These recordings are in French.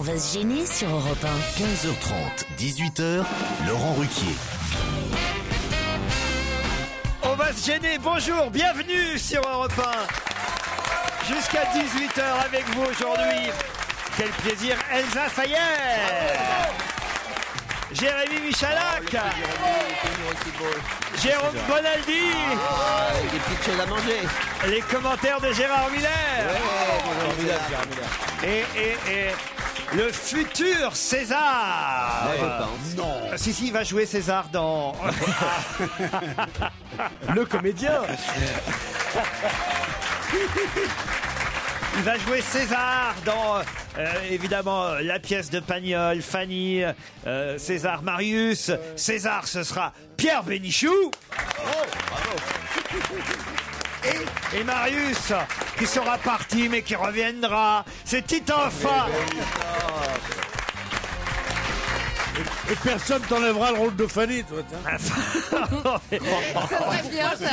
va se gêner sur Europe 1. 15h30, 18h, Laurent Ruquier. On va se gêner. Bonjour, bienvenue sur Europe 1. Jusqu'à 18h avec vous aujourd'hui. Quel plaisir, Elsa Fayer. Jérémy Michalak. Jérôme Bonaldi. Des petites choses à manger. Les commentaires de Gérard Miller. Et le futur César. Je pense. Non. Si, il va jouer César dans... Le comédien. Il va jouer César dans, évidemment, la pièce de Pagnol, Fanny, César Marius. César, ce sera Pierre Bénichou. Et Marius, qui sera parti, mais qui reviendra. C'est Titoff. Et personne t'enlèvera le rôle de Fanny, toi. Ça serait bien, ça.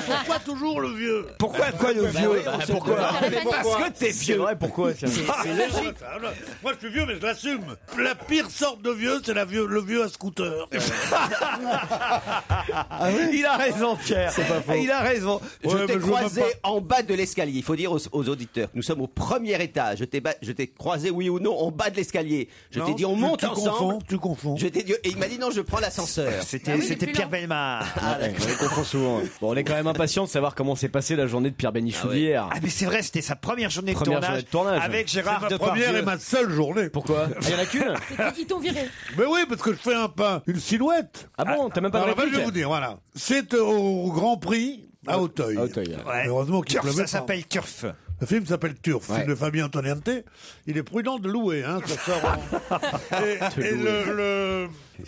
Pourquoi toujours le vieux? Pourquoi le vieux? Pourquoi? Parce que t'es C'est vieux. vrai, pourquoi? C'est logique. Moi, je suis vieux, mais je l'assume. La pire sorte de vieux, c'est le vieux à scooter. Il a raison, Pierre. C'est pas faux. Il a raison. Je t'ai mais croisé veux pas- en bas de l'escalier. Il faut dire aux auditeurs, nous sommes au premier étage. Je t'ai croisé, oui ou non, en bas de l'escalier. Je t'ai dit, on monte ensemble. Tu confonds. Je t'ai dit, et il m'a dit, non, je prends l'ascenseur. C'était Pierre Bellemare. On les confond souvent. Bon, on est quand même impatient de savoir comment s'est passée la journée de Pierre Bénichou d'hier. Ah mais c'est vrai, c'était sa première journée Première de journée tournage, de tournage. avec C'est Gérard ma Depardieu. première et ma seule journée. Pourquoi? Il y en a qu'une? Ils t'ont viré. Mais oui, parce que je fais une silhouette. Ah bon? T'as même pas de Alors, je vais réplique? vous dire, voilà. C'est au Grand Prix à Auteuil. À Auteuil. Ouais. Heureusement qu'il Turf, pleuvait ça pas. s'appelle Turf. Le film s'appelle Turf, Ouais. film de Fabien Antoniente. Il est prudent de louer, hein, ça sort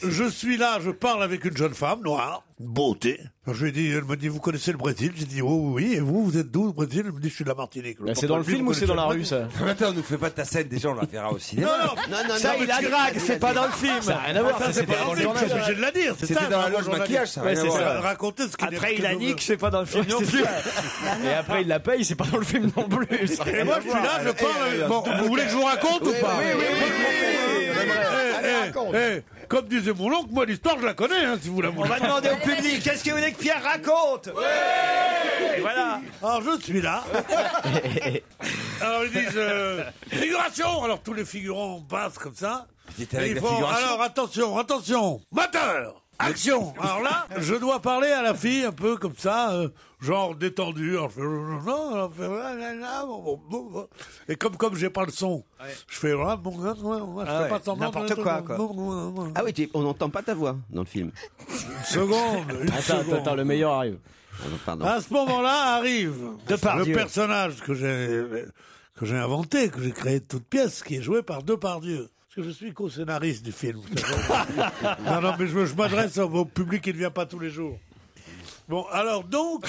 je suis là, je parle avec une jeune femme noire, beauté. Alors, je lui ai dit, elle me dit, vous connaissez le Brésil? J'ai dit, oh oui, et vous êtes d'où, le Brésil? Elle me dit, je suis de la Martinique. Bah, c'est dans le film ou c'est dans la rue, ça? Attends, nous fais pas ta scène, déjà on la verra au cinéma. Non, Ça, il la drague, c'est pas dans le film. Ça n'a rien à voir, ça c'est c'était pas avant dans le le film, tournage. je suis obligé de la dire, c'est ça. C'était dans la moi, loge j'en ai maquillage, dit. ça. Ouais, c'est ça. Raconter ce qu'il Après, il a nique, c'est pas dans le film non C'est plus. sûr. Et après, il la paye, c'est pas dans le film non plus. Ça a Et rien moi, à je suis voir. là, je parle. Bon, vous voulez que je vous raconte ou pas? Comme disait mon oncle, moi l'histoire je la connais, hein, si vous la On voulez. va demander au public, qu'est-ce que vous voulez que Pierre raconte? Et voilà. Alors je suis là. Alors ils disent figuration. Alors tous les figurants passent comme ça. C'était Et avec ils la font, figuration. alors attention, moteur, action. Alors là, je dois parler à la fille un peu comme ça, genre détendu. Alors je fais, et comme j'ai pas le son, je fais je fais pas semblant. N'importe quoi. Ah oui, on n'entend pas ta voix dans le film. Une seconde. Attends, le meilleur arrive. Ah, non, pardon. À ce moment-là arrive Depardieu. le personnage que j'ai inventé, que j'ai créé de toute pièce, qui est joué par Depardieu. Parce que je suis co-scénariste du film. vous savez. non, mais je m'adresse au public qui ne vient pas tous les jours. Bon, alors donc,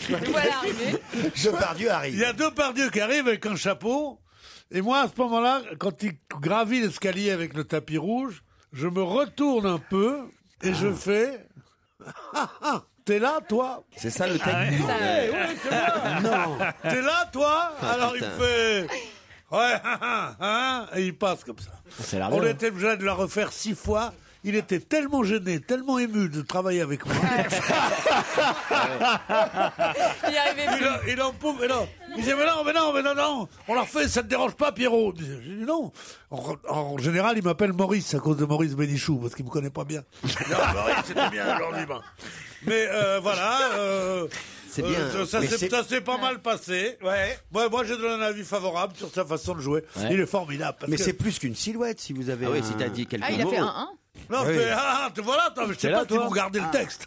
Voilà, arrivé. Depardieu arrive. il y a Depardieu qui arrive avec un chapeau, et moi, à ce moment-là, quand il gravit l'escalier avec le tapis rouge, je me retourne un peu, et je fais... T'es là, toi? C'est ça le texte. Non. T'es là, toi? Alors il putain. fait... Ouais, et il passe comme ça. Ça a l'air On bien. était obligé de la refaire 6 fois. Il était tellement gêné, tellement ému de travailler avec moi. Il y arrivait plus. Il en pouvait, mais non. Il disait, mais non, on l'a refait, ça te dérange pas, Pierrot? J'ai dit, non. En général, il m'appelle Maurice à cause de Maurice Bénichou, parce qu'il me connaît pas bien. Non, Maurice, c'était bien aujourd'hui, ben. Mais, voilà, C'est bien. ça s'est pas mal passé. Ouais. Moi, j'ai donné un avis favorable sur sa façon de jouer. Ouais. Il est formidable. Parce Mais que... c'est plus qu'une silhouette si vous avez. Ah oui, si t'as dit quelques Ah, il a mots. fait un 1. Non, Oui. mais, voilà, attends, mais je sais T'es là, pas si toi vous regardez le texte.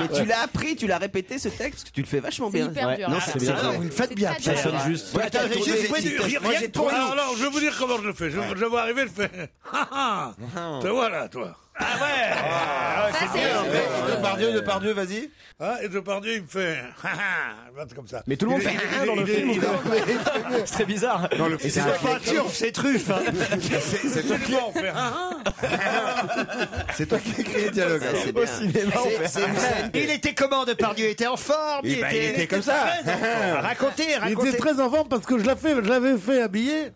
Mais tu l'as appris, tu l'as répété ce texte, parce que tu le fais vachement C'est bien. hyper Ouais. dur. Non, hein. c'est bien. Ah ouais. Vous le faites C'est bien, très Ça dur. sonne juste. Ouais, attends, Juste, rien pour nous. Alors, je vais vous dire comment je le fais. Je vais arriver, je fais, te voilà, toi. Ah ouais. Ça, c'est Depardieu, vas-y. Et Depardieu, il me fait, comme ça. Mais tout le monde fait dans le film. C'est très bizarre. Et c'est pas Turf, c'est Truffe. Hein. C'est tout le monde, on fait, C'est toi qui as écrit les dialogues. Ça, alors. c'est bien. cinéma, on fait C'est une scène. Il était comment, Depardieu? Il était en forme. Il était comme ça. Racontez. Il était très en forme parce que je l'avais fait habiller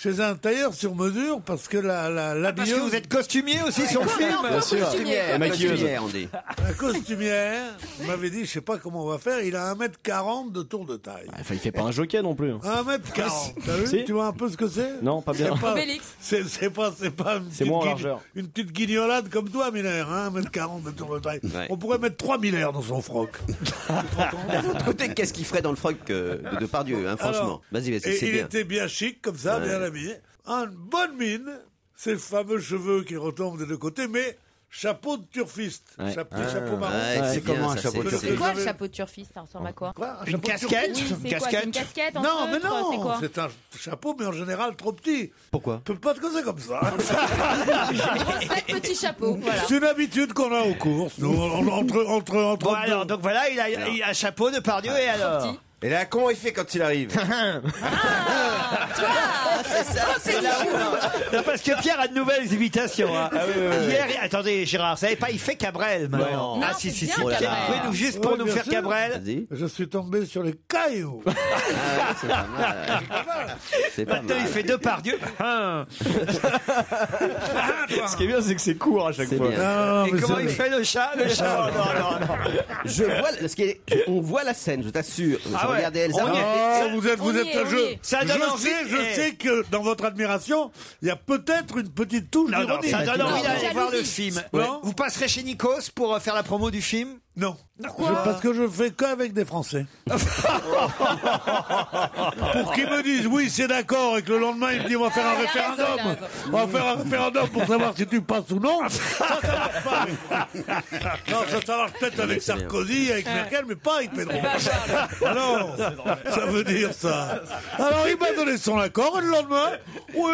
chez un tailleur sur mesure parce que la Parce que vous êtes costumier aussi sur le film. Bien sûr. Costumière, Et maquilleuse. costumière, on dit. La costumière m'avait dit, je sais pas comment on va faire, il a 1m40 de tour de taille. Enfin, il fait pas un jockey non plus. 1m40. T'as vu? Si. Tu vois un peu ce que c'est? Non, pas bien. Obélix. C'est pas une petite moins en guigne- largeur. une petite guignolade comme toi, Miller, hein, 1m40 de tour de taille. Ouais. On pourrait mettre 3 Miller dans son froc. D'un autre côté, qu'est-ce qu'il ferait dans le froc de Depardieu, hein, franchement. Alors, Vas-y, Et c'est il bien. était bien chic, comme ça, bien habillé. Une bonne mine, ces fameux cheveux qui retombent des deux côtés, mais chapeau de turfiste. Ouais. Chapeau marron. Ouais, c'est bien, comment un ça, chapeau de c'est- C'est turfiste quoi le chapeau de turfiste? Ça ressemble à quoi? Quoi, un Une chapeau de casquette. turfiste? Oui, c'est quoi? C'est une casquette en Non, mais feutre, c'est non, quoi? c'est un chapeau, mais en général trop petit. Pourquoi? Peut pas te causer comme ça. Grosse tête, petit chapeau, voilà. C'est une habitude qu'on a aux courses, nous, entre Bon, alors, donc voilà, il a un chapeau de Pardieu et alors Petit. Et là, comment il fait quand il arrive? C'est ça, c'est là où. Non, parce que Pierre a de nouvelles imitations. Hein. Hier, attendez, Gérard, vous savez pas, il fait Cabrel maintenant. Non, Ah si, c'est si, bien, si. Cabrel. Vous pouvez nous juste pour Oui, nous bien faire sûr. Cabrel. Vas-y. Je suis tombé sur les cailloux. Ah, c'est pas mal. C'est pas Maintenant, il mal. fait deux Pardieu. Hein. Ce qui est bien, c'est que c'est court à chaque C'est fois. bien. Non, Et mais comment c'est- il fait le chat Non. Je vois, on voit la scène, je t'assure. Ah Je ouais. regardais Elsa. On y est. Oh, vous êtes On y est, on y est. Ça donne envie. Je sais que dans votre admiration, il y a peut-être une petite touche Non, d'ironie. ça donne envie d'aller Jalousie. voir le film. Non. Vous passerez chez Nikos pour faire la promo du film Non. Parce que je fais qu'avec des Français. Pour qu'ils me disent oui, c'est d'accord, et que le lendemain, ils me disent on va faire un il a raison, il a référendum. raison. On va faire un référendum pour savoir si tu passes ou non. Ça marche pas. Non, ça marche peut-être avec Sarkozy, avec Merkel, mais pas avec Pedro. Alors, ça veut dire ça. Alors, il m'a donné son accord, et le lendemain, oui,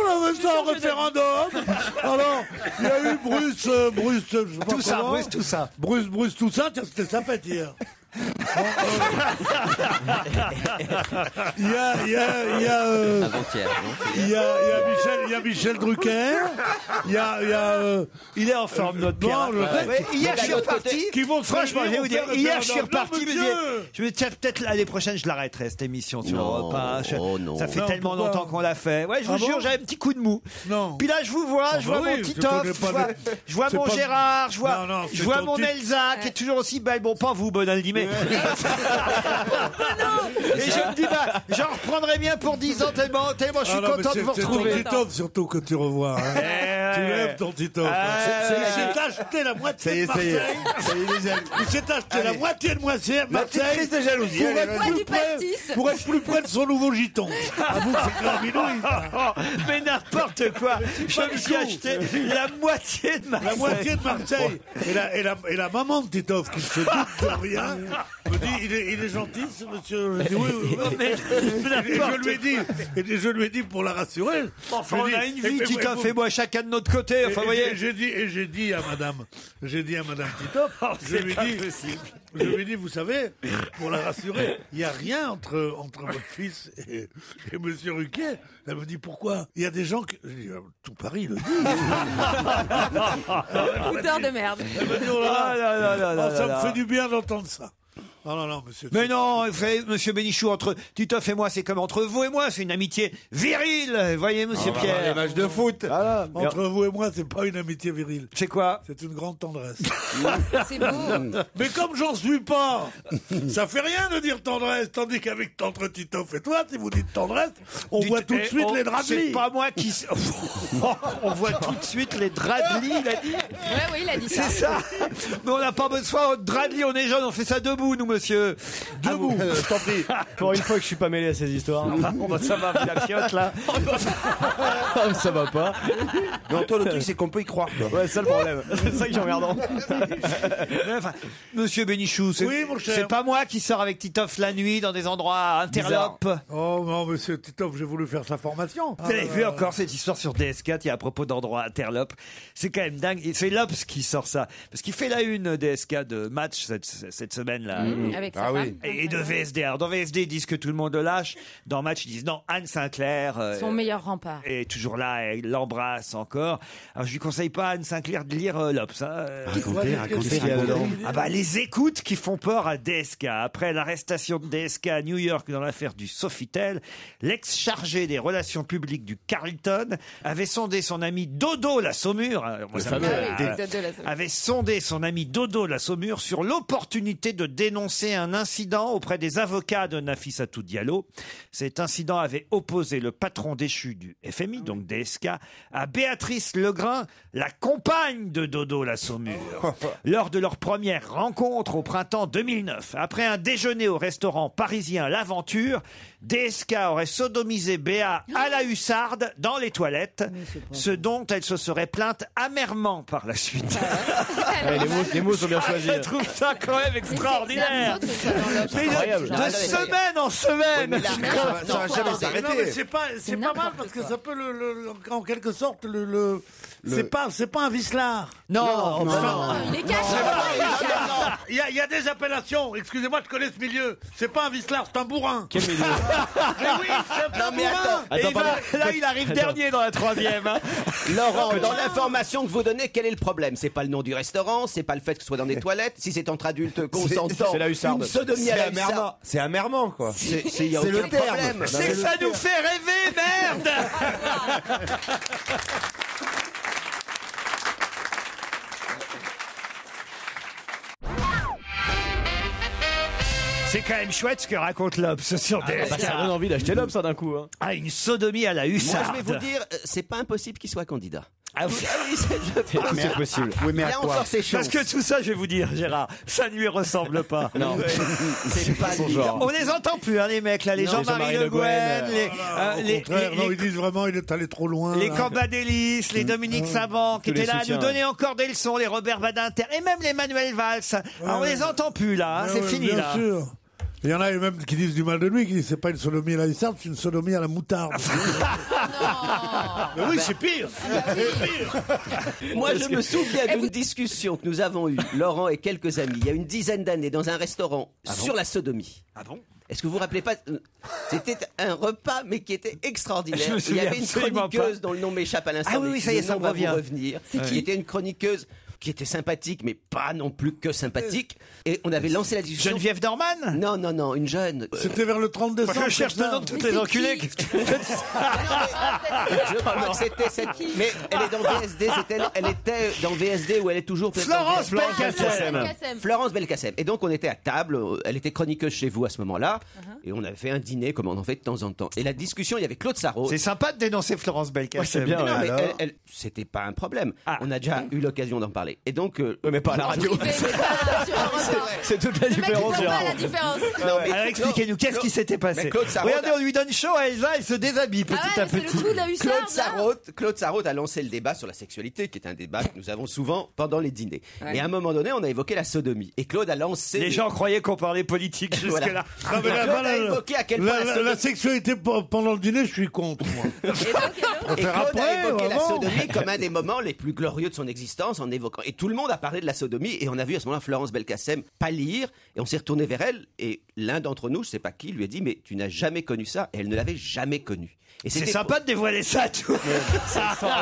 on avait ça en référendum. Alors, il y a eu Bruce, je sais pas Tout ça, comment. Bruce, tout ça. Bruce, tout ça, tiens, c'était sa fête hier. Il y a Avant-hier, non? il y a Michel Drucker, il est en forme, notre Bon, Pierre. je sais. Ouais, hier, je suis reparti. Qui vont Franchement, je vais vous dire, faire hier, je suis référendum. reparti. Non, Me monsieur. dire, je me dis, tiens, peut-être l'année prochaine, je l'arrêterai, cette émission sur Non. Europe 1. Oh, non. Ça fait Non, tellement pourquoi longtemps qu'on l'a fait. Ouais, je vous Ah bon jure, j'avais un petit coup de mou. Non. Puis là, je vous vois, je bah vois oui, mon je Titoff, connais pas je vois c'est mon pas- Gérard, je vois, Non, non, je c'est vois ton mon type. Elsa, qui est toujours aussi belle. Bon, pas vous, Bonaldi, mais. Et je me dis, bah, j'en reprendrai bien pour 10 ans, tellement je suis Ah non, mais content de vous c'est ton retrouver. Titov surtout que tu revois. Hein. Tu aimes ton Titov. Il s'est acheté la moitié de Marseille. Il s'est acheté la moitié de Marseille Crise de jalousie. pour allez, être, vas-y. du plus près, pastis. pour être plus près de son nouveau giton. Avoue que c'est grave Mais n'importe quoi. Je me suis acheté la moitié de ma La moitié de Marseille. Et la maman de Titov, qui ne se doute de rien, me dit il est gentil, ce monsieur. Je dis oui, oui, oui. Mais Et je lui ai dit pour la rassurer. Enfin, je on lui ai a dit, une vie, et- Titoff et moi, chacun de notre côté. Enfin, vous voyez. Et j'ai dit à madame Titoff, je lui ai dit, vous savez, pour la rassurer, il n'y a rien entre votre fils et monsieur Ruquier. Elle me dit, pourquoi? Il y a des gens que... Je dis, tout Paris le dit. Fouteur de merde. Elle me dit, oh là là, là, ça me fait du bien d'entendre ça. Non, monsieur. Mais non, vous savez, monsieur Bénichou, entre Titoff et moi, c'est comme entre vous et moi, c'est une amitié virile. Vous voyez, monsieur Les Pierre. matchs de foot. Voilà. Entre vous et moi, c'est pas une amitié virile. C'est quoi? C'est une grande tendresse. C'est beau. Mais comme j'en suis pas, ça fait rien de dire tendresse, tandis qu'avec entre Titoff et toi, si vous dites tendresse, on voit tout de suite les draps de C'est lit. pas moi qui. On voit tout de suite les draps de lit, il a dit. Ouais, oui, il a dit ça. C'est ça. Mais on n'a pas besoin de draps de lit, on est jeunes, on fait ça debout, nous, monsieur. Debout. Je t'en prie. Pour une fois que je suis pas mêlé à ces histoires. Bon, bah, ça va, la fiotte, là. Ça va pas. Non, toi, le truc, c'est qu'on peut y croire, toi. Ouais, c'est ça le problème. C'est ça qui est emmerdant. Mais enfin, monsieur Bénichou, Oui, mon cher. c'est pas moi qui sors avec Titoff la nuit dans des endroits interlopes. Oh non, monsieur Titoff, j'ai voulu faire sa formation. Vous avez vu encore cette histoire sur DS4, il y a à propos d'endroits interlopes. C'est quand même dingue. Et c'est l'Obs qui sort ça. Parce qu'il fait la une DS4 de match cette semaine-là. Avec Ah sa oui. femme. Et de VSD. Alors dans VSD, ils disent que tout le monde le lâche. Dans Match, ils disent non, Anne Sinclair Son meilleur rempart. est toujours là, elle l'embrasse encore. Alors je lui conseille pas à Anne Sinclair de lire l'Obs. Hein. Qu'est-ce qu'il y a dedans? Ah bah les écoutes qui font peur à DSK. Après l'arrestation de DSK à New York dans l'affaire du Sofitel, l'ex-chargé des relations publiques du Carlton avait sondé son ami Dodo la Saumure. Moi, ça me- avait sondé son ami Dodo la Saumure sur l'opportunité de dénoncer un incident auprès des avocats de Nafissatou Diallo. Cet incident avait opposé le patron déchu du FMI, donc DSK, à Béatrice Legrain, la compagne de Dodo la Saumure, lors de leur première rencontre au printemps 2009. Après un déjeuner au restaurant parisien L'Aventure, DSK aurait sodomisé Béa à la hussarde dans les toilettes, ce dont elle se serait plainte amèrement par la suite. Les mots sont bien choisis. Je trouve ça quand même extraordinaire. Mais incroyable. de semaine en semaine. Ça va jamais Mais non, mais s'arrêter. c'est pas mal parce que ça peut en quelque sorte c'est pas un vicelard. Non, Il est caché. Il y a des appellations. Excusez-moi, je connais ce milieu. C'est pas un vicelard, c'est un bourrin. Quel milieu? Mais oui, c'est un bourrin. Et Attends, là, il arrive dernier dans la troisième. Hein. Laurent, dans l'information que vous donnez, quel est le problème? C'est pas le nom du restaurant, c'est pas le fait que ce soit dans des toilettes. Si c'est entre adultes consentants, c'est la hussarde. une sodomie à la hussarde. C'est amermant, quoi. C'est y a C'est le aucun terme. problème. C'est que ça nous fait rêver, merde. C'est quand même chouette ce que raconte l'Obs sur DSK. Bah, ça donne envie d'acheter l'homme, ça, d'un coup. Hein. Ah, une sodomie à la Moi, hussarde. je vais vous dire, c'est pas impossible qu'il soit candidat. Ah oui. C'est possible. Oui, mais à Là quoi? encore, c'est chaud. Parce que tout ça, je vais vous dire, Gérard, ça ne lui ressemble pas. Non. C'est pas son lui. genre. On les entend plus, hein, les mecs, là, les Non, Jean-Marie les Le Guen, Au contraire, non, ils disent vraiment il est allé trop loin. les là. Cambadélis, les Dominique Savant, qui Tous les étaient là à nous soutiens, donner encore des leçons, les Robert Badinter, et même les Manuel Valls. Alors, on les entend plus, là, hein, Ouais, c'est ouais, fini, bien là. sûr. Il y en a même qui disent du mal de lui, qui disent c'est pas une sodomie à la hussarde, c'est une sodomie à la moutarde. Mais oui, c'est pire. Moi, je me souviens d'une discussion que nous avons eue, Laurent et quelques amis, il y a une dizaine d'années, dans un restaurant, sur la sodomie. Ah bon? Est-ce que vous vous rappelez pas C'était un repas, mais qui était extraordinaire. Je me Il y souviens avait une absolument chroniqueuse dont le nom m'échappe à l'instant. Ah oui, oui, mais ça y est, le ça nom me va revient. vous revenir. Qui était une chroniqueuse qui était sympathique, mais pas non plus que sympathique. Et on avait lancé la discussion. Geneviève Dorman? Non, une jeune. C'était vers le 30 décembre. Moi, je cherche le nom de toutes les enculées. Je crois que c'était cette. Mais elle est dans VSD. Elle était dans VSD où elle est toujours. peut-être dans Florence VSD. Belkacem. Florence Belkacem. Et donc on était à table. Elle était chroniqueuse chez vous à ce moment-là. Et on avait fait un dîner comme on en fait de temps en temps. Et la discussion, il y avait Claude Sarraute. C'est sympa de dénoncer Florence Belkacem. Ouais, c'est bien, Non, mais alors c'était pas un problème. Ah. On a déjà eu l'occasion d'en parler. Et donc. Mais pas à la radio. C'est toute la différence. pas Gérard. la différence. Non, mais Alors expliquez-nous, qu'est-ce qui s'était passé? Mais Claude Sarraute Regardez, on lui donne chaud à Elsa, elle se déshabille petit Ah ouais, à c'est le petit. coup de la hussarde. Claude Sarraute a lancé le débat sur la sexualité, qui est un débat que nous avons souvent pendant les dîners. Ouais. Et à un moment donné, on a évoqué la sodomie. Et Claude a lancé. Les gens croyaient qu'on parlait politique jusque-là. Ah, mais là, Claude a évoqué à quel point la sexualité pendant le dîner, je suis contre, moi. Et Claude après, a évoqué la vraiment. sodomie comme un des moments les plus glorieux de son existence en évoquant. Et tout le monde a parlé de la sodomie. Et on a vu à ce moment-là Florence Belkacem pâlir. Et on s'est retourné vers elle. Et l'un d'entre nous, je sais pas qui, lui a dit mais tu n'as jamais connu ça. Et elle ne l'avait jamais connu. Et C'est c'était sympa de dévoiler ça, tout.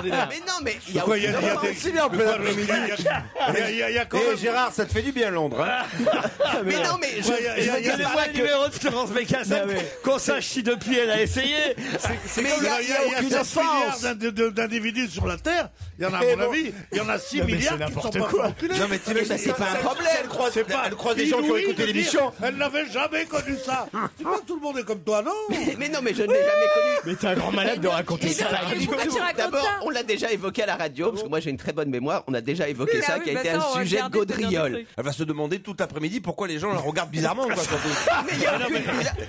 Mais non, mais il y a Pourquoi il y a aucun- des... C'est bien en plein après-midi. Il y a quand Eh même... Gérard, ça te fait du bien Londres. Hein. Mais non, mais je Ouais, il y a- veux dire Donnez-moi pas le que. numéro de Florence Belkacem, qu'on sache si depuis elle a essayé. Mais il y a Il y a aucune 7 offense. milliards d'individus sur la Terre. Il y en a, à mon avis, il y en a 6 milliards qui sont pas enculés. Non mais t'imagines, c'est pas un problème. Elle croise des gens qui ont écouté l'émission. Elle n'avait jamais connu ça. C'est pas que tout le monde est comme toi, non? Mais non, mais je ne l'ai jamais connu. Mais t'es un grand malade de raconter Mais ça à la non, radio. pourquoi tu racontes D'abord, ça on l'a déjà évoqué à la radio, parce que moi j'ai une très bonne mémoire. On a déjà évoqué Oui, ça, ah oui, qui a bah été ça, un on va sujet regarder tout gaudriole. le truc. Elle va se demander tout l'après-midi pourquoi les gens la regardent bizarrement. Quoi, surtout. Mais il y a aucune-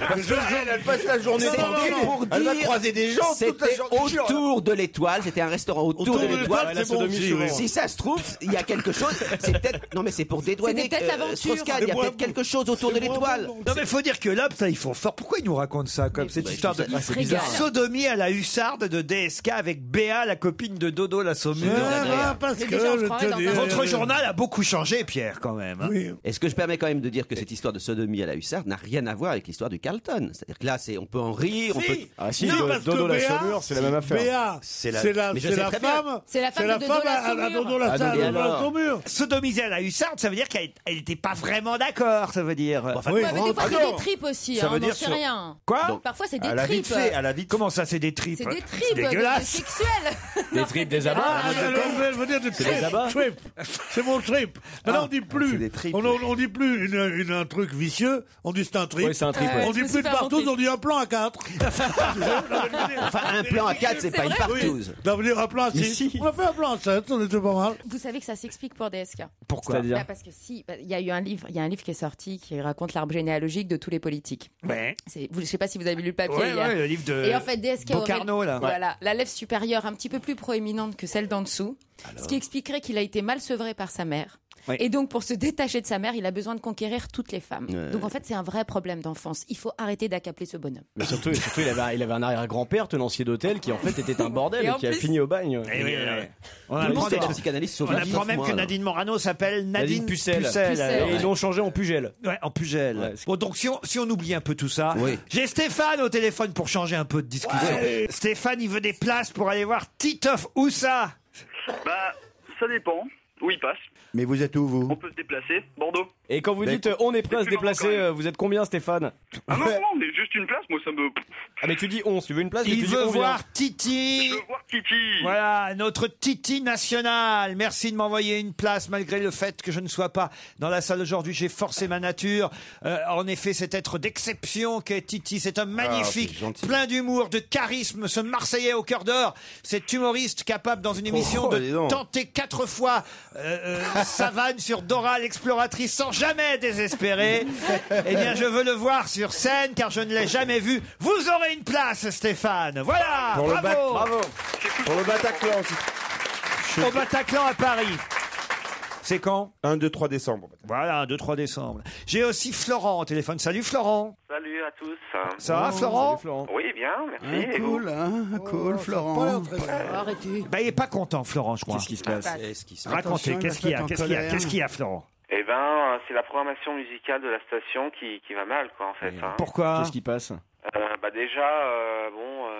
Parce qu'elle passe la journée C'était tranquille. pour Elle va dire- croiser des gens toute la C'était journée. autour de l'étoile, c'était un restaurant autour de l'étoile. c'est bon aussi, oui. Si ça se trouve, il y a quelque chose. C'est peut-être. Non, mais c'est pour dédouaner C'était peut-être l'aventure. Strauss-Kahn. Il y a peut-être quelque chose autour de l'étoile. Non mais faut dire que l'Obs, ça ils font fort. Pourquoi ils nous racontent ça comme cette histoire de sodomie à la hussarde de DSK avec Béa, la copine de Dodo la Saumure. Parce que Votre journal a beaucoup changé, Pierre, quand même. Hein. Oui. Est-ce que je permets quand même de dire que cette histoire de sodomie à la hussarde n'a rien à voir avec l'histoire du Carlton? C'est-à-dire que là, on peut en rire, on peut. Ah si, Non, parce Dodo que la Béa, Saumure, c'est la même affaire. Béa, C'est la- c'est mais je sais la très bien. femme. C'est la femme de Dodo la à Dodo la Ah, et alors Saumure. Sodomiser à la hussarde, ça veut dire qu'elle n'était pas vraiment d'accord, ça veut dire. Enfin, Oui. Ouais, mais des fois, Ah c'est non. des tripes aussi, Ça hein, veut on n'en dire sait sur- rien. Quoi Parfois, c'est des À la vite tripes. fait, à la vite. Comment ça, c'est des tripes? C'est des C'est tripes dégueulasse. sexuelles. Des tripes, des abats. Je veux dire du C'est les abats. trip. C'est mon trip. Maintenant, on dit c'est plus. des tripes. On dit plus un truc vicieux. On dit c'est un trip. Oui, c'est un trip. Ouais. On dit je me plus suis de fait partout, inventer. on dit un plan à 4. Enfin, un plan à 4, c'est pas une partouze. On veut dire un plan à 6. si. On a fait un plan à 7, on était pas mal. Vous savez que ça s'explique pour DSK. Pourquoi? C'est-à-dire Bah, parce que il y a eu un livre qui est sorti qui raconte l'arbre généalogique de tous les politiques. Ouais. Je sais pas si vous avez lu le papier. Ouais, hier. ouais, le livre de Et en fait, DSK Bocarno, aurait là. voilà, la lèvre supérieure un petit peu plus proéminente que celle d'en dessous, ce qui expliquerait qu'il a été mal sevré par sa mère. Oui. Et donc, pour se détacher de sa mère, il a besoin de conquérir toutes les femmes. Ouais. Donc, en fait, c'est un vrai problème d'enfance. Il faut arrêter d'accapler ce bonhomme. Mais surtout, il avait un arrière-grand-père tenancier d'hôtel qui en fait était un bordel Et et en qui a plus- fini au bagne. Eh oui, on Tout le monde apprend, fait de la psychanalyse sauf on la apprend même moi, que alors. Nadine Morano s'appelle Nadine Pucelle. Pucelle. Et ils l'ont changé en Pugel. Ouais, en Pugel. Ouais. Bon, donc si on oublie un peu tout ça, Oui. j'ai Stéphane au téléphone pour changer un peu de discussion. Stéphane, il veut des places pour aller voir Titoff Oussa. Bah, ça dépend. Où il passe. Mais vous êtes où, vous? On peut se déplacer. Bordeaux. Et quand vous Mais dites on est prêt à se c'est plus déplacer, marrant, quand même. vous êtes combien, Stéphane? Ah non, non, mais juste une place, moi ça me. Ah mais tu dis 11, tu veux une place? mais Il tu dis veut on vient. voir Titi. Je veux voir Titi. Voilà, notre Titi national. Merci de m'envoyer une place malgré le fait que je ne sois pas dans la salle aujourd'hui. J'ai forcé ma nature. En effet, cet être d'exception qu'est Titi. C'est un magnifique, c'est gentil. plein d'humour, de charisme, ce Marseillais au cœur d'or. Cet humoriste capable dans une émission dis de donc. tenter 4 fois Savane sur Dora l'exploratrice sans jamais désespérer. Eh bien, je veux le voir sur scène car je ne l'ai jamais vu. Vous aurez une place, Stéphane. Voilà, Pour le bravo. Bravo. Pour le Bataclan aussi. Au Bataclan à Paris. C'est quand? 1, 2, 3 décembre. Voilà, 2-3 décembre. J'ai aussi Florent au téléphone. Salut Florent. Salut à tous. Ça va Florent? Salut, Florent. Oui, bien, merci. Et vous Cool, Florent. Arrêtez. Bah, il est pas content Florent, je crois. Qu'est-ce qui se passe? Qu'est-ce qui se Racontez, Attention, qu'est-ce qu'il y a? il va Qu'est-ce être en qu'il y a? colère. Qu'est-ce qu'il y a Florent? Eh ben, c'est la programmation musicale de la station qui va mal, quoi, en fait. Hein. Pourquoi? Qu'est-ce qui passe? Bah déjà,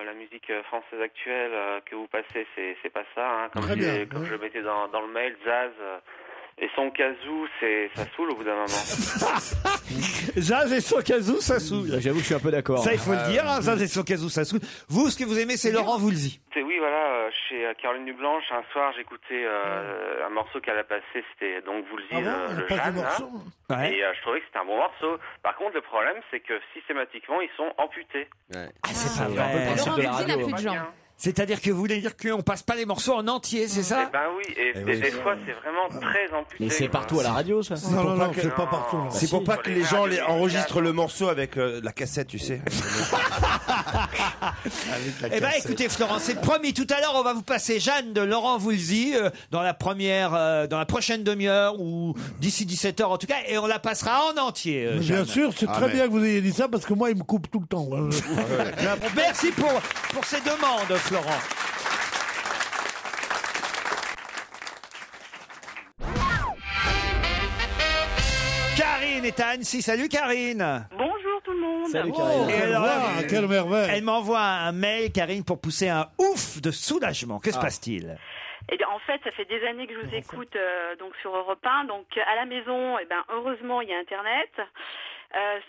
la musique française actuelle que vous passez, c'est pas ça. Hein. Comme Très bien, comme oui. je le mettais dans le mail, Zaz et son kazoo, ça saoule au bout d'un moment. Zaz et son kazoo, ça saoule. J'avoue que je suis un peu d'accord. Ça, il faut le dire, hein, Zaz et son kazoo, ça saoule. Vous, ce que vous aimez, c'est Laurent Voulzy. Oui, voilà, chez Caroline Dublanche, un soir, j'écoutais un morceau qu'elle a passé, c'était donc Woolsey, Ah bon, le pas Jeanne, de morceau. hein. Ouais. Et je trouvais que c'était un bon morceau. Par contre, le problème, c'est que systématiquement, ils sont amputés. Ah, c'est pas C'est un peu le vrai. principe Laurent de la Voulzy n'a radio. plus de Pas gens. bien. C'est-à-dire que vous voulez dire qu'on passe pas les morceaux en entier, c'est ça? Eh ben oui, et des fois, c'est vraiment très amputé. Mais c'est quoi. partout à la radio, ça. Non, pas non, que- c'est pas partout. non. C'est pour pas que les gens radios enregistrent musicales. le morceau avec la cassette, tu sais. Eh ben, écoutez, Florent, c'est promis. Tout à l'heure, on va vous passer Jeanne de Laurent Voulzy dans la prochaine demi-heure ou d'ici 17h en tout cas, et on la passera en entier. Mais Jeanne. bien sûr, c'est Ah, très mais- bien que vous ayez dit ça parce que moi, il me coupe tout le temps. Merci pour ces demandes, Florent. Karine est à Annecy. Salut Karine. Bonjour tout le monde. Salut, Oh, Karine. Et quelle alors, voix, quelle merveille. Elle m'envoie un mail, Karine, pour pousser un ouf de soulagement. Que se passe-t-il? Eh bien, en fait, ça fait des années que je vous écoute donc sur Europe 1. Donc à la maison, eh ben heureusement, il y a Internet.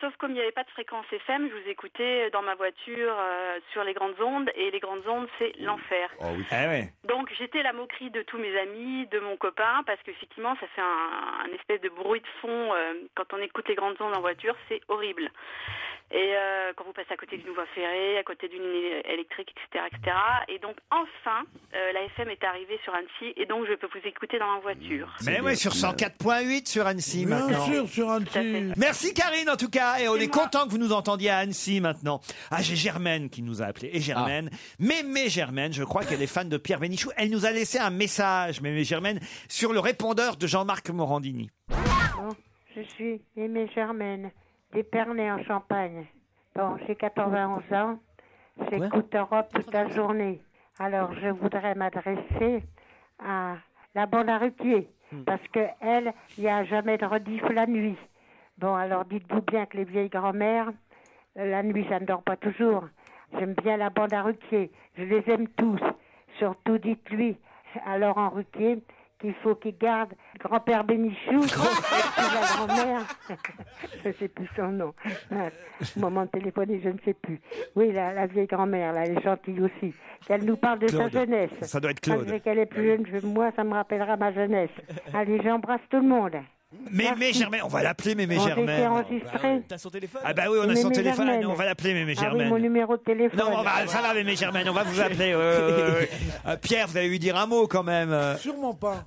Sauf comme il n'y avait pas de fréquence FM, je vous écoutais dans ma voiture sur les grandes ondes. Et les grandes ondes, c'est l'enfer. Eh ouais. Donc j'étais la moquerie de tous mes amis, de mon copain, parce qu'effectivement, ça fait un espèce de bruit de fond quand on écoute les grandes ondes en voiture, c'est horrible. Et quand vous passez à côté d'une voie ferrée, à côté d'une ligne électrique, etc., etc. Et donc enfin, la FM est arrivée sur Annecy, et donc je peux vous écouter dans la voiture. Mais oui, sur 104.8 sur Annecy Bien maintenant. sûr, sur Tout à Annecy. fait. Merci Karine en tout cas, et on est C'est moi. content que vous nous entendiez à Annecy maintenant. Ah, j'ai Germaine qui nous a appelé. Et Germaine, Mémé Germaine, je crois qu'elle est fan de Pierre Bénichou. Elle nous a laissé un message, Mémé Germaine, sur le répondeur de Jean-Marc Morandini. Je suis Aimée Germaine. d'Épernay en Champagne. Bon, j'ai 91 ans. J'écoute Europe toute la journée. Alors, je voudrais m'adresser à la bande à Ruquier. Parce que elle, il n'y a jamais de rediff la nuit. Bon, alors dites-vous bien que les vieilles grand-mères, la nuit, ça ne dort pas toujours. J'aime bien la bande à Ruquier. Je les aime tous. Surtout, dites-lui à Laurent Ruquier qu'il faut qu'il garde grand-père Bénichou et puis la grand-mère. Je ne sais plus son nom. Au moment de téléphoner, je ne sais plus. Oui, la vieille grand-mère, là, elle est gentille aussi. Qu'elle nous parle de Claude. sa jeunesse. Ça doit être Claude. Malgré qu'elle est plus jeune que moi, ça me rappellera ma jeunesse. Allez, j'embrasse tout le monde. Mémé Germaine, on va l'appeler Mémé On était Germaine. enregistré. T'as son téléphone? Ah bah oui, on a son Mémé téléphone, Germaine. on va l'appeler Mémé Ah oui, Germaine. mon numéro de téléphone. Non, ça va Mémé Germaine, on va vous appeler. Pierre, vous allez lui dire un mot quand même. Sûrement pas.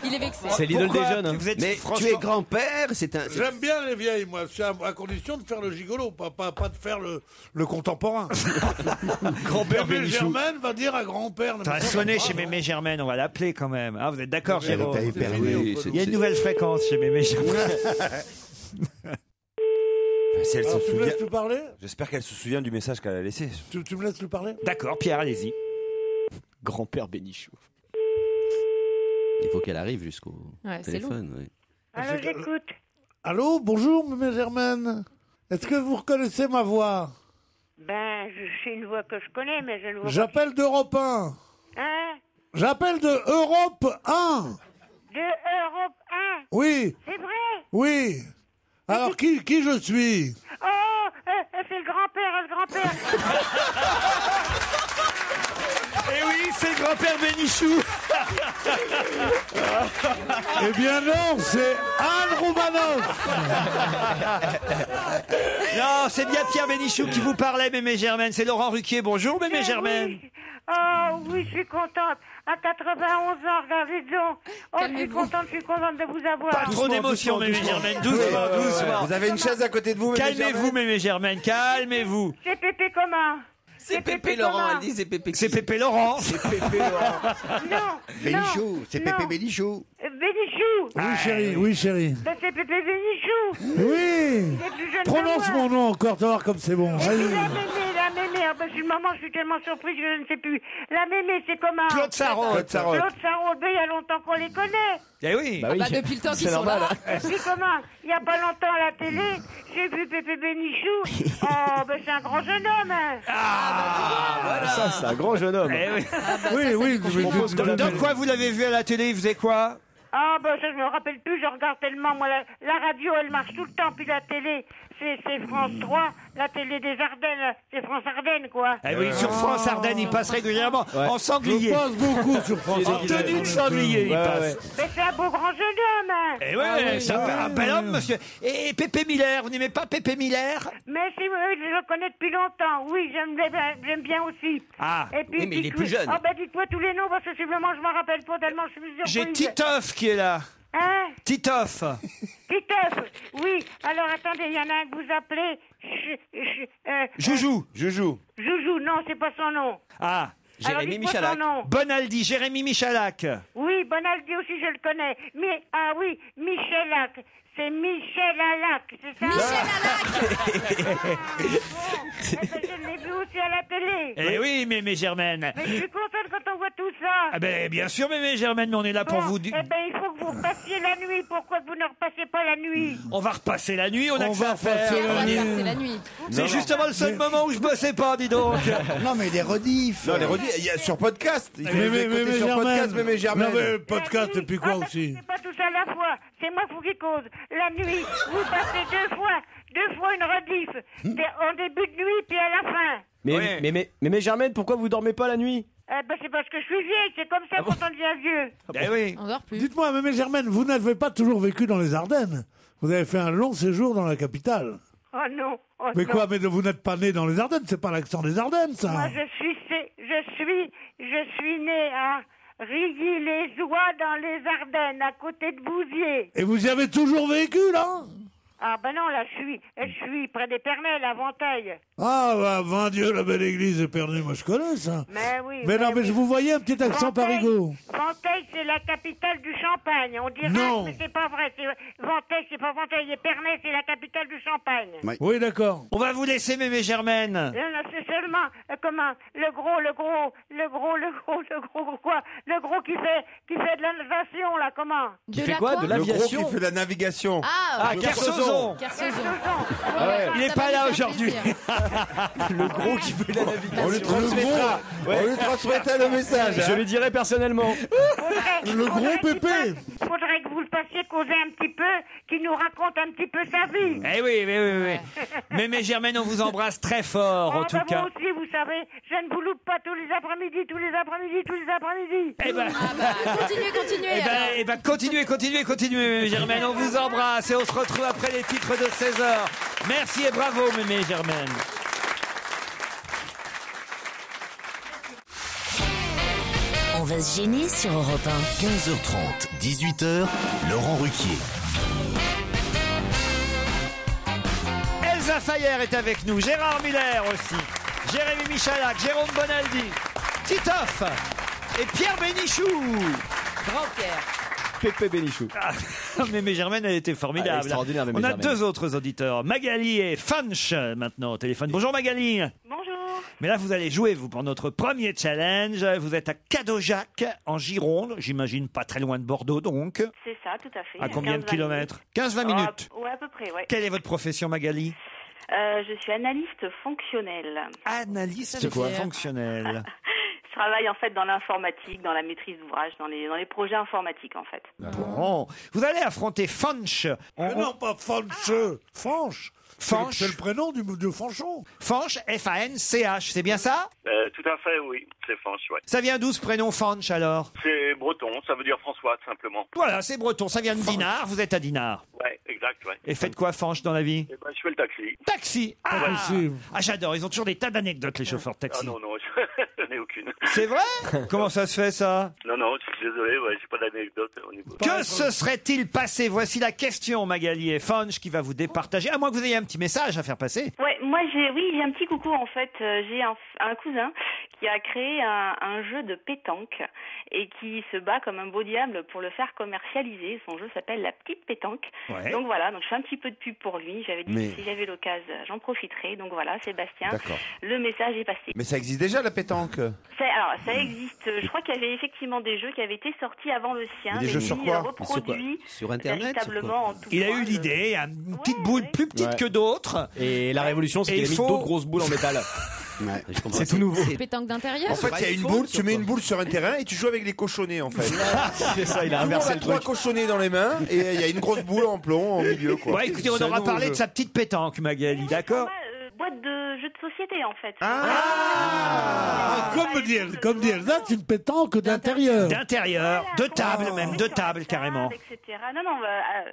Il est vexé. C'est l'idole des Pourquoi jeunes. hein. Vous êtes Mais franchement- tu es grand-père, c'est un. J'aime bien les vieilles, moi, c'est à condition de faire le gigolo, pas de faire le contemporain. Grand-père Mémé Bénichou. Germaine va dire à grand-père. Ça a sonné chez Mémé Germaine, on va l'appeler quand même. Ah, vous êtes d'accord, Elle Jérôme? est à Épernay. Oui, Il y a une nouvelle fréquence chez Mémé Germaine. Si elle Alors, se tu me souvient, laisses lui parler j'espère qu'elle se souvient du message qu'elle a laissé. tu me laisses lui parler D'accord, Pierre, allez-y. Grand-père Bénichou. Il faut qu'elle arrive jusqu'au Ouais, c'est téléphone. Oui. Alors, j'écoute. Allô, bonjour, Mémé Germaine. Est-ce que vous reconnaissez ma voix? Ben, c'est une voix que je connais, mais je ne vois pas. J'appelle d'Europe 1. Hein? J'appelle de Europe 1. De Europe 1. Oui, C'est vrai? oui. Alors, qui je suis? Oh, c'est le grand-père. Eh oui, c'est le grand-père Bénichou. Eh bien non, c'est Anne Roumanoff. Non, c'est bien Pierre Bénichou qui vous parlait, Mémé Germaine. C'est Laurent Ruquier. Bonjour, Mémé Germaine. Oui. Oh, oui, je suis contente. À 91 ans, regardez donc. Oh, je suis contente de vous avoir. Pas trop d'émotion, Mémé Germaine. Doucement. Vous avez une chaise à côté de vous, Mémé Calmez-vous, Germaine Mémé Germaine. Calmez-vous. C'est Pépé comment? C'est Pépé Laurent, elle dit c'est Pépé. C'est Pépé Laurent. Non. Bénichou, c'est Pépé non. Bénichou. Bénichou. Oui, chérie. Ben, c'est Pépé Bénichou. Oui. Il est plus jeune Prononce que moi. mon nom encore, tu vas voir comme c'est bon. Et puis Allez. la mémé. Ah, ben, maman, je suis tellement surprise que je ne sais plus. La mémé, c'est comment? Claude Sarraute. Claude Sarraute, ben, il y a longtemps qu'on les connaît. Eh oui. Bah oui, bah, depuis le temps qu'ils c'est sont normal. là. Et puis comment? Il n'y a pas longtemps à la télé, j'ai vu Pépé Bénichou. Oh, ben c'est un grand jeune homme. Hein. Ça, c'est un grand jeune homme. Eh oui. Oui, Dans quoi vous l'avez vu à la télé? Il faisait quoi? Ah, ben ça, je me rappelle plus, je regarde tellement. Moi, la radio, elle marche tout le temps, puis la télé, c'est France 3. La télé des Ardennes, c'est France Ardennes, quoi. Eh oui, sur France Ardennes, il passe régulièrement en Je sanglier. passe beaucoup sur France. En tenue de sanglier, il Ouais, passe. ouais. Mais c'est un beau grand jeune homme. Hein. Eh ouais, c'est un bel homme, monsieur. Et Pépé Miller, vous n'aimez pas Pépé Miller? Mais si, oui, je le connais depuis longtemps. Oui, j'aime bien aussi. Ah. Et puis, Oui, mais il est plus jeune. Ah, ben dites-moi tous les noms, parce que simplement, je m'en rappelle pas tellement, je suis surprise. J'ai Titoff qui est là. Hein? Titoff. Titeuf, oui. Alors, attendez, il y en a un que vous appelez... Joujou. Joujou. Joujou, non, c'est pas son nom. Ah. Alors, Jérémy dites-moi Michalak. son nom. Bonaldi, Jérémy Michalak. Oui, Bonaldi aussi, je le connais. Mais, ah oui, Michelac. C'est Michel Alac, c'est ça? Michel Alac. Eh ben, je l'ai vu aussi à la télé. Eh oui, Mémé Germaine. Mais je suis contente quand on voit tout ça. Ah ben, bien sûr, Mémé Germaine, mais on est là pour Bon, vous... eh ben, il faut que vous repassiez la nuit. Pourquoi que vous ne repassez pas la nuit? On va repasser la nuit, on a que ça à faire. repasser On va nuit. passer la nuit. C'est justement le seul moment où je bossais pas, dis donc. Non, mais les rediffs. Non, les rediffs, il y a sur podcast. Il faut les écouter sur podcast, Mémé Germaine. Non, mais podcast, et puis quoi aussi? C'est pas tout ça à la fois. C'est moi qui cause. La nuit, vous passez deux fois une rediff. En début de nuit, puis à la fin. Mais Germaine, pourquoi vous dormez pas la nuit? Ben, c'est parce que je suis vieille. C'est comme ça quand on devient vieux. Eh oui. On dort plus. Dites-moi, Mémé Germaine, vous n'avez pas toujours vécu dans les Ardennes. Vous avez fait un long séjour dans la capitale. Oh non. Oh Mais non. quoi, mais vous n'êtes pas né dans les Ardennes, c'est pas l'accent des Ardennes, ça. Moi, je suis né à Rilly-les-Oies dans les Ardennes, à côté de Bouziers. Et vous y avez toujours vécu, là? Ah ben non, là, je suis près d'Épernay, à Venteuil. Ah, bah, vain Dieu, la belle église épernay, moi je connais ça. Mais oui. Mais non, mais je vous voyais un petit accent parigot. Venteuil, c'est c'est la capitale du champagne. On dirait, Non. mais c'est pas vrai. Venteuil, c'est pas Venteuil. Épernay, c'est la capitale du champagne. Oui, d'accord. On va vous laisser, mémé Germaine. Non, c'est seulement, comment, le gros qui fait de la natation, là, comment? Qui fait quoi? De Le gros l'aviation? qui fait de la navigation. Ah, Kersozon. Il n'est pas là aujourd'hui. Le gros qui fait de la navigation. On lui transmettra. On lui transmettra le message. Je lui dirai personnellement. Le gros pépé. Faudrait que vous le fassiez causer un petit peu, qu'il nous raconte un petit peu sa vie. Eh oui. Mémé Germaine, on vous embrasse très fort, en tout cas. Moi aussi, vous savez, je ne vous loupe pas tous les après-midi. Eh ben, continuez, mémé Germaine. On vous embrasse et on se retrouve après les titres de 16h. Merci et bravo, mémé Germaine. On va se gêner sur Europe 1. 15h30, 18h, Laurent Ruquier. Elsa Fayer est avec nous, Gérard Miller aussi, Jérémy Michalak, Jérôme Bonaldi, Titoff et Pierre Bénichou. Grand Pierre. Pépé Bénichou. Mémé Germaine, elle était formidable. Extraordinaire, Mémé On a Germaine. deux autres auditeurs, Magali et Funch, maintenant au téléphone. Bonjour Magali. Bonjour. Mais là, vous allez jouer, vous, pour notre premier challenge. Vous êtes à Cadojac, en Gironde. J'imagine pas très loin de Bordeaux, donc. C'est ça, tout à fait. À combien de 15-20 kilomètres? 15-20 minutes. Ouais, à peu près, ouais. Quelle est votre profession, Magali? Je suis analyste fonctionnelle. Analyste fonctionnel. Je travaille en fait dans l'informatique, dans la maîtrise d'ouvrage, dans les projets informatiques en fait. Bon, vous allez affronter Funch. Non, pas Fanche. Fanche. Fanch. C'est le prénom de Fanchon. Fanch, F-A-N-C-H, c'est bien ça? Tout à fait, oui. C'est Fanch, ouais. Ça vient d'où ce prénom Fanch alors? C'est breton, ça veut dire François, tout simplement. Voilà, c'est breton, ça vient de Dinard, vous êtes à Dinard. Ouais, exact, ouais. Et faites quoi Fanch dans la vie? Eh ben, je fais le taxi. Taxi. Ah, j'adore, ils ont toujours des tas d'anecdotes les chauffeurs de taxi. Ah non, je n'ai aucune. C'est vrai? Comment ça se fait ça? Non, je suis désolé, ouais, j'ai pas d'anecdote au niveau. Que se serait-il passé? Voici la question, Magali et Funch, qui va vous départager. À moins que vous ayez un petit message à faire passer. Ouais, moi j'ai un petit coucou en fait. J'ai un cousin qui a créé un jeu de pétanque et qui se bat comme un beau diable pour le faire commercialiser. Son jeu s'appelle La Petite Pétanque. Ouais. Donc voilà, donc je fais un petit peu de pub pour lui. J'avais dit Mais- que si j'avais l'occasion, j'en profiterai. Donc voilà, Sébastien, D'accord. le message est passé. Mais ça existe déjà la pétanque. Alors, ça existe. Je crois qu'il y avait effectivement des jeux qui avaient été sortis avant le sien. Mais des jeux sur quoi? Reproduits Sur Internet, véritablement en tout Il a point. eu l'idée, une petite boule plus petite que d'autres. Et la révolution, c'est Et qu'il a il mis faut- d'autres grosses boules en métal. C'est tout nouveau. Pétanque d'intérieur. En fait, il y a une boule, tu mets une boule sur un terrain et tu joues avec les cochonnets en fait. C'est ça, il a Tout le monde inversé a le trois truc. cochonnets dans les mains et il y a une grosse boule en plomb au milieu quoi. Ouais, écoutez, on C'est un aura nouveau parlé jeu. de sa petite pétanque, Magali, d'accord? Boîte de jeux de société en fait. Comme dit Elsa, c'est une pétanque d'intérieur. D'intérieur, de table même, de table carrément. Etc. Non,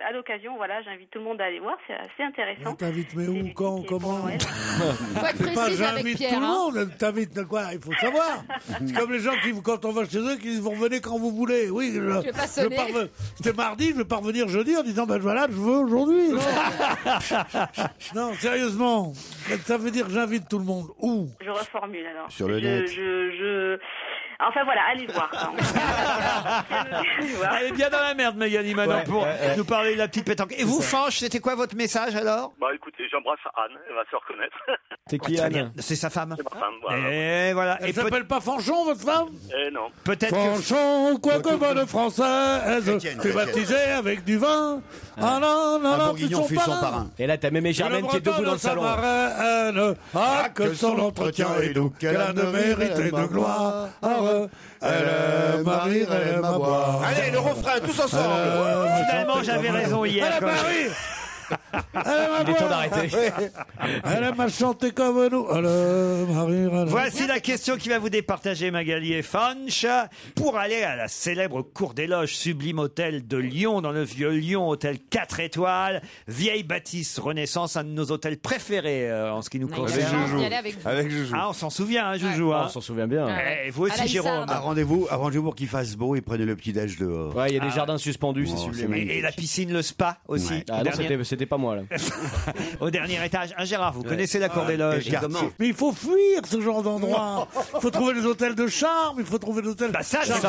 à l'occasion, voilà, j'invite tout le monde à aller voir, c'est assez intéressant. T'invites mais où, quand, comment? Faut être C'est pas précise avec j'invite Pierre. tout le hein. monde, t'invites de quoi? Il faut savoir. C'est comme les gens qui, quand on va chez eux, qui disent vous revenez quand vous voulez. Oui, vais pas sonner. C'était mardi, je vais pas revenir jeudi en disant ben voilà, je veux aujourd'hui. Non. Non, sérieusement, ça veut dire que j'invite tout le monde. Où? Je reformule alors. Sur le net. Enfin voilà, allez voir. Elle est bien dans la merde, Magali, maintenant, pour nous parler de la petite pétanque. Et vous, Fanch, c'était quoi votre message alors? Bah écoutez, j'embrasse Anne, elle va se reconnaître. C'est qui Très Anne? bien. C'est sa femme. C'est ma femme, voilà. Et voilà. Elle Et s'appelle pas Fanchon, votre femme? Eh non. peut-être que... Fanchon, quoique bonne française, fut baptisée avec du vin. Ah non, non, non, fut son parrain. Et là, t'as Mémé Germaine qui est debout dans le salon. Ah, que son entretien est doux, qu'elle a de mérite et de gloire. Elle aime à rire, elle aime à boire. Allez, le refrain, tous ensemble. Finalement, j'avais raison hier. Elle aime quand à je- rire. Elle aime à Il est temps boire. d'arrêter. Elle aime à chanter comme nous. Elle aime à rire, elle aime. Voici la question qui va vous départager, Magali et Fanch. Pour aller à la célèbre Cour des Loges, sublime hôtel de Lyon, dans le vieux Lyon, hôtel 4 étoiles, vieille bâtisse Renaissance, un de nos hôtels préférés en ce qui nous On a eu la concerne. chance d'y aller avec vous. Avec Joujou. Ah, on s'en souvient, hein, Joujou. hein. On s'en souvient bien. Eh, vous À la aussi, Jérôme. Lissarde. Arrangez-vous pour qu'il fasse beau et prenez le petit-déj dehors. Ouais, il y a des jardins suspendus, c'est Oh, sublime. c'est magnifique. Et la piscine, le spa aussi. Ouais. Ah Au non, dernier- c'était pas moi là. au dernier étage. Gérard, vous connaissez la Cour des Loges? et comment Mais il faut fuir ce genre tellement d'endroits. Il faut trouver des hôtels de charme, il faut trouver des hôtels... Bah ça, charme.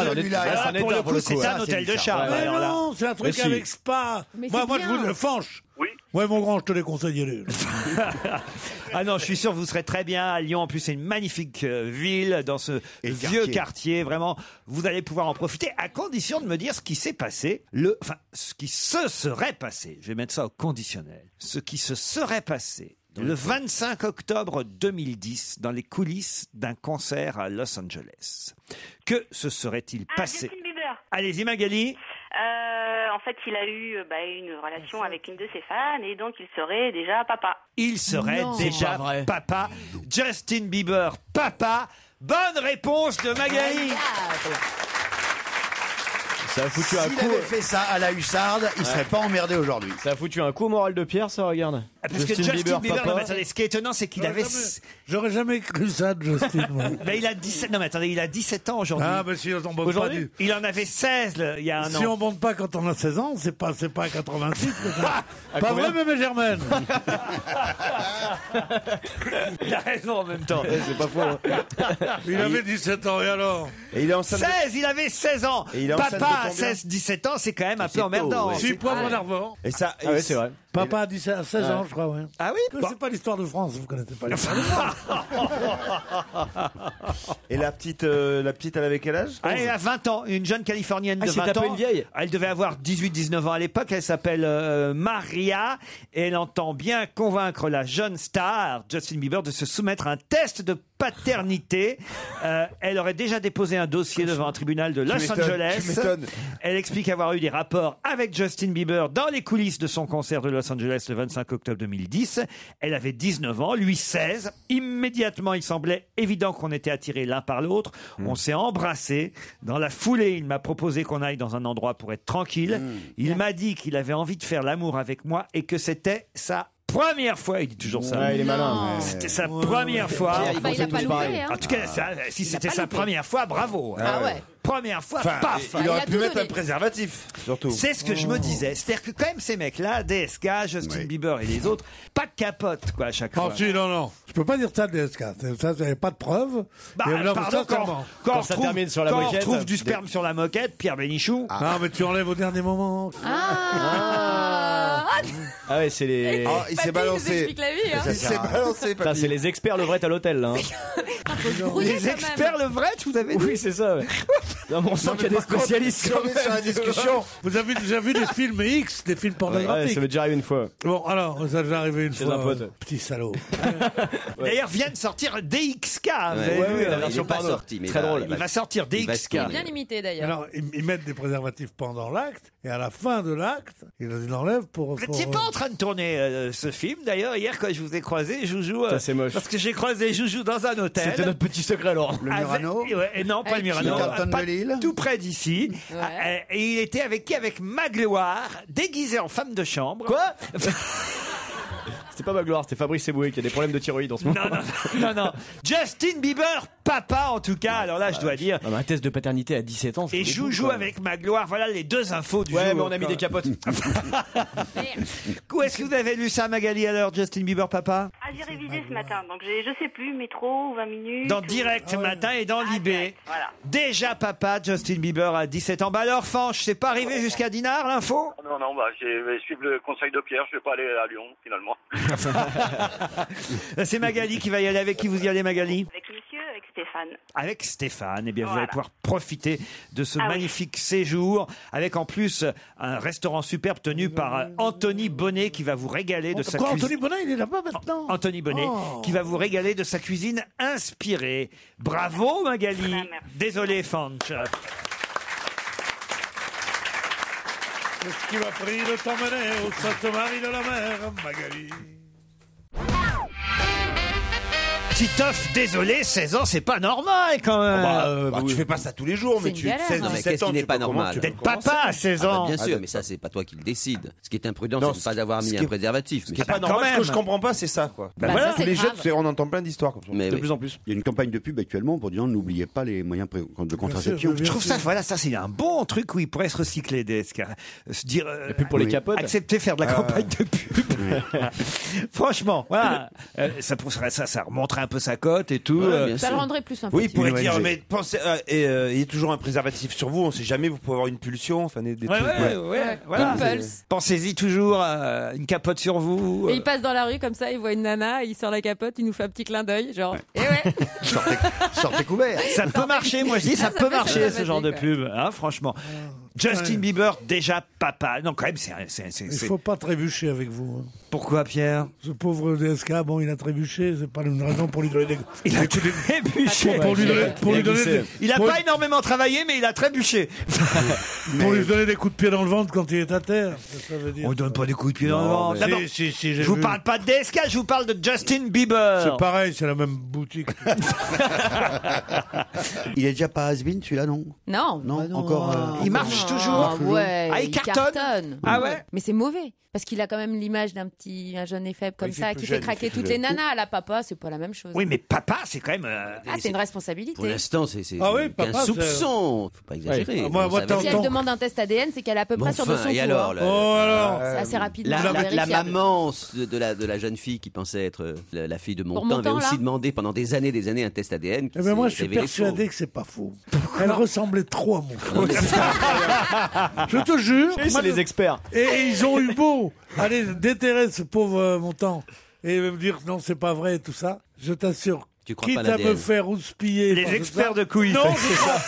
pour le coup, c'est un hôtel de charme. Mais Alors là. non, c'est un truc Mais si. avec spa. Mais Moi, c'est je bien. vous le Fanche. Oui. Ouais, mon grand, je te les conseillerais. Ah non, je suis sûr que vous serez très bien à Lyon. En plus, c'est une magnifique ville dans ce vieux quartier. Vraiment, vous allez pouvoir en profiter à condition de me dire ce qui s'est passé. Enfin, ce qui se serait passé. Je vais mettre ça au conditionnel. Ce qui se serait passé le 25 octobre 2010 dans les coulisses d'un concert à Los Angeles. Que se serait-il passé? Justin Bieber. Allez-y, Magali. En fait, il a eu une relation avec une de ses fans et donc il serait déjà papa. Il serait Non. déjà C'est pas vrai. papa. Justin Bieber, papa. Bonne réponse de Magali. Ça a foutu un S'il coup. avait fait ça à la hussarde, il serait pas emmerdé aujourd'hui. Ça a foutu un coup au moral de Pierre, ça, regarde. Parce que Justin Bieber, non, papa. mais attendez, ce qui est étonnant, c'est qu'il avait. J'aurais jamais cru ça de Justin. moi. Mais il a 17. Non, mais attendez, il a 17 ans aujourd'hui. Ah, mais si on monte pas Aujourd'hui, du... il en avait 16 il y a un Si an. on monte pas quand on a 16 ans, c'est pas à 86. que ça- À Pas combien vrai, même Germaine. Il a raison en même temps. C'est pas faux. Hein. Il avait 17 ans, et alors? Et il est enceinte 16, il avait 16 ans. Et il est enceinte de Papa à combien 16, 17 ans, c'est quand même un peu C'est tôt, emmerdant. ouais. 6 poivres d'Arvor. Et ça, Ah ouais, c'est vrai. Papa a 16 ans, je crois, ouais. Ah oui? C'est pas l'histoire de France, vous connaissez pas l'histoire de France. Et la petite, elle avait quel âge? Ah, elle a 20 ans, une jeune Californienne de Ah, c'est 20 tapé ans. une vieille. Elle devait avoir 18-19 ans à l'époque. Elle s'appelle Maria. Et elle entend bien convaincre la jeune star, Justin Bieber, de se soumettre à un test de paternité. Elle aurait déjà déposé un dossier devant un tribunal de Los m'étonnes, Angeles. tu m'étonnes. Elle explique avoir eu des rapports avec Justin Bieber dans les coulisses de son concert de Los Angeles le 25 octobre 2010. Elle avait 19 ans, lui 16. Immédiatement, il semblait évident qu'on était attirés l'un par l'autre. On s'est embrassés. Dans la foulée, il m'a proposé qu'on aille dans un endroit pour être tranquille. Il m'a dit qu'il avait envie de faire l'amour avec moi et que c'était sa première fois. Il dit toujours ça. Ouais, il est malin. Non. C'était sa première fois. Pierre, Bah, il a pas loupé, hein. En tout cas, si c'était pas sa loupé. première fois, bravo. Ah ouais. Première fois, Enfin, paf. il Il aurait a pu tout mettre donné. un préservatif, surtout. C'est ce que je me disais. C'est-à-dire que quand même ces mecs-là, DSK, Justin Bieber et les autres, pas de capote quoi à chaque Oh, fois. si, non. Je peux pas dire ça de DSK. Ça, c'est pas de preuve. Bah, Et là, pardon, ça, quand comment on ça retrouve- termine sur la quand on moquette, retrouve du sperme sur la moquette, Pierre Bénichou. Non, mais tu enlèves au dernier moment. Ah, Ah ouais, c'est les. Ah, il s'est Papy nous balancé. explique la vie, hein. Il s'est balancé, Putain, papy. c'est les experts levrette à l'hôtel, là. Hein. Faut se grouiller, Les quand même. experts levrette, vous avez dit. Oui, c'est ça, ouais. Non, mais on sent qu'il y a des spécialistes. Si on est sur la discussion, Vous avez déjà vu des films X, des films Ouais, pornographiques? ça m'est déjà arrivé une fois. Bon, alors, ça m'est déjà arrivé une Chez fois. un pote. Petit salaud. D'ailleurs, vient de sortir DXK. Vous avez Ouais, vu, ouais, la il version est pas porno. sorti, mais Très là, drôle. il va sortir il va se DXK. tourner. Bien limité d'ailleurs. Alors, ils mettent des préservatifs pendant l'acte, et à la fin de l'acte, ils l'enlèvent pour... Vous n'étiez pas en train de tourner ce film d'ailleurs hier quand je vous ai croisé, Joujou. Ça, c'est moche. Parce que j'ai croisé Joujou dans un hôtel. C'était notre petit secret, alors. Le Murano. Et non, pas le Murano. Le Carlton pas de Lille. tout près d'ici. Ouais. Et il était avec qui? Avec Magloire, déguisé en femme de chambre. Quoi C'était pas ma gloire, c'était Fabrice Eboué qui a des problèmes de thyroïde en ce moment. Non. Justin Bieber, papa en tout cas. Alors là, je dois dire. Non, mais un test de paternité à 17 ans. c'est Et des Joujou boules, quoi. avec Magloire. Voilà les deux infos du jour. Ouais, mais on a mis des capotes. Où est-ce que vous avez lu ça, Magali, alors, Justin Bieber, papa? Ah, j'ai révisé ce matin, donc je sais plus, métro ou 20 minutes. Dans ou- Direct Matin et dans Libé. direct, voilà. Déjà papa, Justin Bieber à 17 ans. Bah alors, Fanche, c'est pas arrivé jusqu'à Dinard, l'info? Non, je vais suivre le conseil de Pierre, je vais pas aller à Lyon, finalement. C'est Magali qui va y aller. Avec qui vous y allez, Magali? Avec monsieur, avec Stéphane. Avec Stéphane. Eh bien, vous Voilà. allez pouvoir profiter de ce Ah oui. magnifique séjour, avec en plus un restaurant superbe tenu par Anthony Bonnet qui va vous régaler de sa Quoi, cuisine. Anthony Bonnet, il est là-bas maintenant? Anthony Bonnet, Oh. qui va vous régaler de sa cuisine inspirée. Bravo, Magali. merci. Désolé, Fanch. Qu'est-ce qui m'a pris de t'emmener au Sainte-Marie de la Mer, Magali? Titoff, désolé, 16 ans, c'est pas normal quand même. tu fais pas ça tous les jours, mais C'est tu une galère. 16, Non, mais 17 qu'est-ce ans, qui n'est tu pas peux comment- normal tu peux D'être papa à 16 Ah, bah, ans. bien sûr, mais ça, c'est pas toi qui le décide. Ce qui est imprudent, Non, c'est de ne pas avoir ce mis qui un est- préservatif. Ce qui Mais est pas Bah, normal, quand ce que même. je comprends pas, c'est ça, quoi. Bah, voilà. ça, c'est Les jeunes, grave. on entend plein d'histoires comme ça. Mais De oui. plus en plus. Il y a une campagne de pub actuellement pour dire n'oubliez pas les moyens de contraception. bien Je trouve ça, voilà, ça c'est un bon truc où il pourrait se recycler, DSK. Se dire, La pub pour les capotes. accepter de faire de la campagne de pub. Franchement, voilà, ça remonterait un peu sa cote et tout. Ça le rendrait plus sympathique. Oui, il pourrait Une dire, ONG. mais pensez, il y a toujours un préservatif sur vous, on sait jamais, vous pouvez avoir une pulsion, enfin des trucs. Voilà. Impulse. Pensez-y toujours à une capote sur vous. Et il passe dans la rue comme ça, il voit une nana, il sort la capote, il nous fait un petit clin d'œil, genre. Et ouais. Sortez couvert. Ça peut marcher, moi je dis, ça Ça peut peut marcher être ce genre de sympathique, pub, hein, franchement. Justin Bieber, déjà papa. Non, quand même, Il faut pas trébucher avec vous. Hein. Pourquoi, Pierre? Ce pauvre DSK, bon, il a trébuché, c'est pas une raison pour lui donner des... Il a trébuché. Pour lui donner des... Il a pas énormément travaillé, mais il a trébuché. Pour lui donner des coups de pied dans le ventre quand il est à terre. Ça veut dire. On donne pas des coups de pied dans le ventre. D'abord, Si, je vous parle pas de DSK, je vous parle de Justin Bieber. C'est pareil, c'est la même boutique. Il est déjà pas has-been, celui-là, non? Non. Non, encore. Il marche toujours. Ouais. Ah, il cartonne. Ah ouais. Mais c'est mauvais. Parce qu'il a quand même l'image d'un un jeune et faible comme Oui, ça, c'est qui plus fait jeune, craquer il fait toutes plus les nanas. La papa, c'est pas la même chose. Oui, mais papa, c'est quand même. C'est une responsabilité. Pour l'instant, c'est Ah oui, papa, un soupçon. Faut pas exagérer. Ouais. Moi, On savait- Si elle demande un test ADN, c'est qu'elle est à peu près sûr de son et coup. alors, hein. là, Oh alors C'est assez rapide. la maman de la jeune fille qui pensait être la fille de Montand avait Montand, aussi là demandé pendant des années un test ADN. Qui Eh ben moi, je s'est suis révélé persuadé faux. que c'est pas faux. Elle ressemblait trop à mon frère. Je te jure. C'est moi, les experts. Et ils ont eu beau aller déterrer ce pauvre Montand et me dire non, c'est pas vrai et tout ça. Je t'assure. Tu crois Quitte pas à à l'ADN. me faire houspiller. Les par experts ça. de couilles. Non, c'est ça.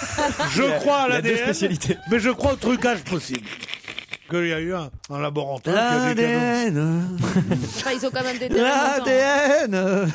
je crois à Il y a deux l'ADN, spécialités. mais je crois au trucage possible. Qu'il y a eu un laboratoire qui a dit que non. L'ADN. Enfin, ils ont quand même des terrains. L'ADN.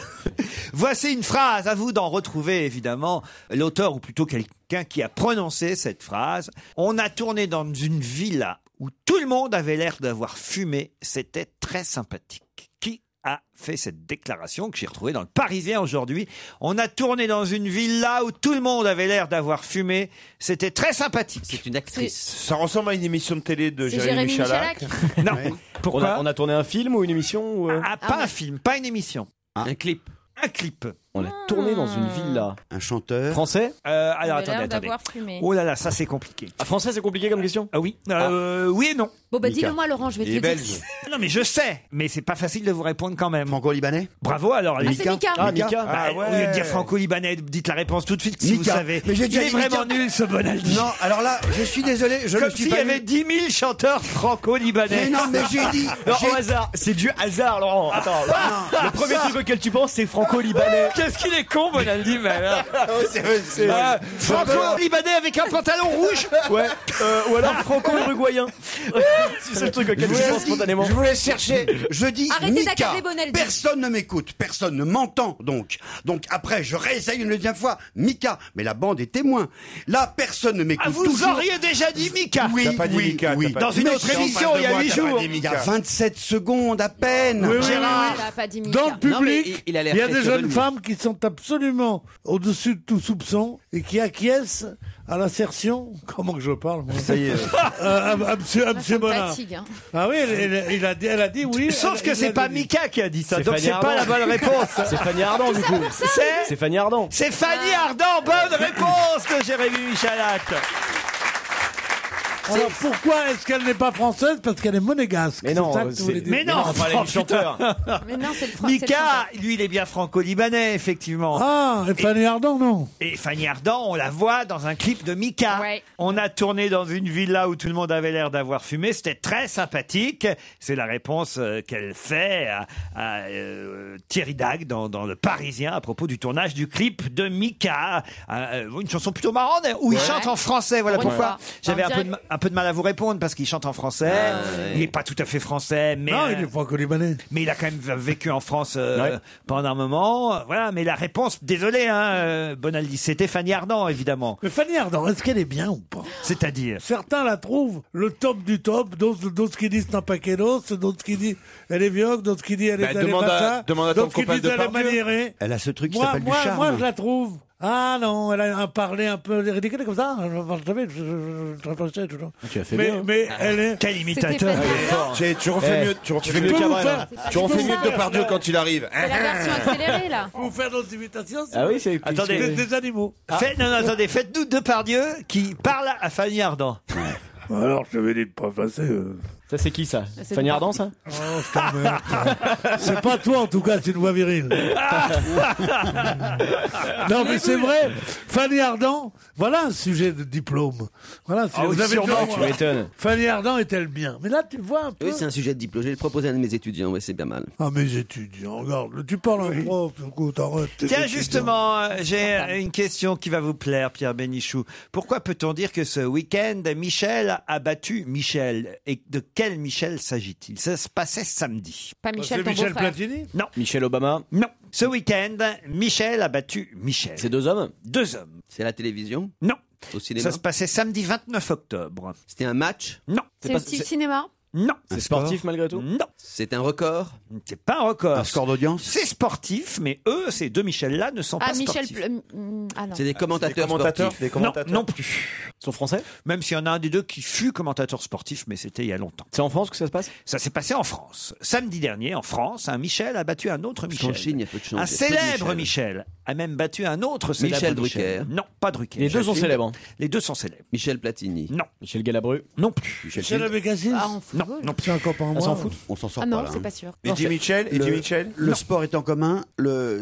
Voici une phrase, à vous d'en retrouver évidemment l'auteur ou plutôt quelqu'un qui a prononcé cette phrase. On a tourné dans une villa où tout le monde avait l'air d'avoir fumé, c'était très sympathique. Qui a fait cette déclaration que j'ai retrouvée dans le Parisien aujourd'hui? On a tourné dans une villa où tout le monde avait l'air d'avoir fumé, c'était très sympathique. C'est une actrice. Ça ressemble à une émission de télé de C'est Jérémy Michalak. Non. Pourquoi On a tourné un film ou une émission ou pas un film, pas une émission. Un clip. Un clip. On a tourné dans une villa. Un chanteur. Français? Alors On a attendez, l'air attendez. d'avoir fumé. Oh là là, ça c'est compliqué. Ah, français, c'est compliqué comme question? Ah oui. Oui et non. Bon, bah Mika. dis-le-moi, Laurent, je vais te Il est le dire. belge. Non mais je sais, mais c'est pas facile de vous répondre quand même. Franco-libanais. Bravo alors. Ah, c'est Mika. Ah, Mika. Bah, ouais. Au lieu de dire franco-libanais, dites la réponse tout de suite si Mika. vous savez. Mais j'ai Il déjà est dit Mika. vraiment nul ce Bonaldi. Non, alors là, je suis désolé, je Comme ne suis s'il y pas avait 10 000 chanteurs franco-libanais. Mais non, mais j'ai dit. Non, j'ai- au hasard. C'est du hasard, Laurent. Attends. Le premier truc auquel tu penses, c'est franco-libanais. Qu'est-ce qu'il est con Bonaldi, mais alors. c'est- Franco-libanais avec un pantalon rouge. Ouais. Ou alors franco-uruguayen. C'est le truc auquel tu penses spontanément. Je voulais chercher. Je dis Arrêtez Mika. d'accabler Bonaldi. Personne ne m'écoute, personne ne m'entend donc. Donc après, je réessaye une deuxième fois. Mika, mais la bande est témoin. Là, personne ne m'écoute. Ah, vous toujours. auriez déjà dit Mika. Oui, T'as pas dit oui, Mika, oui. t'as pas Dans dit une Mika. autre Si en émission, face il y a de moi, 8 t'as pas jours. dit Il y Mika. a 27 secondes à peine. Oui, oui, Gérard. Il a pas dit Mika. Dans le Non, mais public, il a l'air il y a très des sûr de jeunes lui. femmes qui sont absolument au-dessus de tout soupçon et qui acquiescent à l'assertion. Comment que je parle moi Ça y est. à monsieur Ça me Bonnard. fatigue. Hein. Ah oui, elle a dit oui. Sauf que il c'est a pas dit. Mika qui a dit ça, C'est donc Fanny c'est pas Ardant. la bonne réponse. C'est Fanny Ardant, du coup. C'est Fanny Ardant. C'est Fanny Ardant, bonne réponse de Jérémy Michalak. Alors pourquoi est-ce qu'elle n'est pas française? Parce qu'elle est monégasque. Mais non, c'est ça que tu voulais dire. Mais non, on parlait du chanteur. Mais non, c'est le français. Mika, lui, il est bien franco-libanais, effectivement. Ah, et Fanny Ardant, non. Et Fanny Ardant, on la voit dans un clip de Mika. Ouais. On a tourné dans une villa où tout le monde avait l'air d'avoir fumé. C'était très sympathique. C'est la réponse qu'elle fait à Thierry Dague dans Le Parisien à propos du tournage du clip de Mika. Une chanson plutôt marrante où il chante en français. Voilà Pour une pourquoi fois. j'avais On dirait- un peu de mal à vous répondre parce qu'il chante en français. Il n'est pas tout à fait français, mais Non, il est franco-libanais. mais il a quand même vécu en France Ouais. pendant un moment. Voilà, mais la réponse, désolé, Bonaldi, c'était Fanny Ardant, évidemment. Mais Fanny Ardant, est-ce qu'elle est bien ou pas? C'est-à-dire. Certains la trouvent le top du top, d'autres qui disent n'a pas qu'elle os, d'autres qui disent elle est vieille, d'autres qui disent elle est demande à ton d'autres qui copain disent elle est Depardieu. maniérée. Elle a ce truc qui Moi, s'appelle du moi, charme. moi, je la trouve. Ah non, elle a un parler un peu ridicule comme ça. Je savais, je réfléchissais toujours. Tu as fait Mais, bien. mais elle est. Quel imitateur. C'était Tu refais mieux. Tu refais mieux peux vous Cabrel, faire- hein. je Tu refais peux mieux vous que faire- Depardieu quand il arrive. C'est la version accélérée, là. Vous faire d'autres imitations Ah oui, c'est. Attendez. des animaux. Non, attendez, faites-nous Depardieu qui parle à Fanny Ardant. Alors, je vais dire pas passer. Ça, c'est qui, ça? C'est Fanny pas- Ardant, ça? Oh, je t'emmerde. C'est pas toi, en tout cas, c'est une voix virile. Non, mais c'est vrai. Fanny Ardant, voilà un sujet de diplôme. Voilà, Ah oui, vous avez sûrement, déjà- tu m'étonnes. Fanny Ardant est-elle bien? Mais là, tu vois un peu. Oui, c'est un sujet de diplôme. Je vais le proposer à un de mes étudiants, ouais, c'est bien mal. Ah, mes étudiants, regarde, tu parles à un prof, écoute, arrête. tes Tiens, étudiants. justement, j'ai une question qui va vous plaire, Pierre Bénichou. Pourquoi peut-on dire que ce week-end, Michel a battu Michel? Et de quel Michel s'agit-il? Ça se passait samedi. Pas Michel, C'est ton Michel beau-frère. Platini? Non, Michel Obama. non. Ce week-end, Michel a battu Michel. C'est 2 hommes? 2 hommes. C'est à la télévision? Non. Au cinéma? Ça se passait samedi 29 octobre. C'était un match? Non. C'est le petit cinéma. Non. C'est sportif malgré tout? Non. C'est un record? C'est pas un record. Un score d'audience? C'est sportif, mais eux, ces deux Michel-là, ne sont Ah, pas Michel. sportifs. Ah non. C'est des commentateurs sportifs? Des Non, commentateurs. non plus. Ils sont français? Même s'il y en a un des deux qui fut commentateur sportif, mais c'était il y a longtemps. C'est en France que ça se passe? Ça s'est passé en France. Samedi dernier, en France, un Michel a battu un autre Parce qu'en Michel. Chine, il y a peu de chance. Un Il y a peu de célèbre Michel a même battu un autre célèbre Michel Michel. Drucker. Non, pas Drucker. Les deux sont célèbres. Hein. Les deux sont célèbres. Michel Platini? Non, Michel Galabru. non plus. Michel Abécassis? Ah, on Non, football. non plus. C'est un copain à moi. s'en fout. On s'en sort Ah pas non, là. c'est hein. pas sûr. Eddie Mitchell. Eddie Mitchell. Le sport est en commun,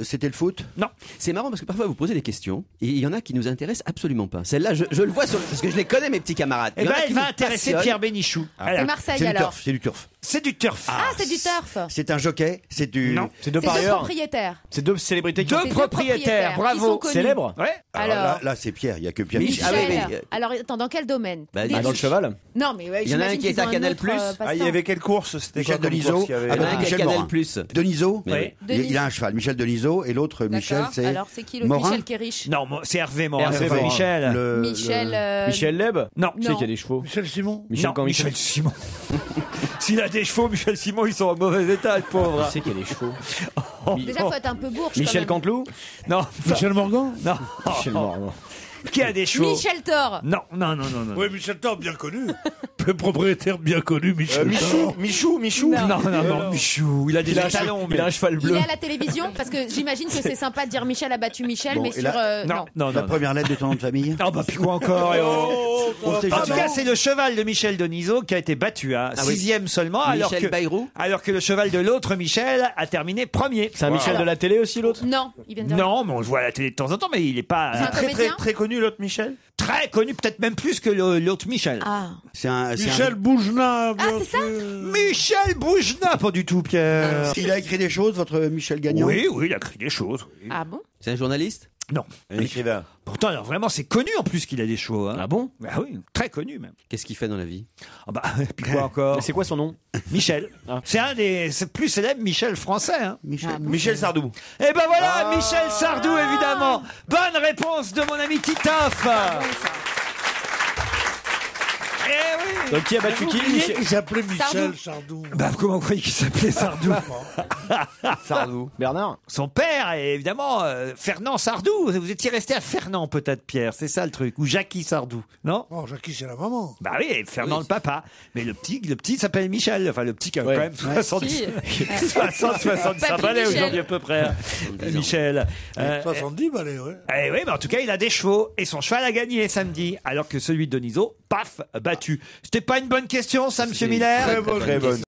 c'était le foot? Non. C'est marrant parce que parfois vous posez des questions et il y en a qui nous intéressent absolument pas. Celle-là, je le vois parce que je les connais, mes petits camarades. Eh Il y en ben, a qui elle va nous intéresser passionnent. Pierre Bénichou. Ah. Alors, C'est Marseille C'est du alors. turf, c'est du turf. c'est du turf. Ah, c'est du turf. C'est un jockey, c'est du... Non. C'est deux C'est deux parieurs. propriétaires. C'est deux célébrités qui Deux C'est deux propriétaires, qui bravo. sont connus. célèbres. Ouais. Alors, là, c'est Pierre, il n'y a que Pierre. Michel. Ah oui, oui. Alors, attends, dans quel domaine? Bah, Des Ah, dans le riches. cheval. Non, mais ouais, Il y en a un j'imagine qui est qu'ils à ont Canal+. autre, Ah, il y passe-temps. avait quelle course? C'était Michel quoi comme Denisot. course qu'il y avait Ah, Il y en a un qui est à Michel Canal+. Morin. Denisot, Oui. il a un cheval, Michel Denisot, et l'autre Michel, D'accord. c'est Alors, c'est qui l'autre Morin. Michel qui est riche? Non, c'est Hervé Morin. Hervé c'est pas Morin. Michel. Michel. Michel Leb. Non. Qui c'est qui a des chevaux? Michel Simon? Michel Non, quand Michel Simon. S'il a des chevaux, Michel Simon, ils sont en mauvais état, le pauvre. Qui c'est qui a des chevaux? Déjà, faut être un peu bourge. Michel quand même. Canteloup. Non. Michel Morgan? Non. Michel Morgan. Qui a des chevaux? Michel Thor. Non, non, non, non, non. Oui, Michel Thor, bien connu. Le propriétaire bien connu, Michel Thor. Michou. Non, non, non, Michou, il a des talons. Il a un cheval Il bleu. est à la télévision parce que j'imagine que c'est sympa de dire Michel a battu Michel, Bon, mais et sur. là- Non, non, La non. première lettre de ton nom de famille? Ah bah puis quoi encore et oh. On sait En tout jamais. cas, c'est le cheval de Michel Denisot qui a été battu à Ah oui. 6e seulement, Michel Bayrou. alors que le cheval de l'autre Michel a terminé premier. C'est un Michel de la télé aussi, l'autre? Non, il vient de dire. Non, mais on le voit à la télé de temps en temps, mais il est pas C'est un comédien Très connu l'autre Michel. très connu, peut-être même plus que l'autre Michel. Ah. Michel Boujna, bien Ah, c'est ça sûr. Michel Boujna, pas du tout, Pierre. Il a écrit des choses, votre Michel Gagnon? Oui, oui, il a écrit des choses. oui. Ah bon? C'est un journaliste? Non. Un écrivain. Pourtant, alors, vraiment, c'est connu en plus qu'il a des chevaux. Hein. Ah bon? Bah oui, très connu même. Qu'est-ce qu'il fait dans la vie? Ah bah, et puis quoi encore? C'est quoi son nom? Michel. Ah. C'est un des plus célèbres Michel français. Hein. Michel Sardou. Et ben voilà, Michel Sardou, évidemment. Bonne réponse de mon ami Titoff. Eh oui. Donc qui a battu qui? Il s'appelait Michel Sardou. Sardou. Bah comment vous croyez qu'il s'appelait Sardou? Sardou. Bernard. Son père est évidemment Fernand Sardou. Vous étiez resté à Fernand peut-être, Pierre. C'est ça le truc. Ou Jackie Sardou, non? Oh, Jackie, c'est la maman. Bah oui, et Fernand Oui. le papa. Mais le petit s'appelle Michel. Enfin le petit qui a Ouais. quand même 70, Si. 65 Papy balais Michel. aujourd'hui à peu près. Michel. 70 balais, ouais. Eh oui, mais en tout cas, il a des chevaux et son cheval a gagné samedi, alors que celui de Denisot, paf, battu. C'était pas une bonne question, ça, Monsieur Miller? Très bonne.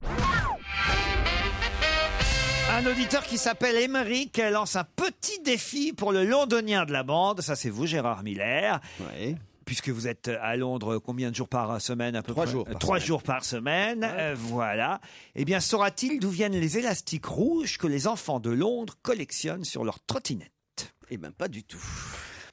Un auditeur qui s'appelle Émeric lance un petit défi pour le londonien de la bande. Ça, c'est vous, Gérard Miller. Ouais. Puisque vous êtes à Londres, combien de jours par semaine à peu 3 près? jours par 3 semaine. jours par semaine, voilà. Eh bien, saura-t-il d'où viennent les élastiques rouges que les enfants de Londres collectionnent sur leur trottinette? Eh ben pas du tout.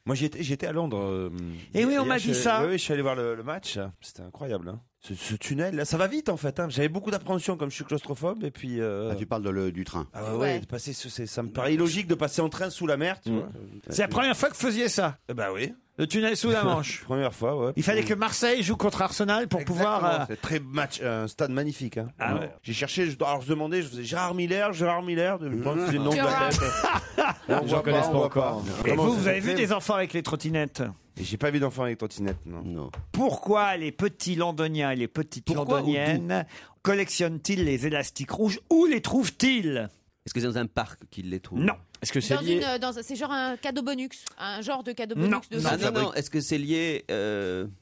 Moi, j'étais à Londres. Eh oui, on hier, m'a dit ça. Oui, je suis allé voir le match. C'était incroyable. Hein. Ce tunnel, là, ça va vite en fait. Hein. J'avais beaucoup d'appréhension comme je suis claustrophobe. Et puis. Ah, tu parles du train. Ah ouais, Ouais. de passer, ça me paraît illogique de passer en train sous la mer. Tu vois. C'est la première fois que vous faisiez ça, Bah oui. le tunnel sous la Manche. Première fois, ouais. Il fallait que Marseille joue contre Arsenal pour pouvoir... C'est très match, un stade magnifique. Hein. Ah ouais. J'ai cherché, alors je demandais, je faisais Gérard Miller, je faisais le nom de la tête. Les gens connaissent pas encore. Et Vraiment, vous c'est avez vu très- des enfants avec les trottinettes? Et j'ai pas vu d'enfant avec trottinette, non. Non. Pourquoi les petits londoniens et les petites Pourquoi londoniennes collectionnent-ils les élastiques rouges? Où les trouvent-ils? Est-ce que c'est dans un parc qu'il les trouve? Non, Est-ce que c'est lié C'est genre un cadeau bonus, un genre de cadeau bonus de Non. Est-ce que c'est lié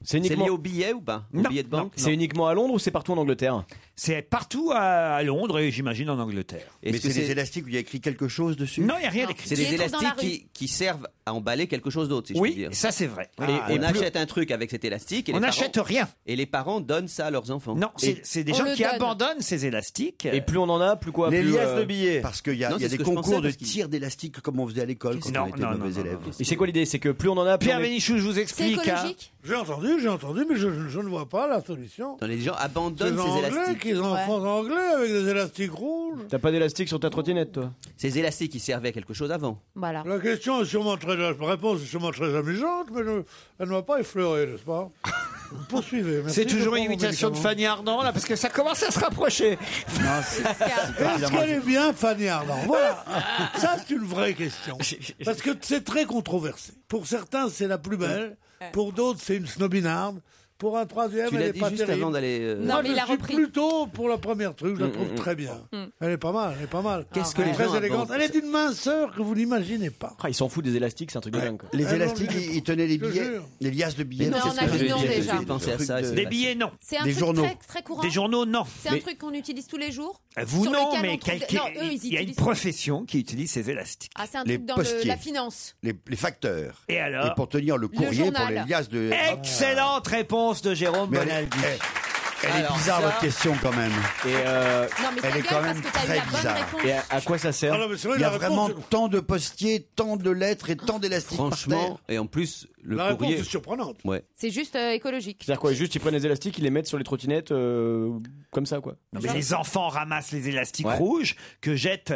C'est uniquement lié au billet ou pas? Au billet de banque? C'est uniquement à Londres ou c'est partout en Angleterre? C'est partout à Londres et j'imagine en Angleterre. Mais c'est des élastiques où il y a écrit quelque chose dessus? Non, il n'y a rien écrit. C'est des élastiques qui servent à emballer quelque chose d'autre, si je puis dire. Oui, ça c'est vrai. Et on achète un truc avec cet élastique. On n'achète rien. Et les parents donnent ça à leurs enfants. Non, c'est des gens qui abandonnent ces élastiques. Et plus on en a, plus quoi? Les plus, liasses de billets. Parce qu'il y a des concours pensais, de tir d'élastique comme on faisait à l'école quand on était mauvais élèves. Et c'est quoi l'idée? C'est que plus on en a, plus Pierre on est... Bénichou, je vous explique. C'est écologique. J'ai entendu, mais je ne vois pas la solution. Les gens abandonnent ces Anglais élastiques. qui sont enfants anglais avec des élastiques rouges. T'as pas d'élastique sur ta trottinette, toi? Ces élastiques qui servaient à quelque chose avant. Voilà. La question est sûrement la réponse est sûrement très amusante, mais elle ne va pas effleurer, n'est-ce pas? Poursuivez. Merci. C'est toujours une prendre imitation de mon médicament. Fanny Ardant, là, parce que ça commence à se rapprocher. Est-ce qu'elle est bien, Fanny Ardant? Voilà. Ça, c'est une vraie question. Parce que c'est très controversé. Pour certains, c'est la plus belle. Pour d'autres, c'est une snobinarde. Pour un troisième, Tu elle l'as est dit pas juste terrible. avant d'aller. Non, Moi, mais il a je suis repris. plutôt pour la première truc. Je la trouve très bien. Elle est pas mal. Qu'est-ce que les Très gens élégante. abandonnent? Elle est d'une minceur que vous n'imaginez pas. Ah, ils s'en foutent des élastiques, c'est un truc de dingue, quoi. Les élastiques, ils tenaient les Je te billets, jure. les liasses de billets. Mais non, C'est on ce a que dit je non veux dire, déjà. j'ai pensé à ça. Des billets, non. C'est un Des truc journaux. très, très courant. Des journaux, non. C'est un truc qu'on utilise tous les jours. Vous Sur non, lequel mais on trouve- quelqu'un. Non, eux, ils Il y a une utilisent. profession qui utilise ces élastiques. Ah, c'est un Les truc dans postiers. la finance. Les facteurs. Et alors Et pour tenir le courrier, pour journal. les liasses de. Excellente réponse de Jérôme Mais Bonaldi. elle est Alors, bizarre ça- votre question quand même. Et, Non, mais Elle ta est gueule, quand parce même que t'as eu très la bonne bizarre. réponse. et à quoi ça sert? Ah non, mais c'est vrai, Il y a la vraiment réponse- tant de postiers, tant de lettres et tant d'élastiques par terre. Franchement, et en plus, le La réponse courrier. est surprenante. Ouais. C'est juste écologique. C'est-à-dire quoi? Juste ils prennent les élastiques, ils les mettent sur les trottinettes comme ça, quoi. Non, mais les enfants ramassent les élastiques Ouais. rouges que jettent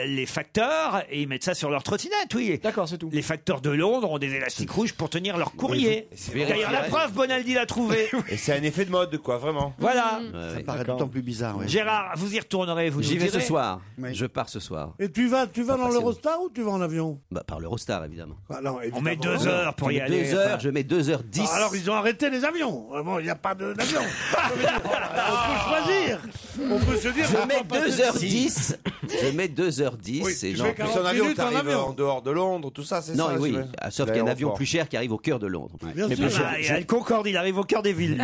les facteurs et ils mettent ça sur leur trottinette, oui. D'accord, c'est tout. Les facteurs de Londres ont des élastiques rouges pour tenir leur courrier. D'ailleurs, la preuve, Bonaldi l'a trouvé. Et c'est un effet de mode, quoi, vraiment. Voilà. Ça paraît d'autant plus bizarre. Ouais. Gérard, vous y retournerez, vous J'y nous vais ce direz. soir. Oui. Je pars ce soir. Et tu vas dans passionne. l'Eurostar ou tu vas en avion? Bah, par l'Eurostar, évidemment. Ah, non, On met évidemment. 2 heures pour y aller. 2 heures, je mets 2h10. Ah, alors ils ont arrêté les avions. Bon, il n'y a pas d'avion. On peut choisir. On peut se dire. Je on va mets pas passer- 2h10. Je mets 2h10. Oui, et tu non. fais Plus en 40 avion, minutes en t'arrives avion. en dehors de Londres, tout ça, c'est Non, ça. oui, j'imagine. sauf qu'il y a un avion L'aéroport. plus cher qui arrive au cœur de Londres. Bien Mais sûr. bien sûr. Ah, il y a le Concorde, il arrive au cœur des villes. lui.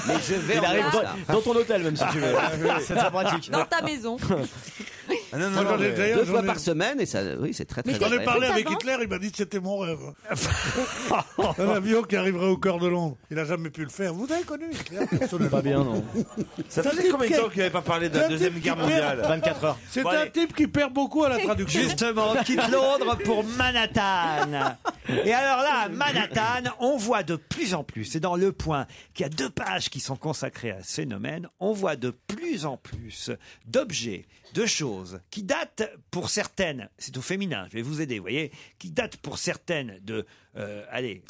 Mais je vais Il en arrive Eurostar. dans ton hôtel, même si tu veux. C'est très pratique. Dans ta maison. Ah, non, Moi, non, j'en ai- mais- d'ailleurs, 2 j'en fois ai- par semaine et ça, oui, c'est très très Mais J'en ai agréable. parlé Tout avec avance. Hitler, il m'a dit que c'était mon rêve. Un avion qui arriverait au cœur de Londres. Il n'a jamais pu le faire. Vous avez connu Hitler personnellement? Pas bien, non. Ça C'est un faisait type combien de qui- temps qu'il n'avait pas parlé de c'est la un Deuxième type Guerre qui perd- mondiale? 24 heures. C'est Bon, un allez. type qui perd beaucoup à la traduction. Justement, on quitte Londres pour Manhattan. Et alors là, à Manhattan, on voit de plus en plus, c'est dans Le Point, qu'il y a 2 pages qui sont consacrées à ce phénomène, on voit de plus en plus d'objets, de choses qui datent pour certaines, c'est au féminin, je vais vous aider, vous voyez, qui datent pour certaines de, allez,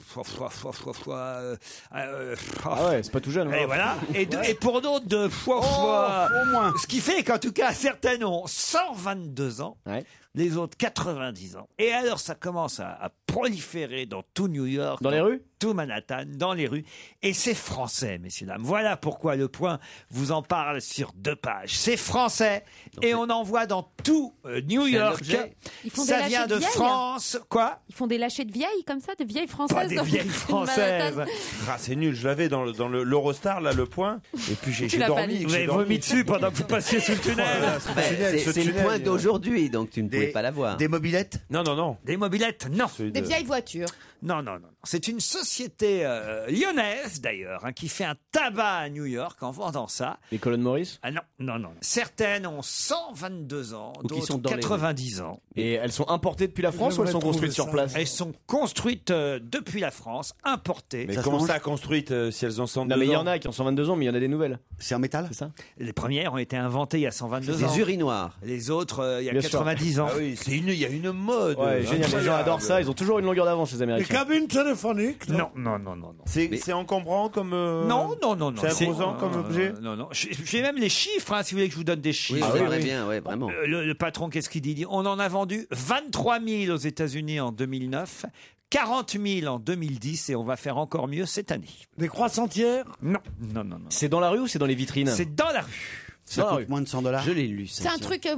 Ah ouais, c'est pas tout jeune. et hein. voilà. Et pour d'autres de au moins. Ce qui fait qu'en tout cas, certaines ont 122 ans, Ouais. les autres 90 ans. Et alors, ça commence à proliférer dans tout New York. Dans les rues tout Manhattan, dans les rues. Et c'est français, messieurs, dames. Voilà pourquoi Le Point vous en parle sur 2 pages. C'est français et on en voit dans tout New C'est un York. objet. Ils font Ça des vient lâchers de de vieilles. France. Quoi? Ils font des lâchers de vieilles comme ça, de vieilles françaises. Pas des dans vieilles françaises. Manhattan. Ah, c'est nul, je l'avais dans l'Eurostar, là, le point. Et puis j'ai l'as pas dormi. lu. Vous avez j'ai dormi. vomi dessus pendant que vous passiez sous le tunnel. Voilà, ce Ben, tunnel, ce c'est le tunnel, point il- d'aujourd'hui, donc tu ne pouvais pas l'avoir. Des mobilettes? Non, non, non. Des mobilettes, non. Celui Des de- vieilles voitures. Non, non, non. C'est une société lyonnaise, d'ailleurs, hein, qui fait un tabac à New York en vendant ça. Les colonnes Maurice. Ah non, non, non. Certaines ont 122 ans, Ou qui d'autres sont dans les 90 ans. Et elles sont importées depuis la France ou elles sont construites sur place? Elles sont construites depuis la France, importées. Mais Ça se comment mange ça construite si elles ont 102 Non, mais il y ans en a qui ont 122 ans, mais il y en a des nouvelles. C'est en métal? C'est ça? Les premières ont été inventées il y a 122 ans. Des urinoirs. Les autres, il y a Bien sûr. 90 ans. Ah oui, il y a une mode. Ouais, génial. Les gens incroyable. adorent ça. Ils ont toujours une longueur d'avance, les Les Américains. cabines téléphoniques? Non, non, non, non, non. C'est encombrant comme. Non, non, non, non. C'est imposant comme objet. Non, non. J'ai même les chiffres, hein, si vous voulez que je vous donne des Oui, chiffres. j'aimerais bien, ouais, vraiment. Le patron, qu'est-ce qu'il dit? Il dit, on en a vendu 23 000 aux États-Unis en 2009, 40 000 en 2010 et on va faire encore mieux cette année. Des croissantières? Non, non, non, non. C'est dans la rue ou c'est dans les vitrines? C'est dans la rue. Ça coûte moins de $100. Je l'ai lu. C'est un truc,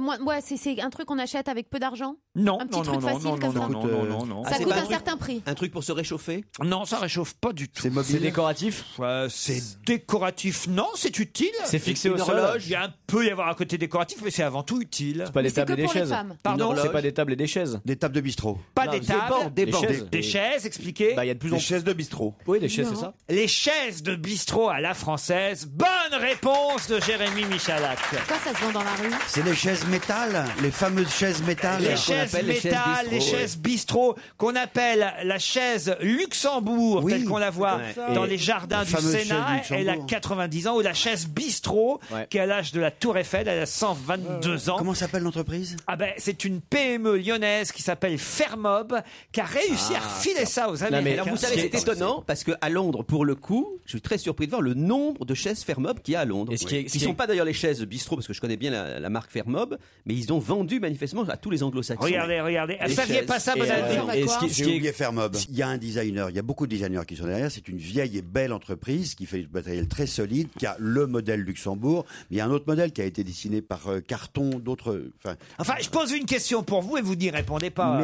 c'est un truc qu'on achète avec peu d'argent. Non, un petit truc facile comme ça. non. Ça coûte un certain prix. Un truc pour se réchauffer? Non, ça réchauffe pas du tout. C'est décoratif? C'est décoratif, non, c'est utile. C'est fixé au sol. Il peut y avoir un côté décoratif, mais c'est avant tout utile. C'est pas des tables et des chaises. Pardon, c'est pas des tables et des chaises. Des tables de bistrot. Pas Non, des tables, des chaises. Des chaises, expliquez. Bah, il y a de plus en plus. Des chaises de bistrot. Oui, des chaises, c'est ça. Les chaises de bistrot à la française. Bonne réponse de Jérémy Michalak. Pourquoi ça se vend dans la rue? C'est les chaises métal, les fameuses chaises métal. Les chaises métal, les chaises bistrot, qu'on appelle la chaise Luxembourg, telle qu'on la voit dans les jardins du Sénat. Elle a 90 ans. Ou la chaise bistrot, qui est à l'âge de la Tour Eiffel, elle a 122 ans. Comment s'appelle l'entreprise? C'est une PME lyonnaise qui s'appelle Fermob, qui a réussi à refiler ça aux Américains. Alors vous savez, c'est étonnant parce qu'à Londres, pour le coup, je suis très surpris de voir le nombre de chaises Fermob qu'il y a à Londres. Qui sont pas d'ailleurs les chaises bistrot, parce que je connais bien la marque Fermob, mais ils ont vendu manifestement à tous les anglo-saxons. Regardez. Vous saviez pas ça, J'ai oublié Fermob. Il y a un designer, il y a beaucoup de designers qui sont derrière. C'est une vieille et belle entreprise qui fait du matériel très solide, qui a le modèle Luxembourg. Mais il y a un autre modèle qui a été dessiné par Carton, d'autres. Enfin, je pose une question pour vous et vous n'y répondez pas.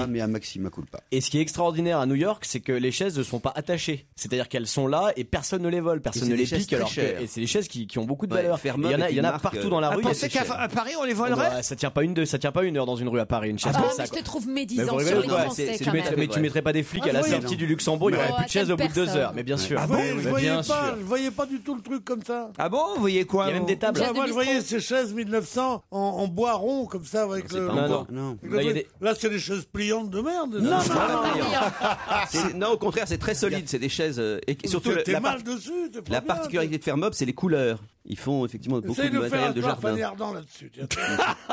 Mais à Maxime culpa. Et ce qui est extraordinaire à New York, c'est que les chaises ne sont pas attachées. C'est-à-dire qu'elles sont là et personne ne les vole, personne ne les pique. Et c'est des chaises qui ont beaucoup de valeur. Il y en a partout dans la rue. Vous pensez qu'à Paris on les volerait? Ça tient pas une heure dans une rue à Paris, une chaise comme ça. Je te trouve médisant sur les Français quand même. Mais tu mettrais pas des flics à la sortie du Luxembourg, il y aurait plus de chaises au bout de 2 heures. Mais bien sûr. Je voyais pas du tout le truc comme ça. Ah bon? Vous voyez quoi? Il y a même des tables. Moi, je voyais ces chaises 1900 en bois rond comme ça avec le. Non. Là, c'est des chaises pliantes de merde. Non, au contraire, c'est très solide. C'est des chaises. Et surtout, la particularité de Fermob, c'est les couleurs. Ils font effectivement beaucoup de matériel de jardin. Fanny Ardant là-dessus.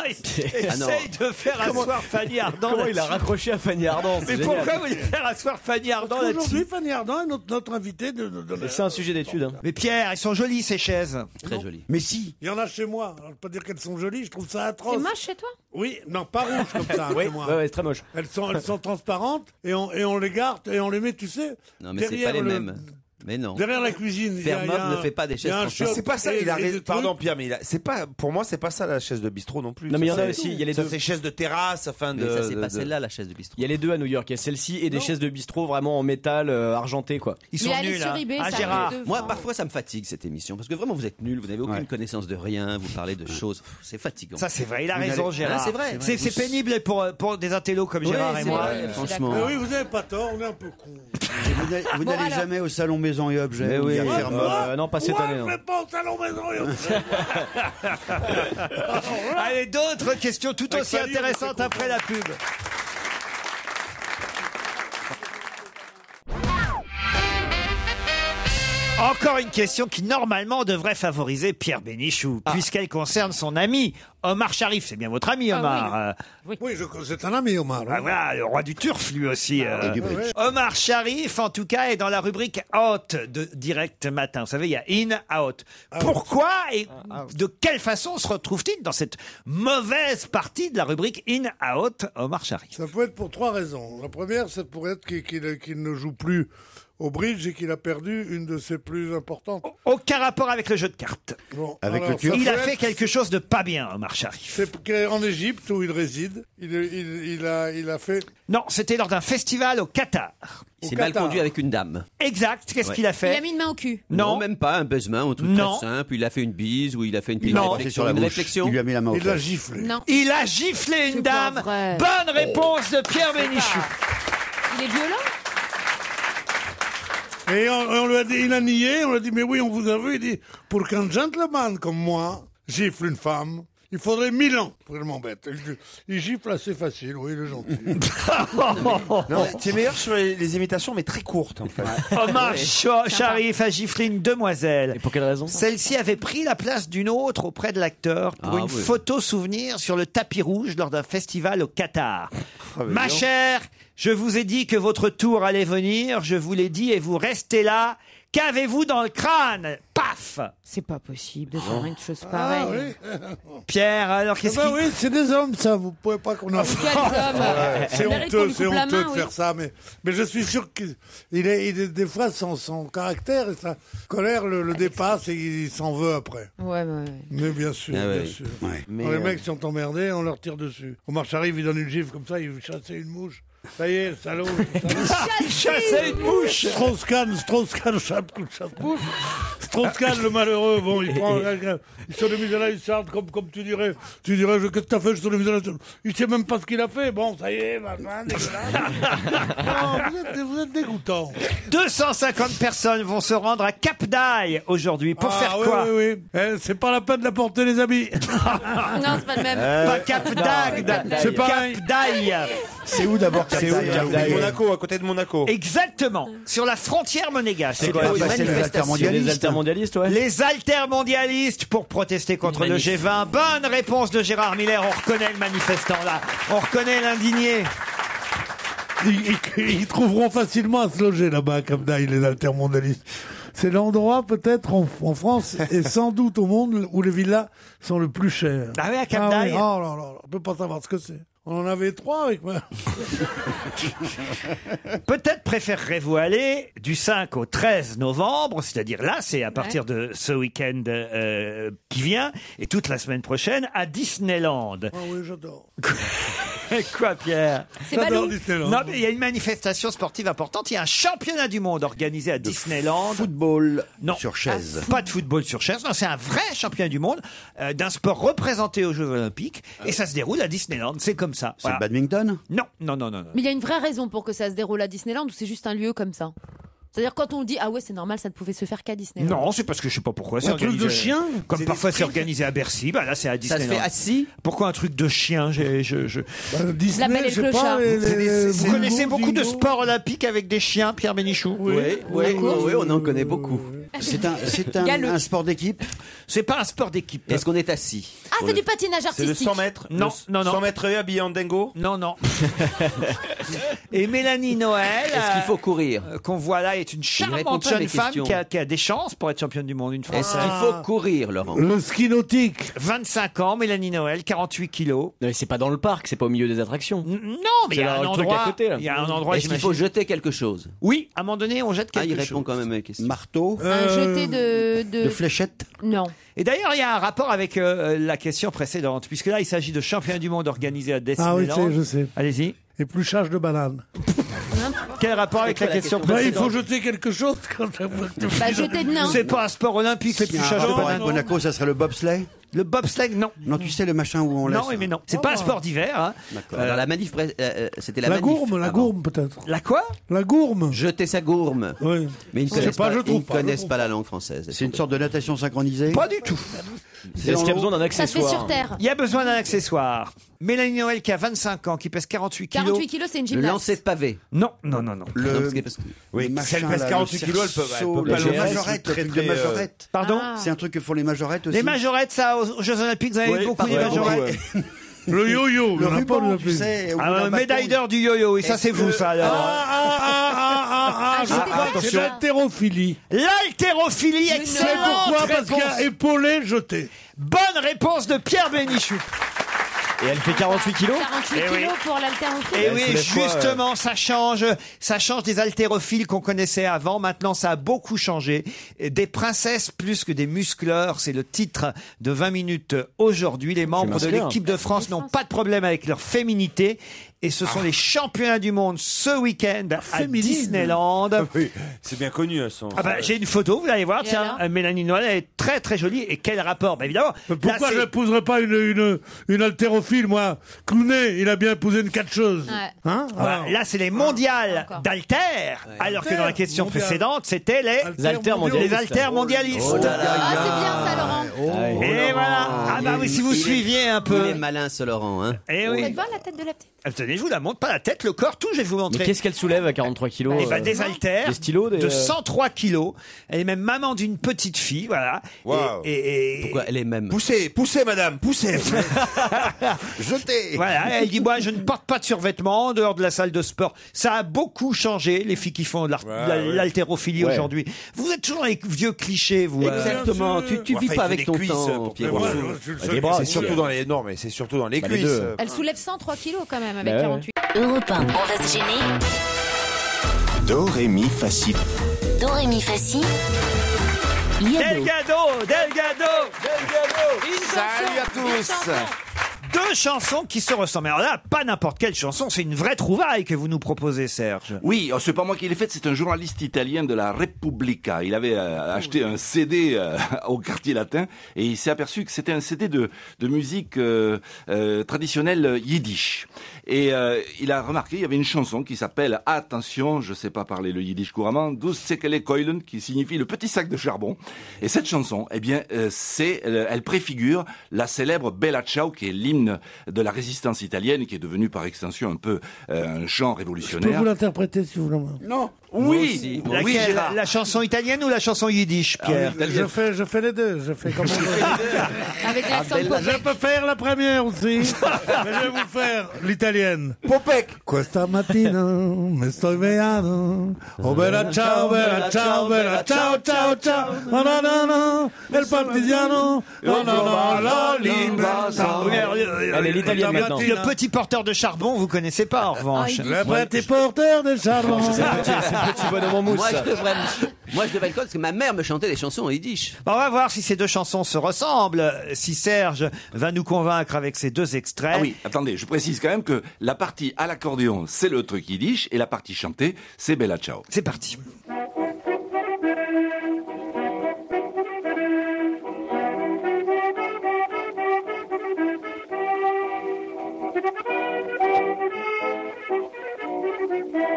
Essaye de faire asseoir Fanny Ardant. Comment il a raccroché à Fanny Ardant? Mais pourquoi vous voulez faire asseoir Fanny Ardant là-dessus? Aujourd'hui, Fanny Ardant est notre invité de c'est un sujet d'étude. Mais Pierre, elles sont jolies ces chaises. Très jolies. Mais si. Il y en a chez moi. Alors, je peux pas dire qu'elles sont jolies, je trouve ça atroce. C'est moche chez toi? Oui, non, pas rouge comme ça. Oui, chez moi. ouais, très moche. Elles sont transparentes et on les garde et on les met, tu sais. Non, mais c'est pas les mêmes. Mais non. Derrière la cuisine. Fermob ne fait pas des chaises transparentes. C'est pas ça, pardon Pierre, mais c'est pas, pour moi, c'est pas ça la chaise de bistrot non plus. Non, mais il y en a aussi, il y a les deux. Ces chaises de terrasse, afin de. Mais ça, c'est pas celle-là, la chaise de bistrot. Il y a les deux à New York. Il y a celle-ci et des chaises de bistrot vraiment en métal argenté, quoi. Ils sont nuls, hein. Ah, Gérard. Moi, parfois, ça me fatigue cette émission parce que vraiment, vous êtes nuls, vous n'avez aucune connaissance de rien, vous parlez de choses. C'est fatigant. Ça, c'est vrai, il a raison, Gérard. C'est vrai. C'est pénible pour des intellos comme Gérard et moi. Franchement. Oui, vous avez pas tort, on est un peu cons. Vous n'allez jamais au salon Maison et Objets. Oui. Non, pas cette année. On ne fait pas au salon Maison et Objets. Allez, d'autres questions tout aussi intéressantes après la pub. Encore une question qui normalement devrait favoriser Pierre Bénichou, puisqu'elle concerne son ami Omar Sharif. C'est bien votre ami, Omar. Oui, c'est un ami, Omar. Ah, voilà, le roi du turf, lui aussi. Omar Sharif, en tout cas, est dans la rubrique Out de Direct Matin. Vous savez, il y a In, Out. Pourquoi et de quelle façon se retrouve-t-il dans cette mauvaise partie de la rubrique In, Out, Omar Sharif? Ça peut être pour 3 raisons. La première, c'est pour être qu'il ne joue plus au bridge et qu'il a perdu une de ses plus importantes. Aucun rapport avec le jeu de cartes. Bon, avec alors, le turf. Il a fait quelque chose de pas bien, Omar Sharif. C'est en Égypte où il réside. Il a fait. Non, c'était lors d'un festival au Qatar. Il s'est mal conduit avec une dame. Exact. Qu'est-ce qu'il a fait? Il a mis une main au cul. Non, même pas un buzz-main, un truc très simple. Il a fait une bise ou il a fait une réflexion. Il lui a mis la main au Il l'a giflé. Non. Il a giflé une dame. Bonne réponse de Pierre Bénichou. Il est violent? Et on lui a dit, il a nié, on lui a dit, mais oui, on vous a vu. Il dit, pour qu'un gentleman comme moi gifle une femme, il faudrait 1000 ans pour qu'il m'embête. Il gifle assez facile, oui, il est gentil. Non, c'est meilleur sur les imitations, mais très courtes, en fait. Omar Sharif a giflé une demoiselle. Et pour quelle raison? Celle-ci avait pris la place d'une autre auprès de l'acteur pour une photo souvenir sur le tapis rouge lors d'un festival au Qatar. Ma chère, je vous ai dit que votre tour allait venir, je vous l'ai dit et vous restez là, Qu'avez-vous dans le crâne? Paf! C'est pas possible de faire une chose pareille. Pierre, alors qu'est-ce Oui, c'est des hommes, ça. Vous pouvez pas qu'on en C'est honteux de faire ça, mais je suis sûr qu'il est des fois son caractère et sa colère le dépasse et il s'en veut après. Ouais. Mais bien sûr, bien sûr. Ouais. Quand les mecs sont emmerdés, on leur tire dessus. Omar Sharif, il donne une gifle comme ça, il veut chasser une mouche. Ça y est, salaud. Chasser une mouche. Strauss-Kahn, chasse-mouche. Strauss-Kahn, le malheureux, bon, il prend il se mise à la hussarde, comme tu dirais, qu'est-ce que t'as fait, je te mise à la hussarde. Il sait même pas ce qu'il a fait, bon, ça y est, maintenant, vous êtes dégoûtant. 250 personnes vont se rendre à Cap d'Aille aujourd'hui. Pour faire quoi? Oui. C'est pas la peine d'apporter les habits. Non, c'est pas le même. Pas Cap d'Agde, c'est Cap d'Aille. C'est où d'abord Cap d'Aille? Monaco, à côté de Monaco. Exactement, sur la frontière monégasque. C'est quoi? C'est les altermondialistes, ouais. Les altermondialistes pour protester contre le G20. Bonne réponse de Gérard Miller. On reconnaît le manifestant là. On reconnaît l'indigné. Ils trouveront facilement à se loger là-bas à Cap d'Aille, les altermondialistes. C'est l'endroit peut-être en France et sans doute au monde où les villas sont le plus chères. Ah oui, à Cap d'Aille. Oh là là, on peut pas savoir ce que c'est. On en avait 3 avec moi. Peut-être préférerez-vous aller du 5 au 13 novembre, c'est-à-dire là, c'est à partir de ce week-end qui vient, et toute la semaine prochaine, à Disneyland. Ah oui, j'adore. Quoi, Pierre? J'adore Disneyland. Non, mais il y a une manifestation sportive importante. Il y a un championnat du monde organisé à Disneyland. Football Non. sur chaise. Pas de football sur chaise. Non, c'est un vrai championnat du monde d'un sport représenté aux Jeux Olympiques. Et ça se déroule à Disneyland. C'est comme ça. C'est le badminton? Non. Mais il y a une vraie raison pour que ça se déroule à Disneyland ou c'est juste un lieu comme ça? C'est-à-dire quand on dit ah ouais c'est normal ça ne pouvait se faire qu'à Disneyland. Non, c'est parce que je sais pas pourquoi. C'est Un truc de chien. Comme parfois c'est organisé à Bercy, bah là c'est à Disneyland. Ça se fait assis. Pourquoi un truc de chien? Disney, La Belle et le je sais pas. Clochard. Vous connaissez beaucoup de sports olympiques avec des chiens, Pierre Bénichou? Oui, on en connaît beaucoup. C'est un sport d'équipe? C'est pas un sport d'équipe. Est-ce qu'on est assis? Ah c'est du patinage C'est le artistique. 100 mètres? Non. 100 mètres habillé en dingo? Non. Et Mélanie Noël, Est-ce qu'il faut courir? qu'on voit là, est une charmante pas à mes jeune femme questions. qui a des chances pour être championne du monde une fois. Est-ce qu'il faut courir, Laurent? Le ski nautique. 25 ans, Mélanie Noël, 48 kilos. Non, mais c'est pas dans le parc, c'est pas au milieu des attractions. Non, mais il C'est y a un le truc endroit. à côté, là. Il y a un endroit. Est-ce qu'il faut jeter quelque chose? Oui, à un moment donné, on jette quelque il chose. répond quand même à la question. Marteau? Un jeté De fléchettes? Non. Et d'ailleurs, il y a un rapport avec la question précédente, puisque là, il s'agit de championnat du monde organisé à Disneyland. Ah oui, je sais. Allez-y. Épluchage de banane. Quel rapport avec la question Il précédente? faut jeter quelque chose quand Bah jeter de nain. C'est pas un sport olympique, c'est l'épluchage de banane. Monaco, ça serait le bobsleigh? Le bobsleigh, non. Non, tu sais, le machin où on laisse. Non, mais non. C'est pas un sport d'hiver. Hein. D'accord. Alors, la manif, c'était la La manif. gourme peut-être. La quoi? La gourme. Jeter sa gourme. Oui. Mais ils ne Je sais connaissent pas, pas, je trouve ils pas, connaissent je pas la langue française. C'est une sorte de natation synchronisée? Pas du tout. Est-ce qu'il y a besoin d'un Ça se fait accessoire? sur terre. Il y a besoin d'un accessoire. Mélanie Noël qui a 25 ans, qui pèse 48 kilos. 48 kilos c'est une Le gymnaste. lancer de pavé. Non. Non, parce que- Oui, machin, si elle pèse là, 48 le kilos, elle peut cerceau, pas les le majorettes, le truc de majorette. Pardon? Ah. C'est un truc que font les majorettes aussi. Les majorettes, ça, aux Jeux Olympiques, vous avez Oui, beaucoup ouais, de majorettes. Le yo-yo. Le on n'a pas ruban, de- tu sais. au bout Ah, d'un médaille bâton. d'or du yo-yo, et ça c'est vous ça alors. C'est attention. l'haltérophilie. L'haltérophilie, C'est excellente pourquoi? Parce qu'il y réponse. a épaulé, jeté. Bonne réponse de Pierre Bénichou. Et elle fait 48 kilos? 48 Eh oui. kilos pour l'haltérophilie. Et oui, soulève quoi, justement, ça change des haltérophiles qu'on connaissait avant. Maintenant, ça a beaucoup changé. Des princesses plus que des muscleurs, c'est le titre de 20 minutes aujourd'hui. Les membres de masculin. l'équipe de France n'ont pas de problème avec leur féminité. Et ce sont les championnats du monde ce week-end à Disneyland. Oui, c'est bien connu. Elles sont... Ah bah, j'ai une photo, vous allez voir, Et tiens, alors Mélanie Noël, elle est très très jolie. Et quel rapport? Bah évidemment. Pourquoi là, je c'est- n'épouserais pas une haltérophile, moi? Clooney, il a bien épousé une catcheuse. Ouais. Hein? Voilà, Ah. là, c'est les mondiales encore. d'haltères, alors que dans la question Mondial. précédente, c'était les haltères haltères mondialistes. Oh là là. Ah c'est bien ça Laurent. Et voilà. Ah bah oui, si vous suiviez un Il peu. est malin, ce Laurent. Hein. Eh Vous oui. faites voir la tête de la petite. Tenez, je vous la montre, pas la tête, le corps, tout, je vais vous montrer. Mais qu'est-ce qu'elle soulève à 43 kilos Des haltères. Des stylos de 103 kilos. Elle est même maman d'une petite fille, voilà. Wow. Et pourquoi elle est même Poussez, madame, poussez. Jetez. Voilà, elle dit, moi, je ne porte pas de survêtement en dehors de la salle de sport. Ça a beaucoup changé, les filles qui font de l'haltérophilie aujourd'hui. Vous êtes toujours avec vieux clichés, vous. Exactement. Tu vis pas avec ton temps, Pierre. C'est surtout dans les normes, c'est surtout dans les cuisses. Elle soulève 103 kilos quand même avec 48. Europe 1, on va se gêner. Do, ré, mi, fa, si. Do, ré, mi, fa, si. Delgado. Salut à tous. Deux chansons qui se ressemblent. Alors là, pas n'importe quelle chanson, c'est une vraie trouvaille que vous nous proposez, Serge. Oui, c'est pas moi qui l'ai faite, c'est un journaliste italien de la Repubblica. Il avait acheté un CD au quartier latin et il s'est aperçu que c'était un CD de musique traditionnelle yiddish. Et il a remarqué, il y avait une chanson qui s'appelle, attention, je sais pas parler le yiddish couramment, Dus Sekele Keulen, qui signifie le petit sac de charbon. Et cette chanson, eh bien, elle préfigure la célèbre Bella Ciao, qui est l'hymne de la résistance italienne, qui est devenue par extension un peu un chant révolutionnaire. Je peux vous l'interpréter si vous voulez. Non. Oui, Gérard. La chanson italienne ou la chanson yiddish, Pierre? Je fais les deux. Je fais comme avec l'accent je peux faire la première aussi, mais je vais vous faire l'italienne. Popek. Questa mattina mi sto svegliando. Oh bella ciao, bella ciao, bella ciao, ciao, ciao. No, no, no, no. El partigiano. No, no, no, no, l'invaso. Elle est l'italienne maintenant. Le petit porteur de charbon, vous connaissez pas en revanche. Le petit porteur de charbon. Petit bonhomme en mousse. Moi, je devrais le code parce que ma mère me chantait des chansons en yiddish. On va voir si ces deux chansons se ressemblent, si Serge va nous convaincre avec ces deux extraits. Ah oui, attendez, je précise quand même que la partie à l'accordéon, c'est le truc yiddish, et la partie chantée, c'est Bella Ciao. C'est parti.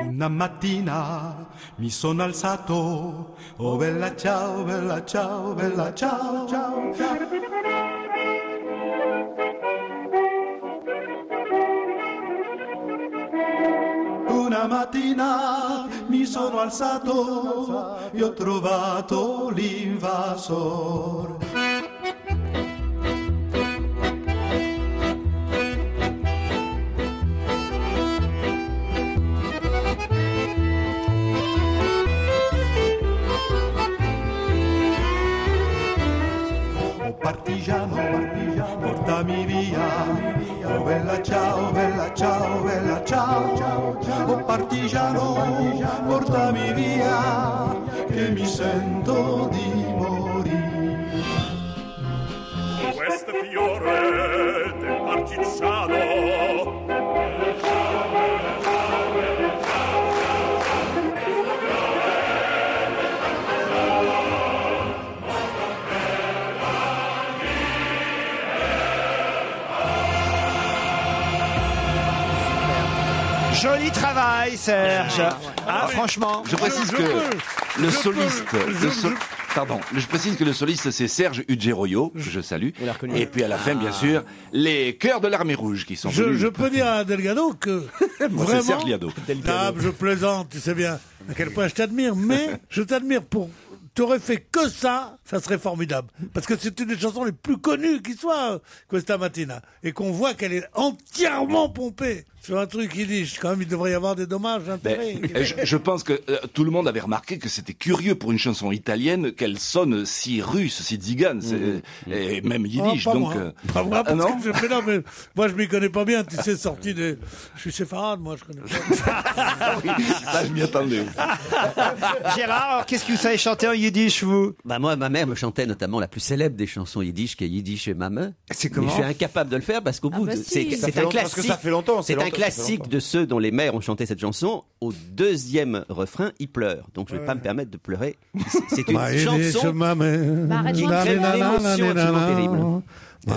Una mattina mi sono alzato, oh bella ciao, bella ciao, bella ciao, ciao, ciao. Una mattina mi sono alzato e ho trovato l'invasor. Partigiano, portami via, oh bella ciao, bella ciao, bella ciao, ciao, ciao. Oh partigiano, portami via, che mi sento di morire. Questo fiore del partigiano. Joli travail, Serge. Franchement. Je précise que le soliste, je précise que le soliste c'est Serge Uggeroyo, que je salue. Et puis à la fin, bien sûr, les chœurs de l'Armée Rouge qui sont venus. Je peux dire à Delgado que vraiment, Serge Liado. Je plaisante, tu sais bien à quel point je t'admire, mais je t'admire pour. T'aurais fait que ça serait formidable. Parce que c'est une des chansons les plus connues qui soit, Questa Mattina. Et qu'on voit qu'elle est entièrement pompée sur un truc yiddish. Quand même, il devrait y avoir des dommages d'intérêt. Je pense que tout le monde avait remarqué que c'était curieux pour une chanson italienne qu'elle sonne si russe, si tzigane, et même yiddish. Pas donc, moi. Pas moi, parce que mais moi, je m'y connais pas bien. Tu sais, sorti de... Je suis séfarade, moi, je connais pas. Oui, là, je m'y attendais. Gérard, alors, qu'est-ce que vous savez chanter en yiddish, vous? Moi, ma mère me chantait notamment la plus célèbre des chansons yiddish, qui est Yiddish et Mame. C'est comment? Mais je suis incapable de le faire parce qu'au bout de... C'est un classique. Parce que ça fait longtemps. C'est un classique de ceux dont les mères ont chanté cette chanson. Au deuxième refrain, ils pleurent. Donc je ne vais pas me permettre de pleurer. C'est une chanson qui crée une émotion absolument terrible. Et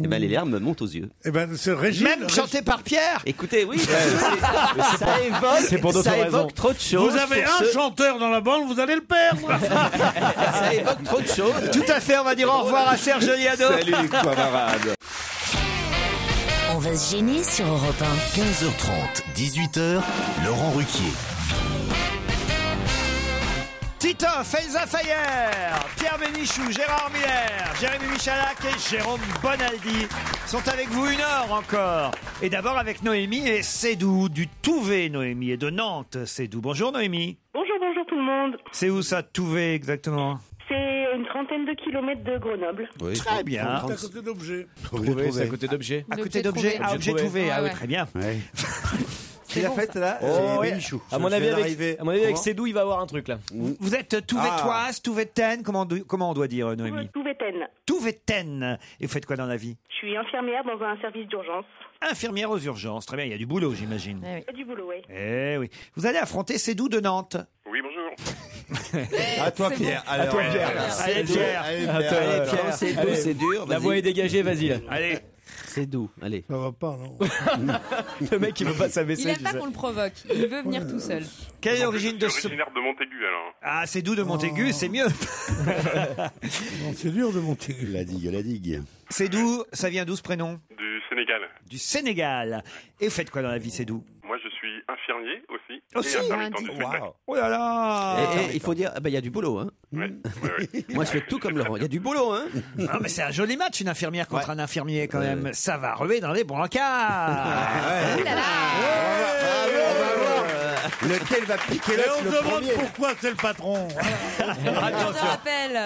ben les larmes me montent aux yeux. Et ben ce régime même chanté par Pierre. Écoutez, oui, ça évoque trop de choses. Vous avez un chanteur dans la bande, vous allez le perdre. Ça évoque trop de choses. Tout à fait, on va dire au revoir à Serge Liado. Salut les camarades. On va se gêner sur Europe 1. 15h30, 18h, Laurent Ruquier. Titoff, Elsa Fayer, Pierre Bénichou, Gérard Miller, Jérémy Michalak et Jérôme Bonaldi sont avec vous 1 heure encore. Et d'abord avec Noémie et Sédou, du Touvet, Noémie, et de Nantes, Sédou. Bonjour Noémie. Bonjour tout le monde. C'est où ça, Touvet, exactement? C'est une 30aine de kilomètres de Grenoble. Oui, très bien. C'est à côté d'Objet. C'est à côté d'Objet. À côté d'Objet. Ah, Objet Touvet. Ah oui, très bien. Qui l'a faite là? Oh, ouais. Bénichou. À mon avis, avec Sédou, il va avoir un truc là. Vous êtes Touvetoise, Touvetaine, comment on doit dire, Noémie? Touvetaine. Touvetaine. Et vous faites quoi dans la vie? Je suis infirmière dans un service d'urgence. Infirmière aux urgences, très bien, il y a du boulot, j'imagine. Il y a du boulot, oui. Eh oui. Vous allez affronter Sédou de Nantes. Oui, bonjour. À toi, Pierre. À toi, Pierre. Allez, Pierre. Allez, Pierre, c'est dur. La voix est dégagée, vas-y. Allez. C'est doux, allez. Ça va pas, non? Le mec, il veut pas s'abaisser. Il n'aime pas qu'on le provoque. Il veut venir tout seul. Quelle est l'origine de ce... originaire de Montaigu, alors. Ah, c'est doux de Montaigu, c'est mieux. Non, c'est dur de Montaigu. La digue. C'est doux, ça vient d'où ce prénom? Du Sénégal. Du Sénégal. Et vous faites quoi dans la vie, c'est doux? Moi, je suis infirmier aussi. Aussi, et intermittent du spectacle. Oh là là. Et il faut dire, il y a du boulot, hein. Ouais. Moi, je fais tout comme Laurent. Il y a du boulot, hein. Non, mais c'est un joli match, une infirmière contre un infirmier, quand même. Ça va ruer dans les brancards. Oh là là. Lequel va piquer Et on le se demande premier? pourquoi c'est le patron. Attention. Rappel.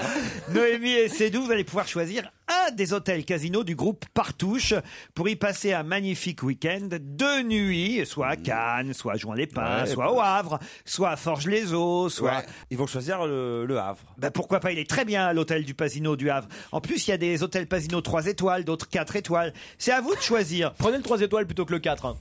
Noémie et Sédou, vous allez pouvoir choisir un des hôtels casinos du groupe Partouche pour y passer un magnifique week-end de nuit, soit à Cannes, soit à Juan-les-Pins, soit au Havre, soit à Forges-les-Eaux, soit... Ouais, ils vont choisir le Havre. Ben pourquoi pas, il est très bien l'hôtel du Pasino du Havre. En plus, il y a des hôtels Pasino 3 étoiles, d'autres 4 étoiles. C'est à vous de choisir. Prenez le 3 étoiles plutôt que le 4. Hein.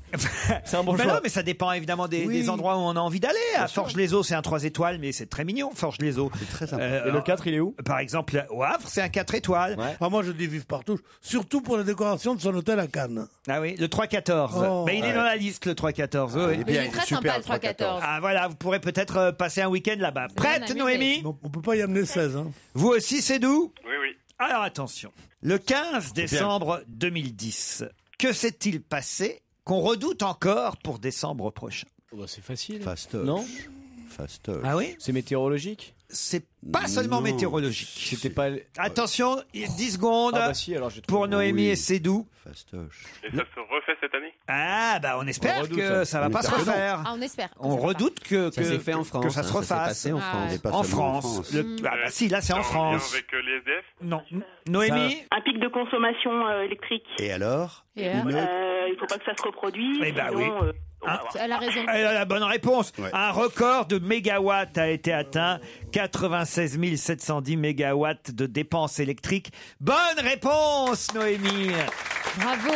C'est un bon choix. Non, mais ça dépend évidemment des endroits où on a envie d'aller. À Forges-les-Eaux, c'est un 3 étoiles, mais c'est très mignon, Forges-les-Eaux. C'est très sympa. Et le 4, il est où? Par exemple, au Havre, c'est un 4 étoiles. Ouais. Ah, moi, je dis vive Partouche, surtout pour la décoration de son hôtel à Cannes. Ah oui, le 3-14. Oh, il est dans la liste, le 3-14. Oui, oui. Il est très sympa le 3-14. Ah voilà, vous pourrez peut-être passer un week-end là-bas. Prête, amusé. Noémie? On peut pas y amener 16. Hein. Vous aussi, c'est doux? Oui, oui. Alors attention. Le 15 décembre 2010, que s'est-il passé qu'on redoute encore pour décembre prochain? Oh, bah, c'est facile. Fastoche. Non? Fastoche. Ah oui? C'est météorologique? C'est pas seulement Non. météorologique. C'était pas. Attention, 10 secondes Ah bah si, alors j'ai trouvé. pour Noémie Oui. et Sédou. Fastoche. Et ça se refait cette année? Ah bah on espère On redoute, que ça va on pas se espère que non. refaire. Ah, on espère. On redoute que Ça s'est fait en France. que ça se hein, s'est refasse. passé en Ah, France. ouais. Et pas En seulement France. Ah bah si, là c'est en En lien France. avec les SDF? Non. Noémie? Un pic de consommation électrique. Et alors? Et alors Il faut pas que ça se reproduise. Eh ben sinon, oui. on va voir. Elle a raison. Elle a la bonne réponse. Ouais. Un record de mégawatts a été atteint. 96 710 mégawatts de dépenses électriques. Bonne réponse, Noémie. Bravo.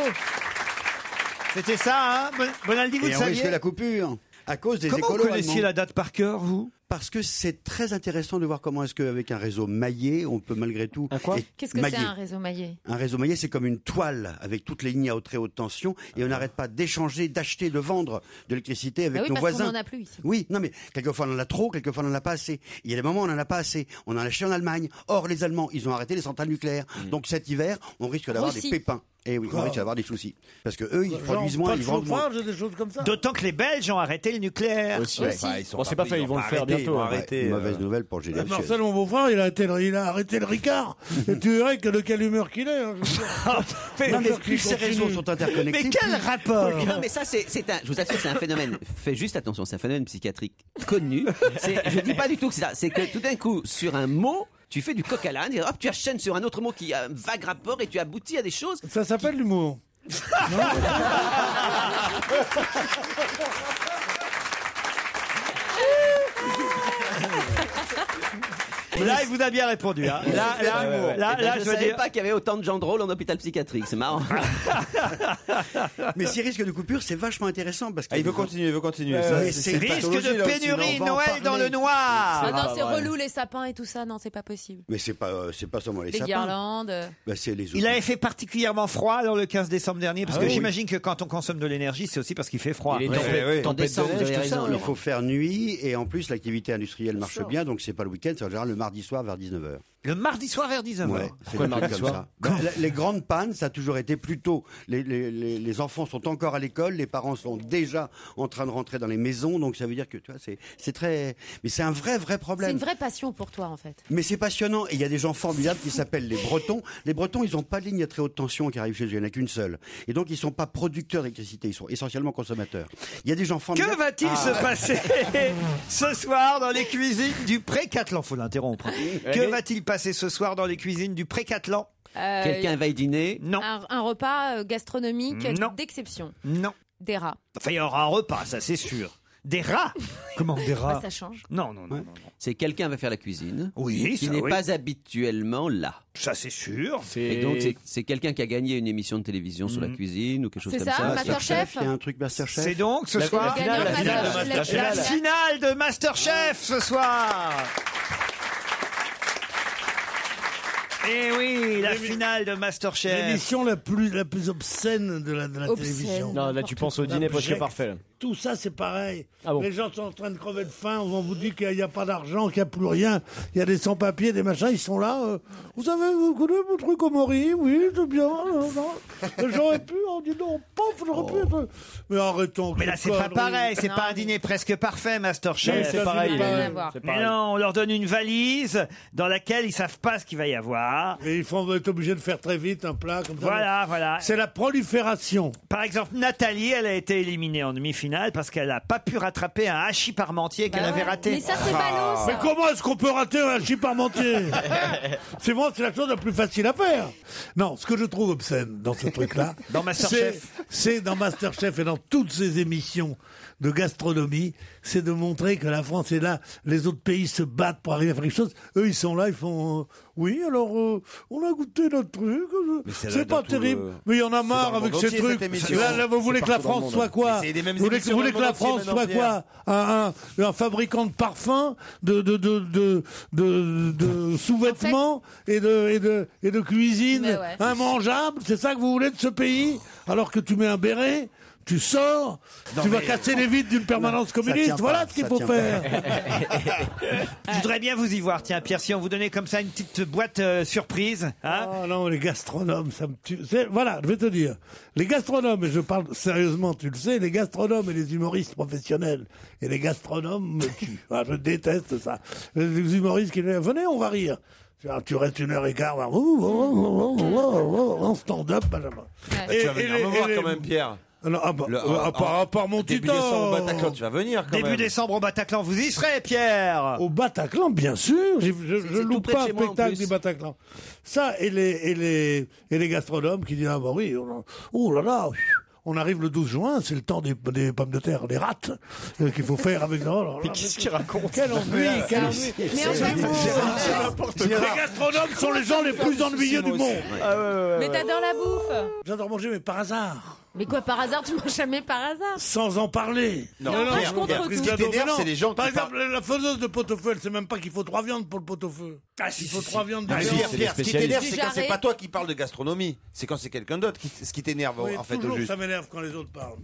C'était ça, hein Bonaldi, vous le Et on risque saviez? la coupure. À cause des Comment vous écolos connaissiez allemands. la date par cœur, vous? Parce que c'est très intéressant de voir comment est-ce qu'avec un réseau maillé, on peut malgré tout... Un quoi? Qu'est-ce que maillé. c'est un réseau maillé? Un réseau maillé, c'est comme une toile avec toutes les lignes à très haute tension et on n'arrête pas d'échanger, d'acheter, de vendre de l'électricité avec Bah oui, nos parce voisins. qu'on n'en a plus ici. Oui, non mais quelquefois on en a trop, quelquefois on en a pas assez. Il y a des moments où on en a pas assez. On en a acheté en Allemagne. Or les Allemands, ils ont arrêté les centrales nucléaires. Donc cet hiver, on risque d'avoir des Russie. pépins. Et oui, on risque d'avoir des soucis parce que eux, ils produisent Genre, moins, pas de ils vendent moins. chauffage et des choses comme ça. D'autant que les Belges ont arrêté le nucléaire. Aussi. Aussi. Enfin, ils sont Bon, c'est pas fait, ils vont le faire arrêter, bientôt, Ils vont hein. arrêter. Une mauvaise nouvelle pour GDF. Marcel, mon beau-frère, il a arrêté le Ricard. Et tu verrais que de quelle humeur qu'il est. Hein, je veux dire. Non, mais Faut plus ces qu'il réseaux continue. sont interconnectés. Mais quel rapport? Non, mais ça, c'est un. Je vous assure, c'est un phénomène. Faites juste attention, c'est un phénomène psychiatrique connu. Je dis pas du tout que c'est ça. C'est que tout d'un coup, sur un mot, tu fais du coq à l'âne et hop, tu enchaînes sur un autre mot qui a un vague rapport et tu aboutis à des choses. Ça s'appelle l'humour. Là, il vous a bien répondu. Hein. Là, Je je veux savais dire. pas qu'il y avait autant de gens drôles en hôpital psychiatrique. C'est marrant. Mais ces risques de coupure, c'est vachement intéressant parce que Ah, il veut continuer. Ça, mais c'est c'est une Risque pathologie, de là aussi, pénurie, on va en Noël dans le noir. Ah non, c'est vrai. relou les sapins et tout ça. Non, c'est pas possible. Mais c'est pas seulement les Les sapins. guirlandes. Bah, c'est les Il avait fait particulièrement froid alors, le 15 décembre dernier, parce Ah que oui. j'imagine que quand on consomme de l'énergie, c'est aussi parce qu'il fait froid. Il est Ouais, tempête de décembre, neige, vous avez tout raison, ça. Il faut faire nuit et en plus l'activité industrielle marche bien, donc c'est pas le week-end, c'est en général le mardi soir vers 19h. Le mardi soir vers 19h. Ouais, c'est un truc comme ça. Les grandes pannes, ça a toujours été plutôt. Les enfants sont encore à l'école, les parents sont déjà en train de rentrer dans les maisons, donc ça veut dire que tu vois, c'est très. Mais c'est un vrai problème. C'est une vraie passion pour toi, en fait. Mais c'est passionnant. Et il y a des gens formidables qui s'appellent les Bretons. Les Bretons, ils n'ont pas de ligne à très haute tension qui arrive chez eux. Il n'y en a qu'une seule. Et donc, ils ne sont pas producteurs d'électricité. Ils sont essentiellement consommateurs. Il y a des gens formidables. Que va-t-il se passer ce soir dans les cuisines du Pré-Catlan? Faut l'interrompre. Que va-t-il passer ce soir dans les cuisines du Pré-Catlan? Quelqu'un va y dîner? Non. Un repas gastronomique d'exception. Non. Des rats. Enfin, il y aura un repas, ça c'est sûr. Des rats? Comment des rats? Ça change. Non. C'est quelqu'un va faire la cuisine. Oui, qui ça, n'est oui. pas habituellement là. Ça c'est sûr. Et donc c'est quelqu'un qui a gagné une émission de télévision sur la cuisine ou quelque chose C'est comme ça, ça. Masterchef. Il y a un truc Masterchef. C'est donc ce soir la finale de Masterchef ce soir. Eh oui, la finale de Masterchef. L'émission la plus obscène de la télévision. Non, là tu penses au dîner presque parfait. Tout ça, c'est pareil. Ah bon. Les gens sont en train de crever de faim. On vous dit qu'il n'y a pas d'argent, qu'il n'y a plus rien. Il y a des sans-papiers, des machins. Ils sont là. Vous avez connaissez mon truc au Maury? Oui, c'est bien. J'aurais pu. On dit non, pof, j'aurais pu. Mais arrêtons. Mais là, c'est pas pareil. C'est pas un dîner presque parfait, Masterchef. C'est pareil. Mais non, on leur donne une valise dans laquelle ils savent pas ce qu'il va y avoir. Et ils vont être obligés de faire très vite un plat comme ça. Voilà. C'est la prolifération. Par exemple, Nathalie, elle a été éliminée en demi-finale parce qu'elle n'a pas pu rattraper un hachis parmentier qu'elle avait raté. Mais ça, c'est ballot, ça. Mais comment est-ce qu'on peut rater un hachis parmentier? C'est moi, c'est la chose la plus facile à faire. Non, ce que je trouve obscène dans ce truc-là, dans Masterchef, c'est dans Masterchef et dans toutes ces émissions de gastronomie, c'est de montrer que la France est là, les autres pays se battent pour arriver à faire quelque chose. Eux, ils sont là, ils font oui, alors on a goûté notre truc, c'est pas terrible, mais il y en a marre avec ces trucs. Là, vous voulez que la France soit quoi? Vous voulez que la France soit quoi? Un fabricant de parfums, de sous-vêtements et de cuisine immangeable? C'est ça que vous voulez de ce pays? Alors que tu mets un béret, tu sors, tu vas casser les vitres d'une permanence communiste. Voilà ce qu'il faut faire. Je voudrais bien vous y voir. Tiens, Pierre, si on vous donnait comme ça une petite boîte surprise. Hein? Oh non, les gastronomes, ça me tue. Voilà, je vais te dire. Les gastronomes, et je parle sérieusement, tu le sais, les gastronomes et les humoristes professionnels et les gastronomes me tuent. Ah, je déteste ça. Les humoristes qui disent, venez, on va rire. Tu restes 1h15 en stand-up, Benjamin. Tu vas venir me voir quand même, Pierre. Non, à part mon début tuteur. décembre au Bataclan, tu vas venir quand même. Début décembre au Bataclan, vous y serez, Pierre. Au Bataclan, bien sûr. Je loupe pas un spectacle du Bataclan. Ça, et les gastronomes qui disent, ah bah oui, oh là là, on arrive le 12 juin, c'est le temps des pommes de terre, des rats, qu'il faut faire avec... Mais qu'est-ce qu'il raconte? Quel ennui, quel ennui. Mais en fait, Les gastronomes sont les gens les plus ennuyeux du monde. mais t'adores la bouffe. J'adore manger, mais par hasard. Mais quoi, par hasard, tu manges jamais par hasard? Sans en parler. Non, je contre tout. Ce qui t'énerve, c'est les gens Par qui exemple, la faiseuse de pot-au-feu, elle sait même pas qu'il faut 3 viandes pour le pot-au-feu. Ah si, Il faut 3 viandes de Pierre, ce qui t'énerve, c'est quand J'arrête. c'est pas toi qui parles de gastronomie, c'est quand c'est quelqu'un d'autre ce qui t'énerve Oui, en fait au toujours, juste. ça m'énerve quand les autres parlent.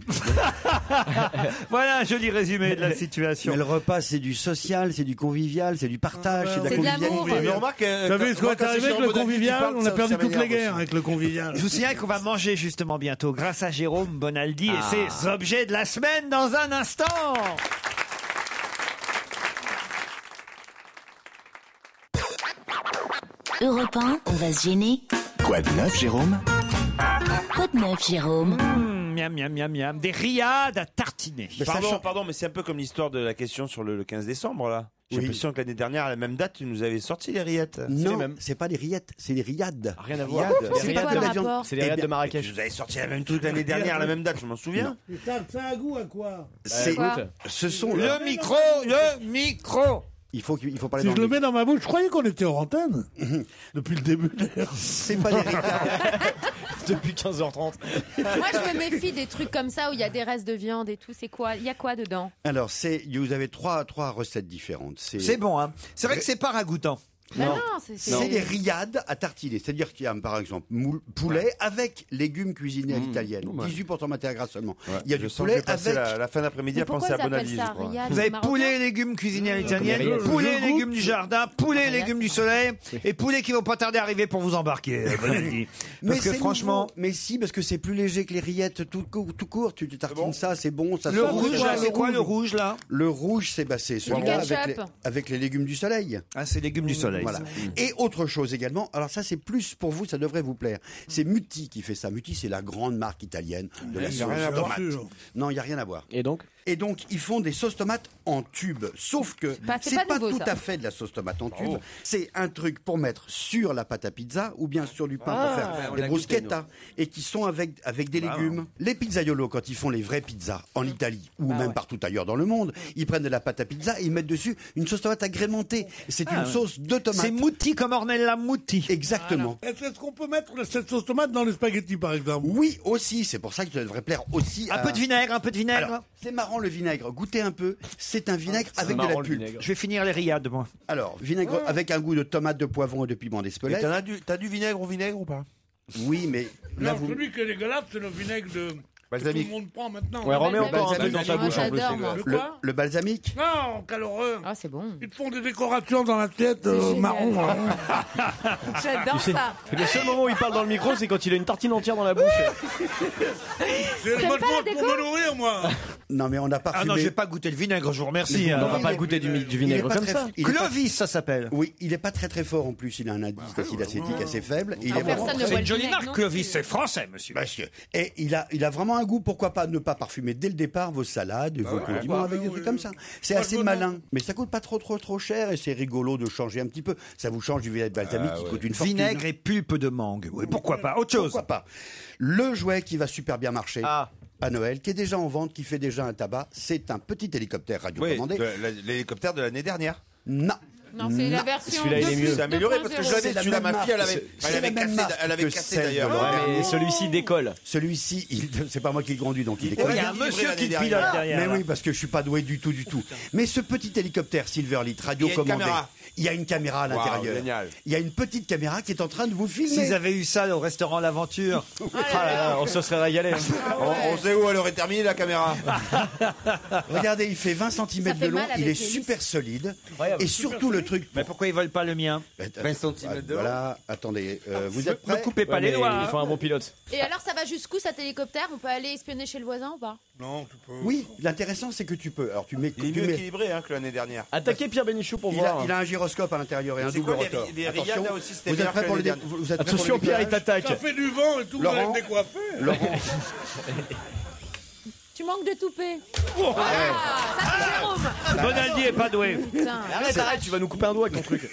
Voilà un joli résumé de la situation. Mais le repas, c'est du social, c'est du convivial, c'est du partage, c'est de la C'est de l'amour. convivialité. Mais remarque, Vous savez ce qu'on est arrivé avec le convivial? On a perdu toutes les guerres avec le convivial. Je vous signale qu'on va manger justement bientôt grâce à Jérôme Bonaldi et ses objets de la semaine dans un instant. Europe 1, on va se gêner. Quoi de neuf, Jérôme? Quoi de neuf, Jérôme? Miam, miam, miam, miam. Des riades à tartiner. Pardon, mais c'est un peu comme l'histoire de la question sur le 15 décembre là. J'ai l'impression que l'année dernière, à la même date, tu nous avais sorti les rillettes. Non, c'est pas des rillettes, c'est des riades. Rien à voir. C'est quoi le rapport? C'est les rillettes de Marrakech. Tu nous avais sorti la même truc l'année dernière, à la même date, je m'en souviens. Ça a goût à quoi? Ce sont Le micro. Il faut parler Si dans je le mets dans ma bouche, je croyais qu'on était hors antenne. Depuis le début d'ailleurs. C'est pas des riades. Depuis 15h30. Moi, je me méfie des trucs comme ça où il y a des restes de viande et tout. C'est quoi? Il y a quoi dedans? Alors, vous avez trois recettes différentes. C'est bon, hein. C'est vrai que c'est pas ragoûtant. Non, C'est des rillades à tartiner. C'est-à-dire qu'il y a par exemple poulet avec légumes cuisinés à l'italienne. 18% matière grasse seulement. Il y a du poulet avec. La fin d'après-midi à penser à Bonaldi. Vous avez poulet et légumes cuisinés à l'italienne, poulet et légumes du jardin, poulet et légumes du soleil, et poulet qui vont pas tarder à arriver pour vous embarquer, Bonaldi. Parce que franchement. Mais si, parce que c'est plus léger que les rillettes tout court. Tu tartines ça, c'est bon. Ça le rouge, c'est quoi le rouge là? Le rouge, c'est celui-là avec les légumes du soleil. Ah, c'est légumes du soleil. Voilà. Et autre chose également, alors ça c'est plus pour vous, ça devrait vous plaire. C'est Mutti qui fait ça. Mutti, c'est la grande marque italienne de la sauce tomate. Non, il n'y a rien à voir. Et donc, ils font des sauces tomates en tube. Sauf que c'est pas tout à fait de la sauce tomate en tube. C'est un truc pour mettre sur la pâte à pizza ou bien sur du pain pour faire des bruschettas et qui sont avec des légumes. Les pizzaiolos, quand ils font les vraies pizzas en Italie ou même partout ailleurs dans le monde, ils prennent de la pâte à pizza et ils mettent dessus une sauce tomate agrémentée. C'est une sauce de tomate. C'est Mutti comme Ornella Mutti. Exactement. Est-ce qu'on peut mettre cette sauce tomate dans les spaghettis par exemple? Oui, aussi. C'est pour ça que ça devrait plaire aussi. Un peu de vinaigre. Alors, c'est marrant le vinaigre. Goûtez un peu. C'est un vinaigre avec de la pulpe. Je vais finir les rillades, moi. Alors, vinaigre avec un goût de tomate, de poivron et de piment d'Espelette. T'as du vinaigre au vinaigre ou pas? Oui, mais là, celui qui est dégueulasse, c'est le vinaigre de... balsamique. Tout le monde prend maintenant. Ouais, remets encore un truc dans ta bouche en plus. Le balsamique? Non, quelle horreur. Ah, c'est bon. Ils te font des décorations dans l'assiette marron. J'adore ça. Le seul moment où il parle dans le micro, c'est quand il a une tartine entière dans la bouche. C'est le mode pour me nourrir, moi. Non, mais on n'a pas Ah non, j'ai pas goûté le vinaigre, je vous remercie. On va pas goûter du vinaigre comme ça. Clovis, ça s'appelle. Oui, il est pas très très fort en plus. Il a un indice d'acide acétique assez faible. C'est une jolie marque, Clovis. C'est français, monsieur. Et il a vraiment un goût. Pourquoi pas ne pas parfumer dès le départ vos salades, vos condiments avec des trucs comme ça. C'est assez malin. Mais ça coûte pas trop cher et c'est rigolo de changer un petit peu. Ça vous change du vinaigre balsamique qui coûte une fortune. Vinaigre et pulpe de mangue. Oui, pourquoi pas? Autre chose. Pourquoi pas? Le jouet qui va super bien marcher. À Noël, qui est déjà en vente, qui fait déjà un tabac, c'est un petit hélicoptère radiocommandé. L'hélicoptère de l'année dernière. Non. Non, c'est la version. Celui-là, il est mieux. C'est amélioré parce que je l'avais celui-là, ma fille, elle avait cassé d'ailleurs. Ouais, mais celui-ci décolle. Celui-ci, c'est pas moi qui le conduis, donc il décolle. Il y a un monsieur qui le pilote derrière. Mais oui, parce que je suis pas doué du tout. Mais ce petit hélicoptère Silverlit radiocommandé, il y a une caméra à l'intérieur. Il y a une petite caméra qui est en train de vous filmer. S'ils avaient eu ça au restaurant L'Aventure, on se serait régalé. On sait où elle aurait terminé la caméra. Regardez, il fait 20 cm de long, il est super solide. Et surtout le truc. Mais pourquoi ils veulent pas le mien? 20 cm de long. Voilà, attendez, vous êtes prêts? Ne coupez pas les doigts. Il faut un bon pilote. Et alors, ça va jusqu'où cet hélicoptère? On peut aller espionner chez le voisin ou pas? Non, tu peux. Oui, l'intéressant c'est que tu peux. Alors il est mieux équilibré que l'année dernière. Attaquez Pierre Bénichou pour voir. Il a un gyroscope à l'intérieur et un double rotor. Attention, aussi, vous êtes prêts pour le Attention, Pierre, il t'attaque. Ça fait du vent et tout, vous allez me décoiffer. Laurent. Tu manques de toupet. Oh, ça c'est Jérôme. Bonaldi est pas doué. Arrête, tu vas nous couper un doigt avec ton truc.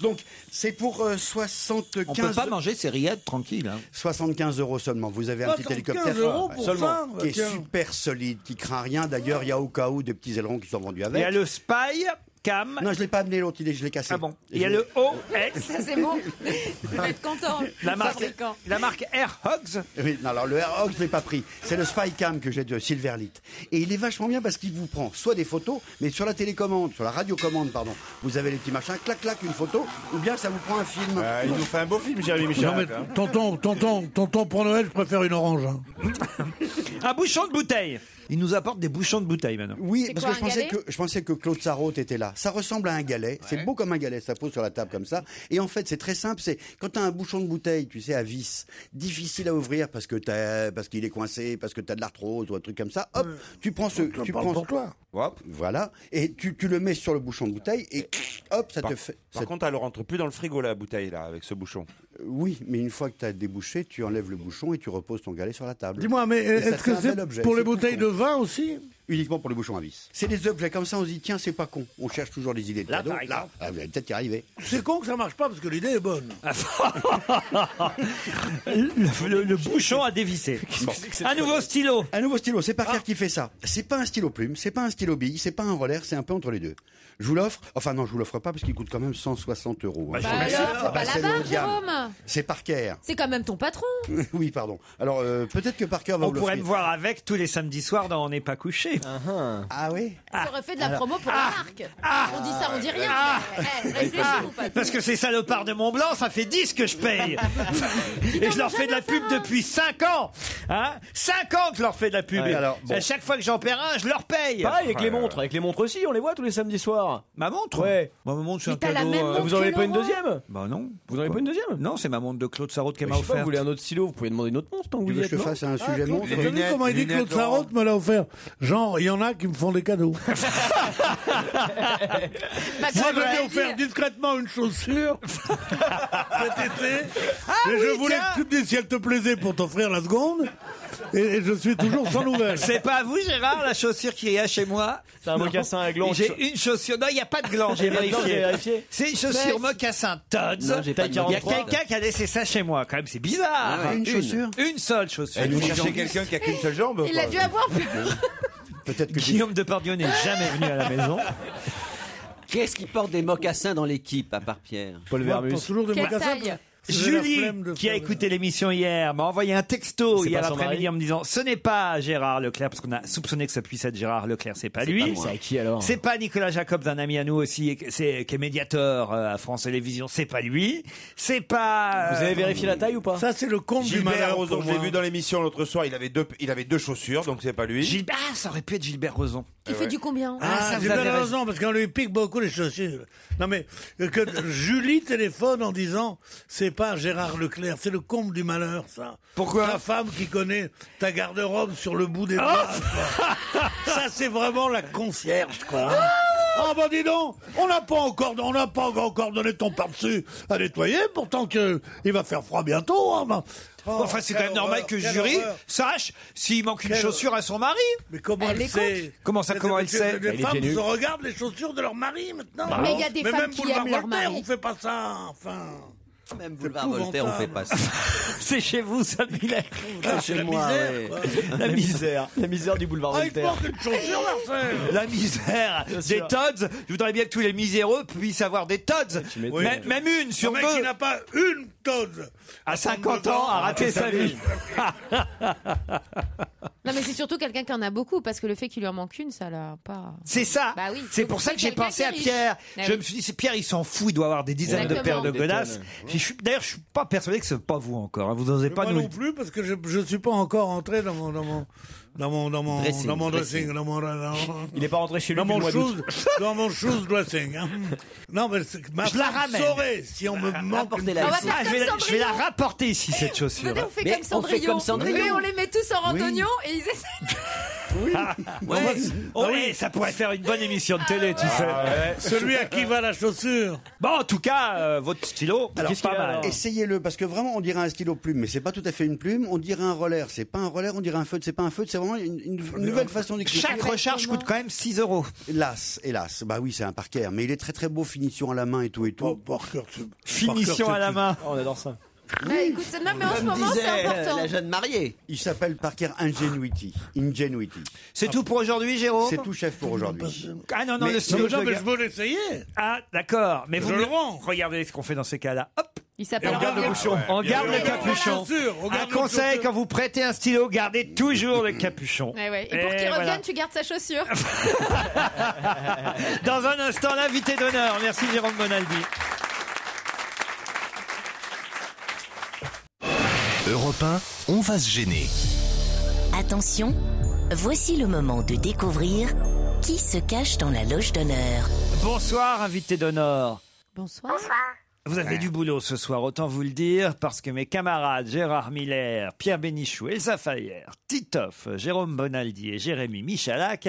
Donc, c'est pour 75 On peut pas manger ces rillettes tranquille. 75 € seulement. Vous avez un petit hélicoptère seulement qui est super solide, qui craint rien. D'ailleurs, il y a au cas où des petits ailerons qui sont vendus avec. Il y a le Spy Cam. Non, je l'ai pas amené l'autre, je l'ai cassé. Ah bon. Il y a le OX. Ça c'est bon. Tu vas être content. La marque Air Hogs. Oui, non, alors le Air Hogs, je l'ai pas pris. C'est le Spycam que j'ai de Silverlit. Et il est vachement bien parce qu'il vous prend soit des photos, mais sur la télécommande, sur la radiocommande, pardon. Vous avez les petits machins, clac, clac, une photo, ou bien ça vous prend un film. Il nous fait un beau film, Jérémy Michel. Non, mais tonton, pour Noël, je préfère une orange. Un bouchon de bouteille. Il nous apporte des bouchons de bouteille maintenant. Oui, parce que je pensais que Claude Sarraute était là. Ça ressemble à un galet. C'est beau comme un galet. Ça pose sur la table comme ça. Et en fait, c'est très simple. C'est quand t'as un bouchon de bouteille, tu sais, à vis, difficile à ouvrir parce qu'il est coincé, parce que t'as de l'arthrose ou un truc comme ça. Hop, tu prends pour toi. Hop, voilà. Et tu le mets sur le bouchon de bouteille et hop, ça te fait. Par contre, elle ne rentre plus dans le frigo la bouteille là avec ce bouchon. Oui, mais une fois que tu as débouché, tu enlèves le bouchon et tu reposes ton galet sur la table. Dis-moi, mais est-ce que c'est pour les bouteilles de vin aussi? Uniquement pour les bouchons à vis. C'est des objets comme ça, on se dit tiens, c'est pas con. On cherche toujours des idées de cadeaux. Là, vous allez peut-être y arriver. C'est con que ça marche pas parce que l'idée est bonne. le bouchon a dévissé. Bon. Un nouveau stylo. Un nouveau stylo, c'est Parker qui fait ça. C'est pas un stylo plume, c'est pas un stylo bille, c'est pas un roller, c'est un peu entre les deux. Je vous l'offre. Enfin non, je vous l'offre pas parce qu'il coûte quand même 160 €. Bah alors, c'est pas la barre, Jérôme. C'est Parker. C'est quand même ton patron. Oui, pardon. Alors peut-être que Parker va vous l'offrir. On pourrait me voir avec tous les samedis soirs dans On n'est pas couché. oui. Ah oui. Ça aurait fait de la promo pour la marque. On dit ça, on dit rien. Réfléchis-vous pas. Parce que ces salopards de Mont-Blanc, ça fait 10 que je paye. Et je leur fais de la pub depuis 5 ans. 5 ans que je leur fais de la pub. Ouais, alors, À chaque fois que j'en perds un, je leur paye. Pareil avec les montres. Avec les montres aussi, on les voit tous les samedis soirs. Ma montre Ouais. Ma montre, c'est un t'as la cadeau. même montre Vous en avez que pas une Laurent deuxième? Bah non. Vous en avez pas une deuxième? Non, c'est ma montre de Claude Sarraute qui m'a Je sais pas, offert. vous voulez un autre stylo, vous pouvez demander une autre montre tant que Tu vous veux y que êtes. je non fasse un sujet montre? T'as vu comment il dit que Claude Sarraute me l'a offert? Genre, il y en a qui me font des cadeaux. Moi, je t'ai offert discrètement une chaussure cet été. Et je voulais que tu me dises si elle te plaisait pour t'offrir la seconde. Et je suis toujours sans nouvelles. C'est pas à vous, Gérard, la chaussure qu'il y a chez moi? C'est un mocassin à gland. J'ai une chaussure. Non, il n'y a pas de gland, j'ai vérifié. C'est une chaussure mocassin Todds. Non, j'ai pas Il y a 43. quelqu'un qui a laissé ça chez moi, quand même, c'est bizarre. Une chaussure? Une seule chaussure. Vous cherchez quelqu'un qui a qu'une seule jambe? Il a dû avoir Peut-être que Guillaume Depardieu n'est jamais venu à la maison. Qu'est-ce qui porte des mocassins dans l'équipe, à part Pierre? Paul Vermus. Pour toujours des Quelle mocassins. taille? J'ai la Julie, flemme de qui a faire écouté l'émission hier, m'a envoyé un texto C'est hier pas son après-midi mari en me disant ce n'est pas Gérard Leclerc, parce qu'on a soupçonné que ça puisse être Gérard Leclerc, c'est pas lui. C'est à qui alors? C'est pas Nicolas Jacobs, un ami à nous aussi, qui est médiateur à France Télévisions, c'est pas lui. C'est pas. Vous avez vérifié la taille ou pas? Ça, c'est le compte du Gilbert malheur. Rozon, pour je l'ai moi. vu dans l'émission l'autre soir, il avait deux chaussures, donc c'est pas lui. Gilbert, ça aurait pu être Gilbert Rozon. Il fait du combien? ça, J'ai vous avez bien raison. raison, parce qu'on lui pique beaucoup les chaussures. Non, mais que Julie téléphone en disant c'est pas Gérard Leclerc, c'est le comble du malheur, ça. Pourquoi? Ta femme qui connaît ta garde-robe sur le bout des doigts. quoi. Ça, c'est vraiment la concierge, quoi. Ah bah dis donc, on n'a pas encore donné ton par-dessus à nettoyer, pourtant que il va faire froid bientôt. Hein, bah. Oh, Enfin, c'est quand même normal que le quelle jury horreur. sache s'il manque une Quelle- chaussure à son mari. Mais comment elle sait? Comment ça, comment elle sait? Les Il est femmes pieds nus. se regardent les chaussures de leur mari maintenant. Mais il y a des Mais femmes même qui Boulevard aiment leur Voltaire, mari. on fait pas ça. Enfin, Même Boulevard Voltaire, on fait pas ça. C'est chez vous, ça, Miller. ah, chez c'est la moi, misère. ouais. quoi. La misère. La misère du boulevard Ah, il te Voltaire. manque une chaussure, Marcel. La misère Bien des sûr. Todds. Je voudrais bien que tous les miséreux puissent avoir des Todds. m'étonnes. Même une sur Un mec deux. qui n'a pas une Todd À 50 ans, a raté sa vie. Non, mais c'est surtout quelqu'un qui en a beaucoup, parce que le fait qu'il lui en manque une, ça l'a pas. C'est ça. Bah oui. C'est Donc, pour ça que j'ai quelqu'un pensé qui est à riche. Pierre. Ah Je oui. me suis dit, c'est Pierre, il s'en fout, il doit avoir des dizaines de Exactement. paires de godasses. D'ailleurs, je suis pas persuadé que c'est pas vous encore. Hein. Vous n'osez pas Moi nous. non plus, parce que je suis pas encore entré dans mon Dressing, dressing, Il est pas rentré chez lui dans depuis mon le mois d'août. dans mon shoes dressing. Hein. Non, mais ma Je la femme ramène. saurait si on me manque une la On va ici. faire Ah, comme je vais Cendrillon. la rapporter ici, cette chaussure. Venez, on fait Mais comme on fait Cendrillon. comme Cendrillon. Oui, on les met tous en randonnion et ils essaient. Oh, oui, ça pourrait faire une bonne émission de télé, tu sais. Celui à qui va la chaussure. Bon, en tout cas, votre stylo, Alors, qu'est-ce pas mal. essayez-le, parce que vraiment, on dirait un stylo plume, mais c'est pas tout à fait une plume. On dirait un roller, c'est pas un roller. On dirait un feutre, c'est pas un feutre. C'est vraiment une nouvelle façon d'écrire. Chaque recharge coûte quand même 6 €. Hélas. Bah oui, c'est un parker, mais il est très très beau, finition à la main et tout et tout. Oh, Parker, Finition à la main. Oh, on adore ça. Bah, écoute, non, mais en ce moment, c'est important. la jeune mariée. Il s'appelle Parker Ingenuity. C'est tout pour aujourd'hui, Jérôme. C'est tout, chef, pour aujourd'hui. Ah non, non, Mais- le stylo, Non, mais je je veux l'essayer. Ah, d'accord. Mais vous Je le rends. regardez ce qu'on fait dans ces cas-là. Hop, Il et s'appelle on garde le Robert. bouchon. On garde le On garde capuchon. la chaussure, on Un garde notre conseil, chaussure. quand vous prêtez un stylo, gardez toujours le capuchon. Ouais, ouais. Et pour qu'il voilà. revienne, tu gardes sa chaussure. Dans un instant, l'invité d'honneur. Merci Jérôme Bonaldi. Europe 1, on va se gêner. Attention, voici le moment de découvrir qui se cache dans la loge d'honneur. Bonsoir, invité d'honneur. Bonsoir. Vous avez du boulot ce soir, autant vous le dire, parce que mes camarades Gérard Miller, Pierre Bénichou, Elsa Fayer, Titoff, Jérôme Bonaldi et Jérémy Michalak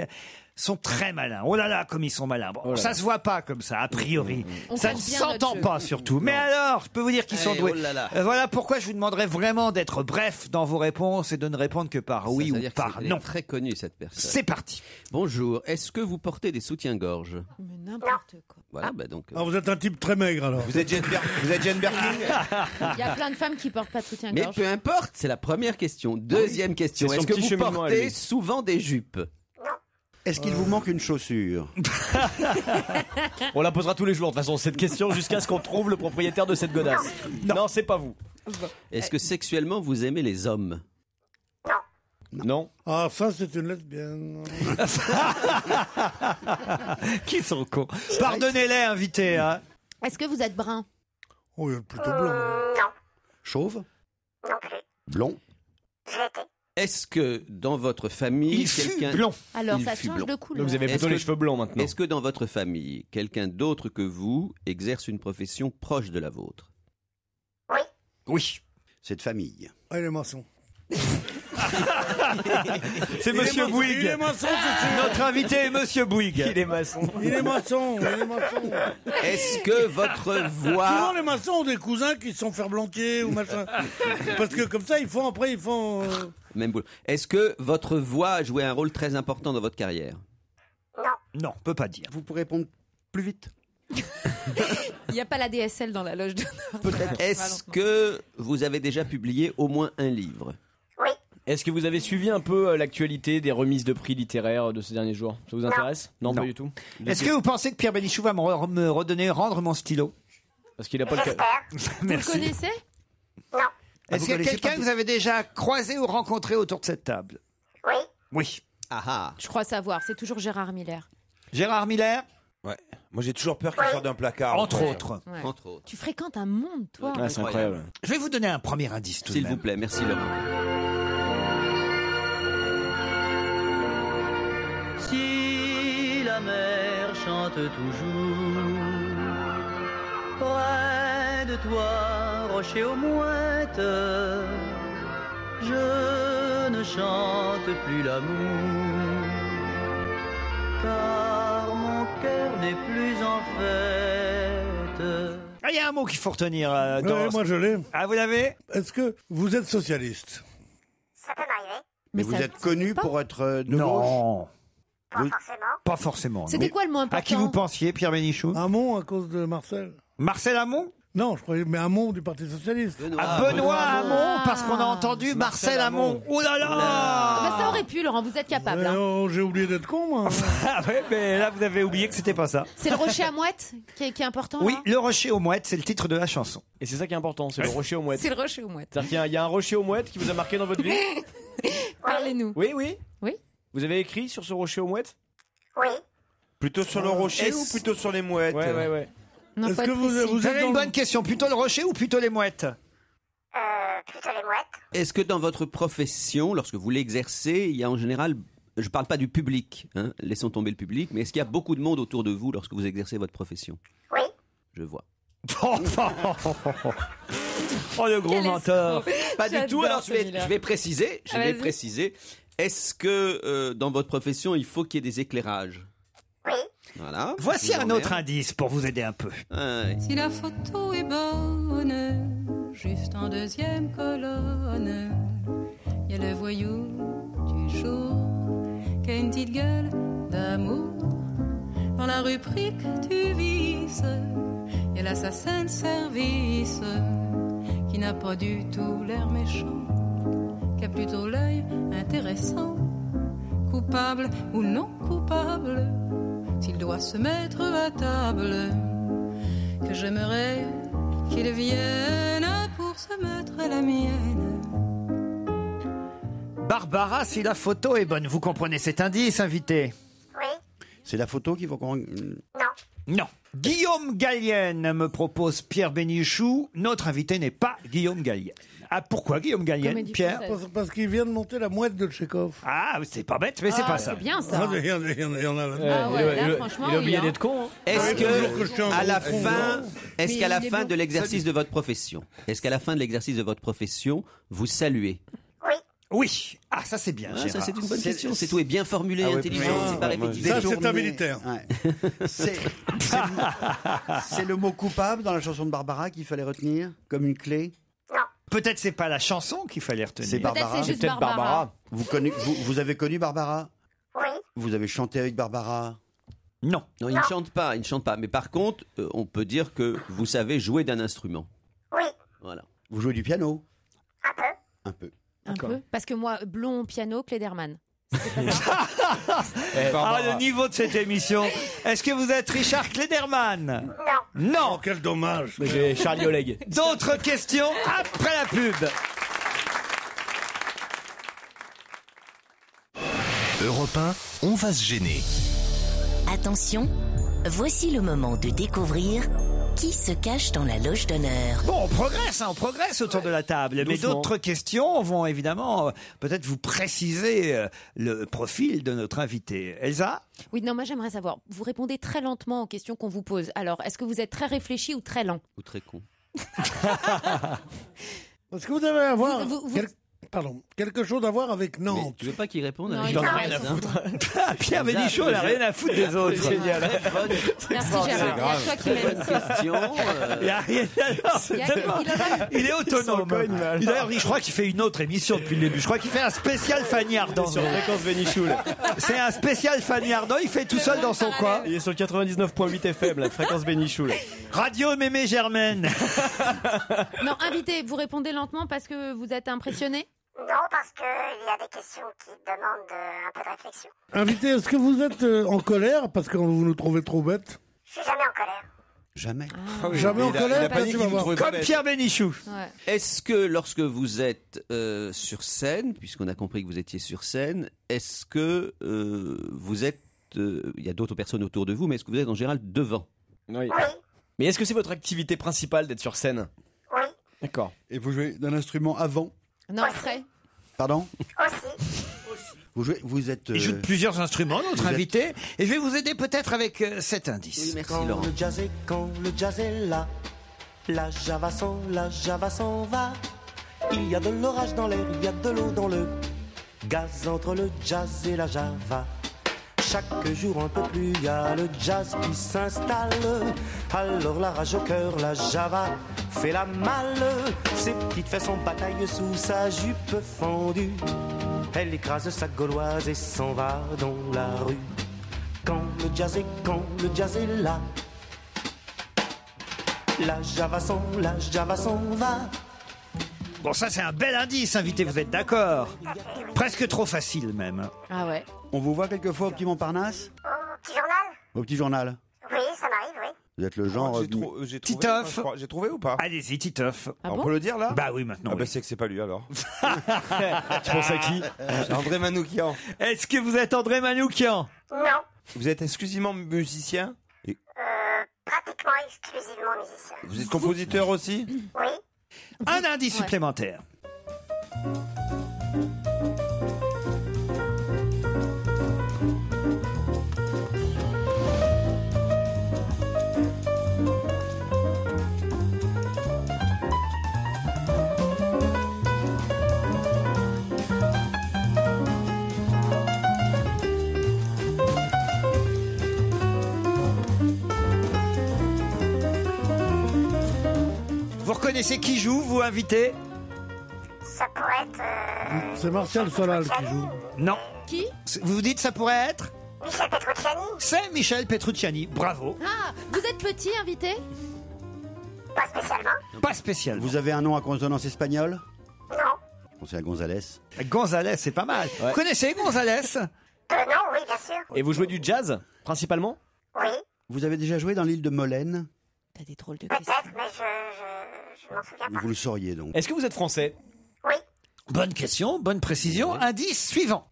sont très malins. Oh là là, comme ils sont malins. Bon, ça se voit pas comme ça, a priori. On Ça compte ne bien s'entend notre pas surtout. Mais alors, je peux vous dire qu'ils sont doués. Oh là là. Voilà pourquoi je vous demanderais vraiment d'être bref dans vos réponses et de ne répondre que par oui Ça veut ou dire par elle est non. très connue, cette personne. C'est parti. Bonjour, est-ce que vous portez des soutiens-gorge? Mais n'importe quoi. Voilà, bah donc. Ah, vous êtes un type très maigre alors. Vous êtes Jane Birkin? Il y a plein de femmes qui portent pas de Mais soutien-gorge. peu importe, c'est la première question. Deuxième question, C'est son est-ce que petit vous cheminement à portez lui. souvent des jupes? Est-ce qu'il vous manque une chaussure? On la posera tous les jours, de toute façon, cette question, jusqu'à ce qu'on trouve le propriétaire de cette godasse. Non, c'est pas vous. Est-ce que sexuellement vous aimez les hommes? Non. Ah, ça, c'est une lesbienne. Qui sont cons. Pardonnez-les, invités. Hein. Est-ce que vous êtes brun? Oh, il est plutôt blanc. Chauve? Blond? Est-ce que dans votre famille, quelqu'un... blond. Alors, ça change de couleur. Donc vous avez plutôt les cheveux blancs maintenant. Est-ce que dans votre famille, quelqu'un d'autre que vous exerce une profession proche de la vôtre? Oui. C'est de famille. Ah, il est maçon. C'est Monsieur Bouygues. Il est maçon, c'est Notre invité est Monsieur Bouygues. Il est maçon. Il est maçon. Est-ce que votre voix... Souvent, les maçons ont des cousins qui sont ferblantiers ou machin. Parce que comme ça, ils font... Même boulot. Est-ce que votre voix a joué un rôle très important dans votre carrière? Non, on peut pas dire. Vous pourrez répondre plus vite. Il n'y a pas la DSL dans la loge d'honneur. Peut-être. Est-ce que vous avez déjà publié au moins un livre? Est-ce que vous avez suivi un peu l'actualité des remises de prix littéraires de ces derniers jours? Ça vous intéresse? Non, pas du tout. Est-ce que vous pensez que Pierre Bénichou va me rendre mon stylo? Parce qu'il a pas le... Vous le connaissez? Est-ce qu'il y a quelqu'un que vous avez déjà croisé ou rencontré autour de cette table? Oui. Ah. Je crois savoir, c'est toujours Gérard Miller. Gérard Miller? Ouais. Moi, j'ai toujours peur qu'il sorte d'un placard. Entre autres. Ouais. Entre autres. Tu fréquentes un monde, toi. Ah, c'est incroyable. Je vais vous donner un premier indice tout de même. S'il vous plaît, merci Laurent. Si la mer chante toujours près de toi, rocher aux mouettes, je ne chante plus l'amour, car mon cœur n'est plus en fête. Ah, il y a un mot qu'il faut retenir. Moi, je l'ai. Ah, vous l'avez? Est-ce que vous êtes socialiste? Ça peut m'arriver. Mais vous êtes connu pour être de Non. Pas forcément. Pas forcément. C'était non. quoi le mot important? À qui vous pensiez, Pierre Bénichou? Hamon, à cause de Marcel. Marcel Hamon? Non, je croyais, mais Hamon du Parti Socialiste. Benoît Hamon, parce qu'on a entendu Marcel Hamon. Oh là là! Bah, ça aurait pu, Laurent, vous êtes capable. Hein. J'ai oublié d'être con, moi. Ah ouais, mais là, vous avez oublié que c'était pas ça. C'est le rocher à mouettes qui est important? Oui, là le rocher aux mouettes, c'est le titre de la chanson. Et c'est ça qui est important, c'est le rocher aux mouettes. C'est le rocher aux mouettes. C'est-à-dire qu'il y a un rocher aux mouettes qui vous a marqué dans votre vie? Parlez-nous. Oui. Oui. Vous avez écrit sur ce rocher aux mouettes? Oui. Plutôt sur le rocher ou plutôt sur les mouettes? Ouais. Non, Est-ce que vous avez une bonne question? Plutôt le rocher ou plutôt les mouettes? Plutôt les mouettes. Est-ce que dans votre profession, lorsque vous l'exercez, il y a en général, je ne parle pas du public, hein, laissons tomber le public, mais est-ce qu'il y a beaucoup de monde autour de vous lorsque vous exercez votre profession? Oui. Je vois. Oh, le gros menteur. Pas du tout, alors je vais préciser. Vas-y. Est-ce que dans votre profession, il faut qu'il y ait des éclairages? Oui. Voilà. Voici un autre indice pour vous aider un peu. Si la photo est bonne, juste en deuxième colonne, il y a le voyou du jour qui a une petite gueule d'amour. Dans la rubrique du vice, il y a l'assassin de service qui n'a pas du tout l'air méchant, qui a plutôt l'œil intéressant, coupable ou non coupable. S'il doit se mettre à table, que j'aimerais qu'il vienne pour se mettre à la mienne. Barbara, si la photo est bonne, vous comprenez cet indice, invité? Oui. C'est la photo qu'il faut qu'on... Non. Guillaume Gallienne me propose Pierre Bénichou. Notre invité n'est pas Guillaume Gallienne. Ah, pourquoi Guillaume Gallienne, Pierre? Parce qu'il vient de monter la mouette de Tchekhov. Ah, c'est pas bête, mais c'est pas ça. C'est bien ça. Il y en a là. Ah ouais, là, franchement, il a oublié oui, d'être con. Hein. Est-ce que à la fin, Mais qu'à la il est fin bon. de l'exercice de votre profession, vous saluez? Oui. Ah, ça c'est bien. Ça Gérard. c'est une bonne question. C'est tout est bien formulé, intelligent, c'est pas répétitif. Ça, c'est un militaire. Ouais. C'est le mot coupable dans la chanson de Barbara qu'il fallait retenir comme une clé. Peut-être c'est pas la chanson qu'il fallait retenir. C'est Barbara. Peut-être c'est juste Barbara. Vous avez connu Barbara? Oui. Vous avez chanté avec Barbara? Non. Non, il ne chante pas, Mais par contre, on peut dire que vous savez jouer d'un instrument. Oui. Voilà. Vous jouez du piano? Un peu. Un peu. Un peu. Parce que moi, blond, piano, Klederman. Le niveau de cette émission. Est-ce que vous êtes Richard Klederman? Non. Oh, quel dommage. Mais j'ai Charlie Oleg. D'autres questions après la pub. Europe 1, on va se gêner. Attention, voici le moment de découvrir qui se cache dans la loge d'honneur. Bon, on progresse autour de la table. Mais Doucement. d'autres questions vont évidemment peut-être vous préciser le profil de notre invité. Elsa ? Oui, non, moi j'aimerais savoir. Vous répondez très lentement aux questions qu'on vous pose. Alors, est-ce que vous êtes très réfléchi ou très lent ? Ou très con. Est-ce que vous avez à voir Vous- quelque chose à voir avec Nantes? Tu veux pas qu'il réponde? Non, Il il en a a rien à raison. foutre. Pierre Bénichou, il n'a rien à foutre des autres. Merci Gérard. Il y a toi qui m'aimes. Il n'y a rien Il est autonome. D'ailleurs, je crois qu'il fait une autre émission depuis le début. Je crois qu'il fait un spécial Fanny Ardant. Sur Fréquence Bénichou. C'est un spécial Fanny Ardant. Il fait tout seul dans son coin. Il est sur 99.8 FM, la Fréquence Bénichou. Radio Mémé Germaine. Non, invité, vous répondez lentement parce que vous êtes impressionné ? Non, parce qu'il y a des questions qui demandent un peu de réflexion. Invité, est-ce que vous êtes en colère parce que vous nous trouvez trop bêtes? Je suis jamais en colère. Jamais. Jamais en colère, tu vas voir. Comme Pierre Bénichou. Est-ce que lorsque vous êtes sur scène, puisqu'on a compris que vous étiez sur scène, est-ce que vous êtes... Il y a d'autres personnes autour de vous, mais est-ce que vous êtes en général devant? Oui. Mais est-ce que c'est votre activité principale d'être sur scène? Oui. D'accord. Et vous jouez d'un instrument avant? Non, après. Pardon? Aussi. Vous êtes... Il joue de plusieurs instruments, notre vous êtes- invité. Et je vais vous aider peut-être avec cet indice. Oui, merci Quand Laurent. le jazz est là, la java s'en va. Il y a de l'orage dans l'air, il y a de l'eau dans le gaz entre le jazz et la java. Chaque jour un peu plus, il y a le jazz qui s'installe. Alors la rage au cœur, la java fait la malle. Ses petites fesses en bataille sous sa jupe fendue. Elle écrase sa gauloise et s'en va dans la rue. Quand le jazz est là, la java s'en va. Bon, ça c'est un bel indice, invité, vous êtes d'accord? Presque trop facile même. Ah ouais. On vous voit quelquefois au Petit Montparnasse? Au petit journal? Au Petit Journal? Oui, ça m'arrive, oui. Vous êtes le genre... J'ai trouvé, Titoff. je crois. J'ai trouvé ou pas? Allez-y, Titoff. Ah On bon peut le dire là? Bah oui, maintenant. Ah bah oui. c'est que c'est pas lui alors. Tu penses à qui? C'est André Manoukian. Est-ce que vous êtes André Manoukian? Non. Vous êtes exclusivement musicien? Pratiquement exclusivement musicien. Vous êtes compositeur aussi? Oui. Un indice supplémentaire. Vous reconnaissez qui joue, vous, invité? Ça pourrait être C'est Martial Solal qui joue. Non. Qui? Vous vous dites ça pourrait être? Michel Petrucciani. C'est Michel Petrucciani. Bravo. Ah, vous êtes petit, invité? Pas spécialement. Pas spécialement. Vous avez un nom à consonance espagnole? Non. Je pensais à González. González, c'est pas mal. Ouais. Vous connaissez González? Non, oui, bien sûr. Et vous jouez du jazz, principalement? Oui. Vous avez déjà joué dans l'île de Molène? T'as des drôles de questions. Peut-être, mais je m'en souviens pas. Vous le sauriez donc. Est-ce que vous êtes français? Oui. Bonne question, bonne précision. Indice suivant.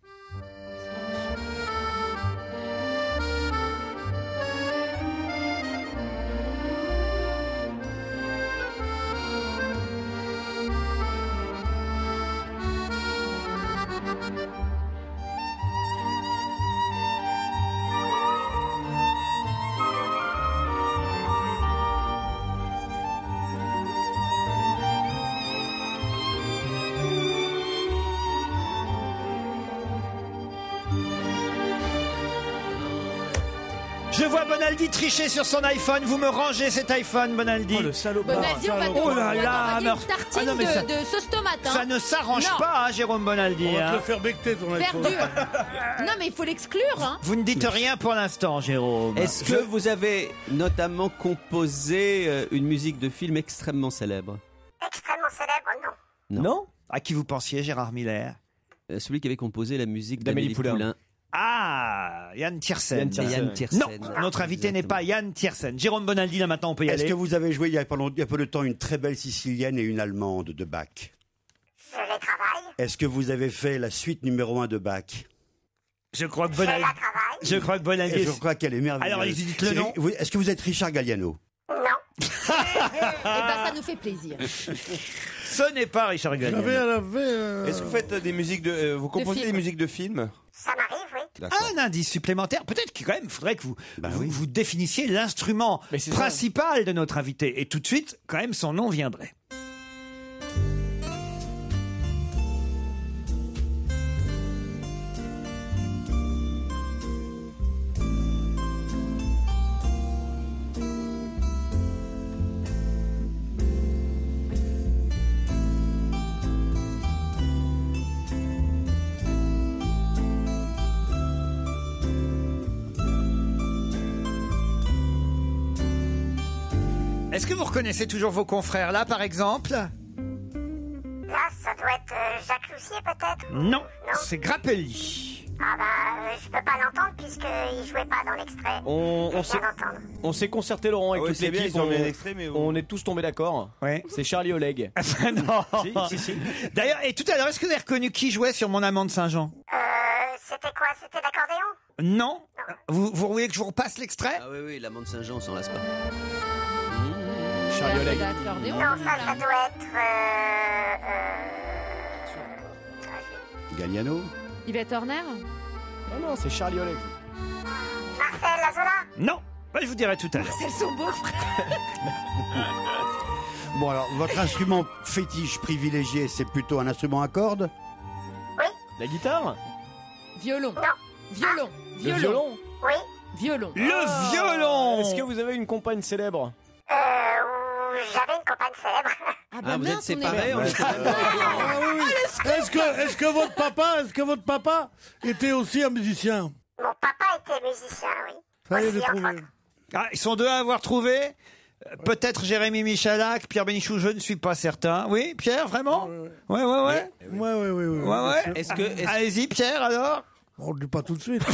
Je vois Bonaldi tricher sur son iPhone. Vous me rangez cet iPhone, Bonaldi. Oh, le salopard. Bonaldi, on va te Oh là on va là, t'envoyer alors- une tartine Ah non, mais ça- de sauce tomate. Hein. Ça ne s'arrange Non. pas, hein, Jérôme Bonaldi. On va te hein. le faire becter ton iPhone. Perdu. Non, mais il faut l'exclure. Hein. Vous ne dites rien pour l'instant, Jérôme. Est-ce que vous avez notamment composé une musique de film extrêmement célèbre? Extrêmement célèbre, non. Non. À qui vous pensiez, Gérard Miller? Celui qui avait composé la musique d'Amélie d'Amélie Poulain. Poulain. Ah, Yann Tiersen. Yann Tiersen. Yann Tiersen. Non, notre invité n'est pas Yann Tiersen. Jérôme Bonaldi, là maintenant on peut y Est-ce aller. que vous avez joué il y a peu de temps une très belle Sicilienne et une Allemande de Bach? Je les travaille. Est-ce que vous avez fait la suite numéro 1 de Bach? Je crois que Bonaldi. Je crois que Bonaldi. Et je crois qu'elle est merveilleuse. Alors, dites le nom. Est-ce que vous êtes Richard Galliano? Eh ben, ça nous fait plaisir. Ce n'est pas Richard Galliano. Est-ce que vous faites des musiques de. Vous composez des musiques de films? Ça m'arrive, oui. Un indice supplémentaire, peut-être qu'il quand même faudrait que vous définissiez l'instrument principal de notre invité. Et tout de suite, quand même, son nom viendrait. Est-ce que vous reconnaissez toujours vos confrères là, par exemple? Là, ça doit être Jacques Loussier, peut-être? Non, c'est Grappelli. Ah bah, je peux pas l'entendre puisqu'il jouait pas dans l'extrait. On s'est concerté, Laurent, avec toute l'équipe. On est tous tombés d'accord. Ouais. C'est Charlie Oleg. Non. Si. D'ailleurs, et tout à l'heure, est-ce que vous avez reconnu qui jouait sur Mon amant de Saint-Jean? C'était quoi? C'était l'accordéon? Non. Vous voulez que je vous repasse l'extrait? Ah oui, l'amant de Saint-Jean, on s'en lasse pas. Charlie Oleg. Non, ça doit être... Galliano? Yvette Horner? Non, c'est Charlie Oleg. Marcel Lazola? Non. Je vous dirai tout à l'heure. C'est son beau-frère. Bon, alors, votre instrument fétiche privilégié, c'est plutôt un instrument à cordes? Oui. La guitare? Violon. Non. Violon. Le violon? Oui. Violon. Le violon! Est-ce que vous avez une compagne célèbre? J'avais une compagne célèbre. Ah, vous êtes séparés? Est-ce que votre papa était aussi un musicien? Mon papa était musicien, oui. Ça y est, Aussi, j'ai entre trouvé. autres. Ah, ils sont deux à avoir trouvé. Peut-être Jérémy Michalak, Pierre Bénichou, je ne suis pas certain. Oui, Pierre, vraiment? Ouais. Ouais. Allez-y, Pierre, alors. On ne le dit pas tout de suite.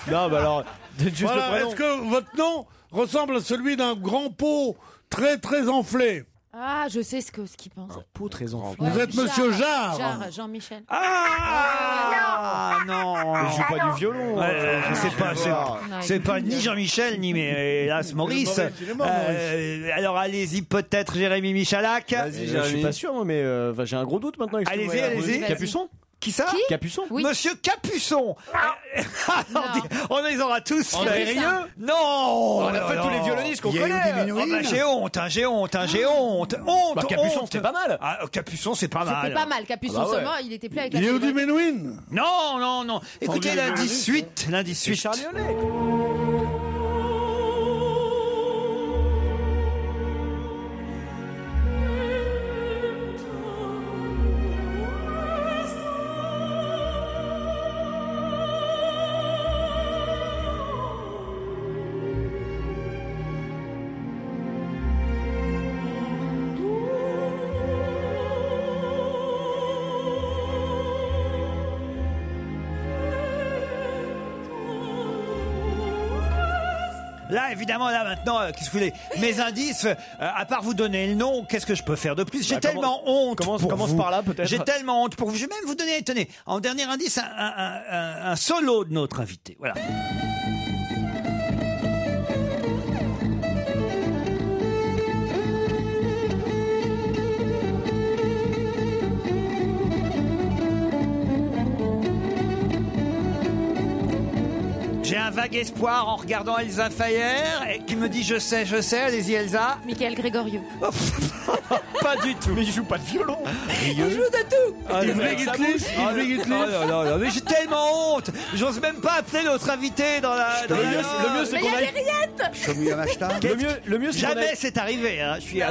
Non, bah alors, juste Voilà, le prénom. est-ce que votre nom ressemble à celui d'un grand pot très très enflé? Ah, je sais ce qu'il pense. Un pot très enflé. Vous êtes Monsieur Jarre. Jarre, Jean-Michel. Ah non. Je joue pas du violon. C'est pas ni Jean-Michel ni hélas Maurice. Alors allez-y, peut-être Jérémy Michalak. Je suis pas sûr, moi, mais j'ai un gros doute maintenant. Allez-y. Capuçon? Qui ça? Capuçon? Oui. Monsieur Capuçon. On les aura tous André fait. Rieu? Non. On a fait tous les violonistes qu'on connaît. J'ai honte. Honte. Capuçon, c'était pas mal. Ah, Capuçon, c'est pas mal. C'était pas mal. Capuçon, seulement, il était plus avec la Yehudi Menuhin? Non. Écoutez, l'indice 8. Charlie Oleg. Là, évidemment, maintenant, qu'est-ce que vous voulez? Mes indices, à part vous donner le nom, qu'est-ce que je peux faire de plus? J'ai tellement honte. Commence par là, peut-être. J'ai tellement honte pour vous. Je vais même vous donner, tenez, en dernier indice, un solo de notre invité. Voilà. J'ai un vague espoir en regardant Elsa Fayer qui me dit je sais, allez-y Elsa. Michael Gregorio. Pas du tout. Mais il joue pas de violon. Il joue de tout. Non, mais j'ai tellement honte. J'ose même pas appeler notre invité dans la. Le mieux, c'est qu'on aille. Le mieux, c'est jamais c'est arrivé. Hein. Je suis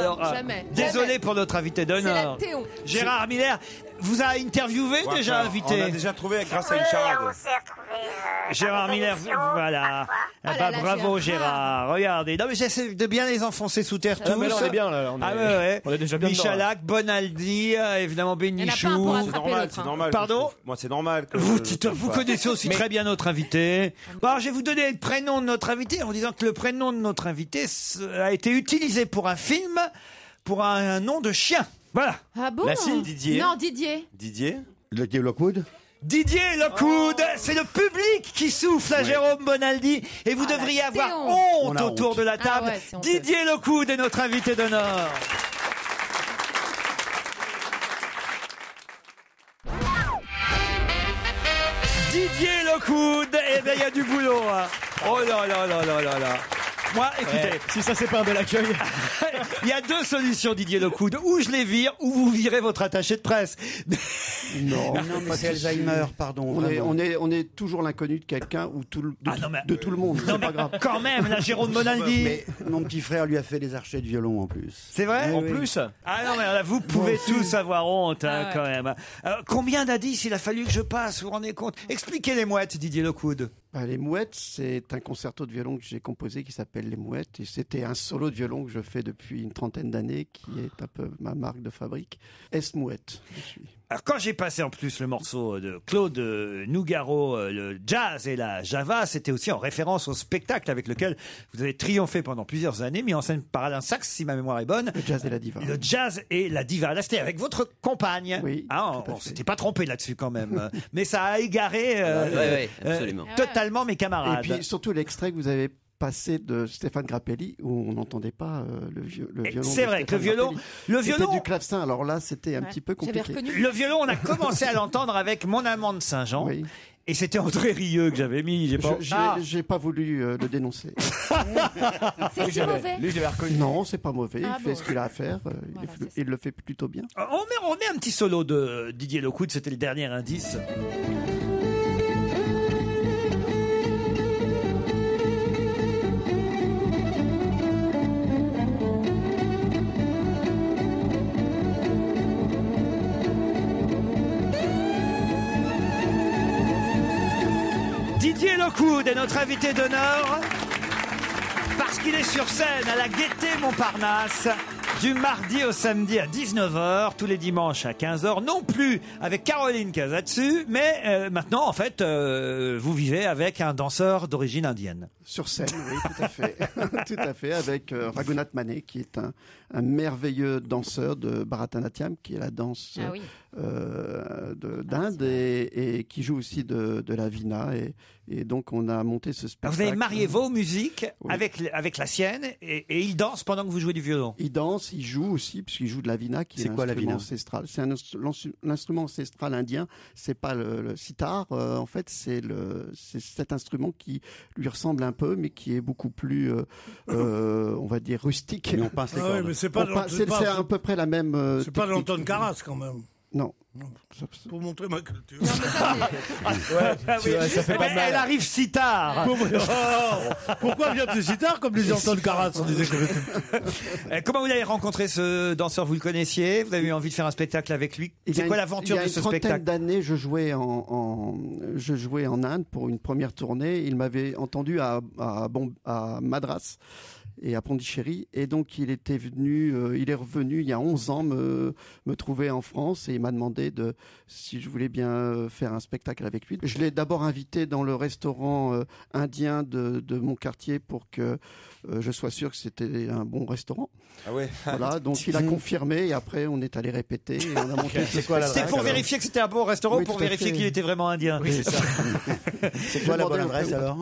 désolé pour notre invité d'honneur. Gérard Miller vous a interviewé déjà, invité. On a déjà trouvé grâce à une charade. On s'est retrouvés. Gérard Miller, voilà. Bravo Gérard. Regardez. Non mais j'essaie de bien les enfoncer sous terre tous. Mais là, on est bien là. On est déjà bien. Michalak, Bonaldi, évidemment Bénichou. C'est normal. Pardon? Moi, c'est normal. Vous connaissez aussi très bien notre invité. Bon, alors, je vais vous donner le prénom de notre invité en disant que le prénom de notre invité a été utilisé pour un film, pour un nom de chien. Voilà. Ah bon? Didier. Non, Didier. Lucky Lockwood? Didier Lockwood, c'est le public qui souffle à Jérôme Bonaldi et vous devriez avoir honte autour de la table. Didier Lockwood est notre invité d'honneur. Didier Lockwood, eh bien il y a du boulot. Hein. Oh là là là là là là. Moi, écoutez, si ça c'est pas un bel accueil. Il y a deux solutions, Didier Lockwood. Ou je les vire, ou vous virez votre attaché de presse. Non, mais c'est Alzheimer, pardon. On est toujours l'inconnu de quelqu'un ou de tout le monde. Non, mais grave. Quand même, là, Jérôme Bonaldi. Mais mon petit frère lui a fait les archets de violon en plus. C'est vrai? En plus. Ah non, mais là, vous pouvez tous avoir honte, hein, quand même. Combien d'indices il a fallu que je passe, vous vous rendez compte? Expliquez les mouettes, Didier Lockwood. Les Mouettes, c'est un concerto de violon que j'ai composé qui s'appelle Les Mouettes. Et c'était un solo de violon que je fais depuis une trentaine d'années, qui est un peu ma marque de fabrique. S-Mouette, je suis. Alors quand j'ai passé en plus le morceau de Claude Nougaro, le jazz et la java, c'était aussi en référence au spectacle avec lequel vous avez triomphé pendant plusieurs années, mis en scène par Alain Sachs, si ma mémoire est bonne. Le jazz et la diva. Le jazz et la diva. Là, c'était avec votre compagne. Oui. Ah, on s'était pas trompé là-dessus quand même. Mais ça a égaré absolument. totalement mes camarades. Et puis surtout l'extrait que vous avez passé de Stéphane Grappelli où on n'entendait pas le violon. C'est vrai que le violon, c'était du clavecin. Alors là, c'était un petit peu compliqué. Le violon, on a commencé à l'entendre avec Mon amant de Saint-Jean. Oui. Et c'était André Rieu que j'avais mis. J'ai pas voulu le dénoncer. C'est si mauvais. Lui, j'avais reconnu. Non, c'est pas mauvais. Il fait ce qu'il a à faire. Il le fait plutôt bien. On met un petit solo de Didier Lockwood. C'était le dernier indice. Didier Lockwood est notre invité d'honneur parce qu'il est sur scène à la Gaîté Montparnasse du mardi au samedi à 19h, tous les dimanches à 15h, non plus avec Caroline Casatsu, mais maintenant en fait vous vivez avec un danseur d'origine indienne. Sur scène, oui, tout à fait. Tout à fait, avec Raghunath Mané, qui est un merveilleux danseur de Bharatanatyam, qui est la danse d'Inde, et qui joue aussi de la Veena. Et donc, on a monté ce spectacle. Vous avez marié vos musiques avec la sienne, et il danse pendant que vous jouez du violon. Il danse, il joue aussi, puisqu'il joue de la Veena, qui est un instrument ancestral. C'est l'instrument ancestral indien, c'est pas le sitar, en fait, c'est cet instrument qui lui ressemble un peu, mais qui est beaucoup plus, on va dire, rustique. Mais on pince les cordes. Mais c'est à peu près la même. C'est pas de l'Anton Karas quand même. Non. Pour montrer ma culture. Ça fait pas mal. Elle arrive si tard. Pourquoi vient-tu si tard comme disait Anton Karas? Comment vous l'avez rencontré ce danseur? Vous le connaissiez? Vous avez eu envie de faire un spectacle avec lui? C'est quoi l'aventure de ce spectacle? Il y a une trentaine d'années, je jouais en Inde pour une première tournée. Il m'avait entendu à Madras et à Pondichéry, et donc il est revenu il y a 11 ans me trouver en France, et il m'a demandé si je voulais bien faire un spectacle avec lui. Je l'ai d'abord invité dans le restaurant indien de mon quartier pour que je sois sûr que c'était un bon restaurant. Ah ouais. Voilà, donc il a confirmé, et après on est allé répéter, et on a monté. C'était pour vérifier que c'était un bon restaurant, pour vérifier qu'il était vraiment indien. Oui, c'est ça. C'est quoi la bonne adresse alors?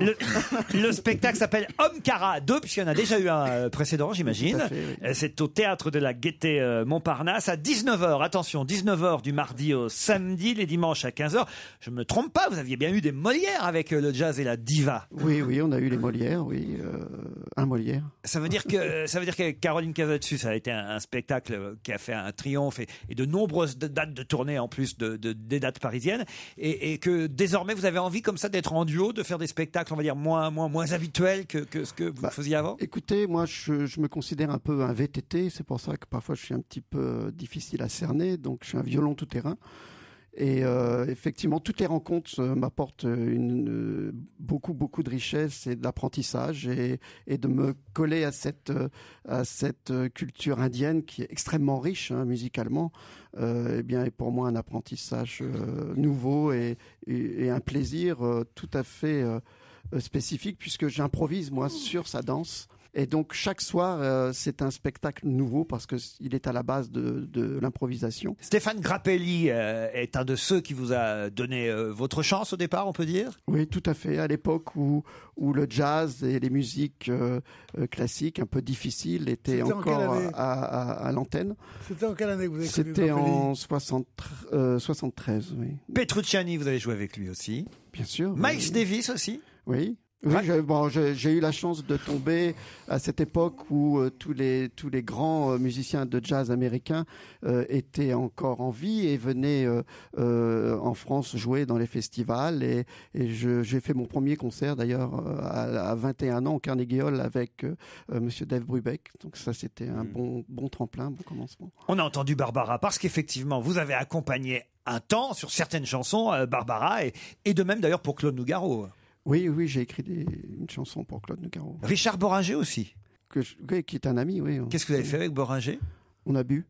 Le spectacle s'appelle Omkara 2, puisqu'il y en a déjà eu un précédent, j'imagine. Oui. C'est au théâtre de la Gaîté Montparnasse à 19h. Attention, 19h du mardi au samedi, les dimanches à 15h. Je me trompe pas, vous aviez bien eu des Molières avec le jazz et la diva. Oui, on a eu les Molières, oui. Un Molière. Ça veut dire que Caroline Casatsu, ça a été un spectacle qui a fait un triomphe et de nombreuses dates de tournée en plus des dates parisiennes, et que désormais vous avez envie comme ça d'être en duo, de faire des spectacles, on va dire, moins habituels que ce que vous faisiez avant. Écoutez, moi je me considère un peu un VTT, c'est pour ça que parfois je suis un petit peu difficile à cerner, donc je suis un violon tout terrain. Et effectivement, toutes les rencontres m'apportent beaucoup de richesse et d'apprentissage, et de me coller à cette culture indienne qui est extrêmement riche musicalement. Est pour moi un apprentissage nouveau et un plaisir tout à fait spécifique, puisque j'improvise moi sur sa danse. Et donc chaque soir, c'est un spectacle nouveau parce qu'il est à la base de l'improvisation. Stéphane Grappelli est un de ceux qui vous a donné votre chance au départ, on peut dire ? Oui, tout à fait. À l'époque où le jazz et les musiques classiques un peu difficiles étaient encore à l'antenne. C'était en quelle année que vous avez connu C'était en Grappelli 73, oui. Petrucciani, vous avez joué avec lui aussi. Bien sûr. Miles Davis aussi. Oui. Oui, j'ai eu la chance de tomber à cette époque où tous les grands musiciens de jazz américains étaient encore en vie et venaient en France jouer dans les festivals. Et j'ai fait mon premier concert d'ailleurs à 21 ans au Carnegie Hall avec Monsieur Dave Brubeck. Donc ça, c'était un bon tremplin, bon commencement. On a entendu Barbara parce qu'effectivement, vous avez accompagné un temps sur certaines chansons Barbara et de même d'ailleurs pour Claude Nougaro. Oui, j'ai écrit une chanson pour Claude Nougaro. Richard Boringer aussi. Qui est un ami, oui. Qu'est-ce que vous avez fait avec Boringer ? On a bu.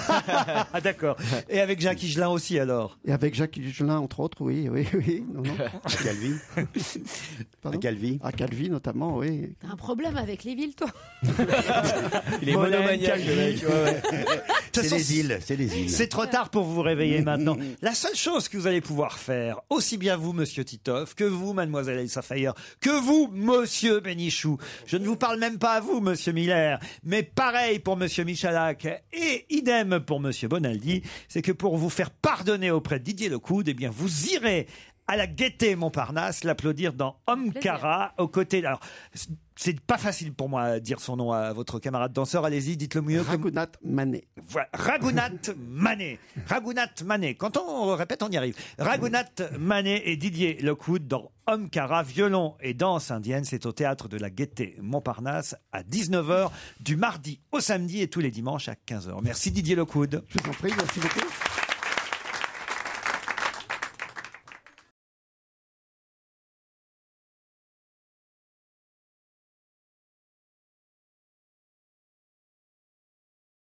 Ah d'accord. Et avec Jacques Higelin aussi alors ? Et avec Jacques Higelin entre autres, oui. Non. Calvi. Pardon ? À Calvi notamment, oui. T'as un problème avec les villes, toi ? Il est monomaniaque, le mec. C'est les îles. C'est trop tard pour vous réveiller maintenant. La seule chose que vous allez pouvoir faire, aussi bien vous, monsieur Titoff, que vous, mademoiselle Elsa Fayer, que vous, monsieur Bénichou, je ne vous parle même pas à vous, monsieur Miller, mais pareil pour monsieur Michalak et idem pour monsieur Bonaldi, c'est que pour vous faire pardonner auprès de Didier Lecoud, eh bien, vous irez à la Gaîté Montparnasse l'applaudir dans Omkara aux côtés. Alors, c'est pas facile pour moi de dire son nom à votre camarade danseur. Allez-y, dites-le mieux. Raghunath Mané. Voilà, Raghunath Mané. Raghunath Mané. Quand on répète, on y arrive. Raghunath Mané et Didier Lockwood dans Omkara, violon et danse indienne. C'est au théâtre de la Gaîté Montparnasse à 19h du mardi au samedi et tous les dimanches à 15h. Merci Didier Lockwood. Je vous en prie, merci beaucoup.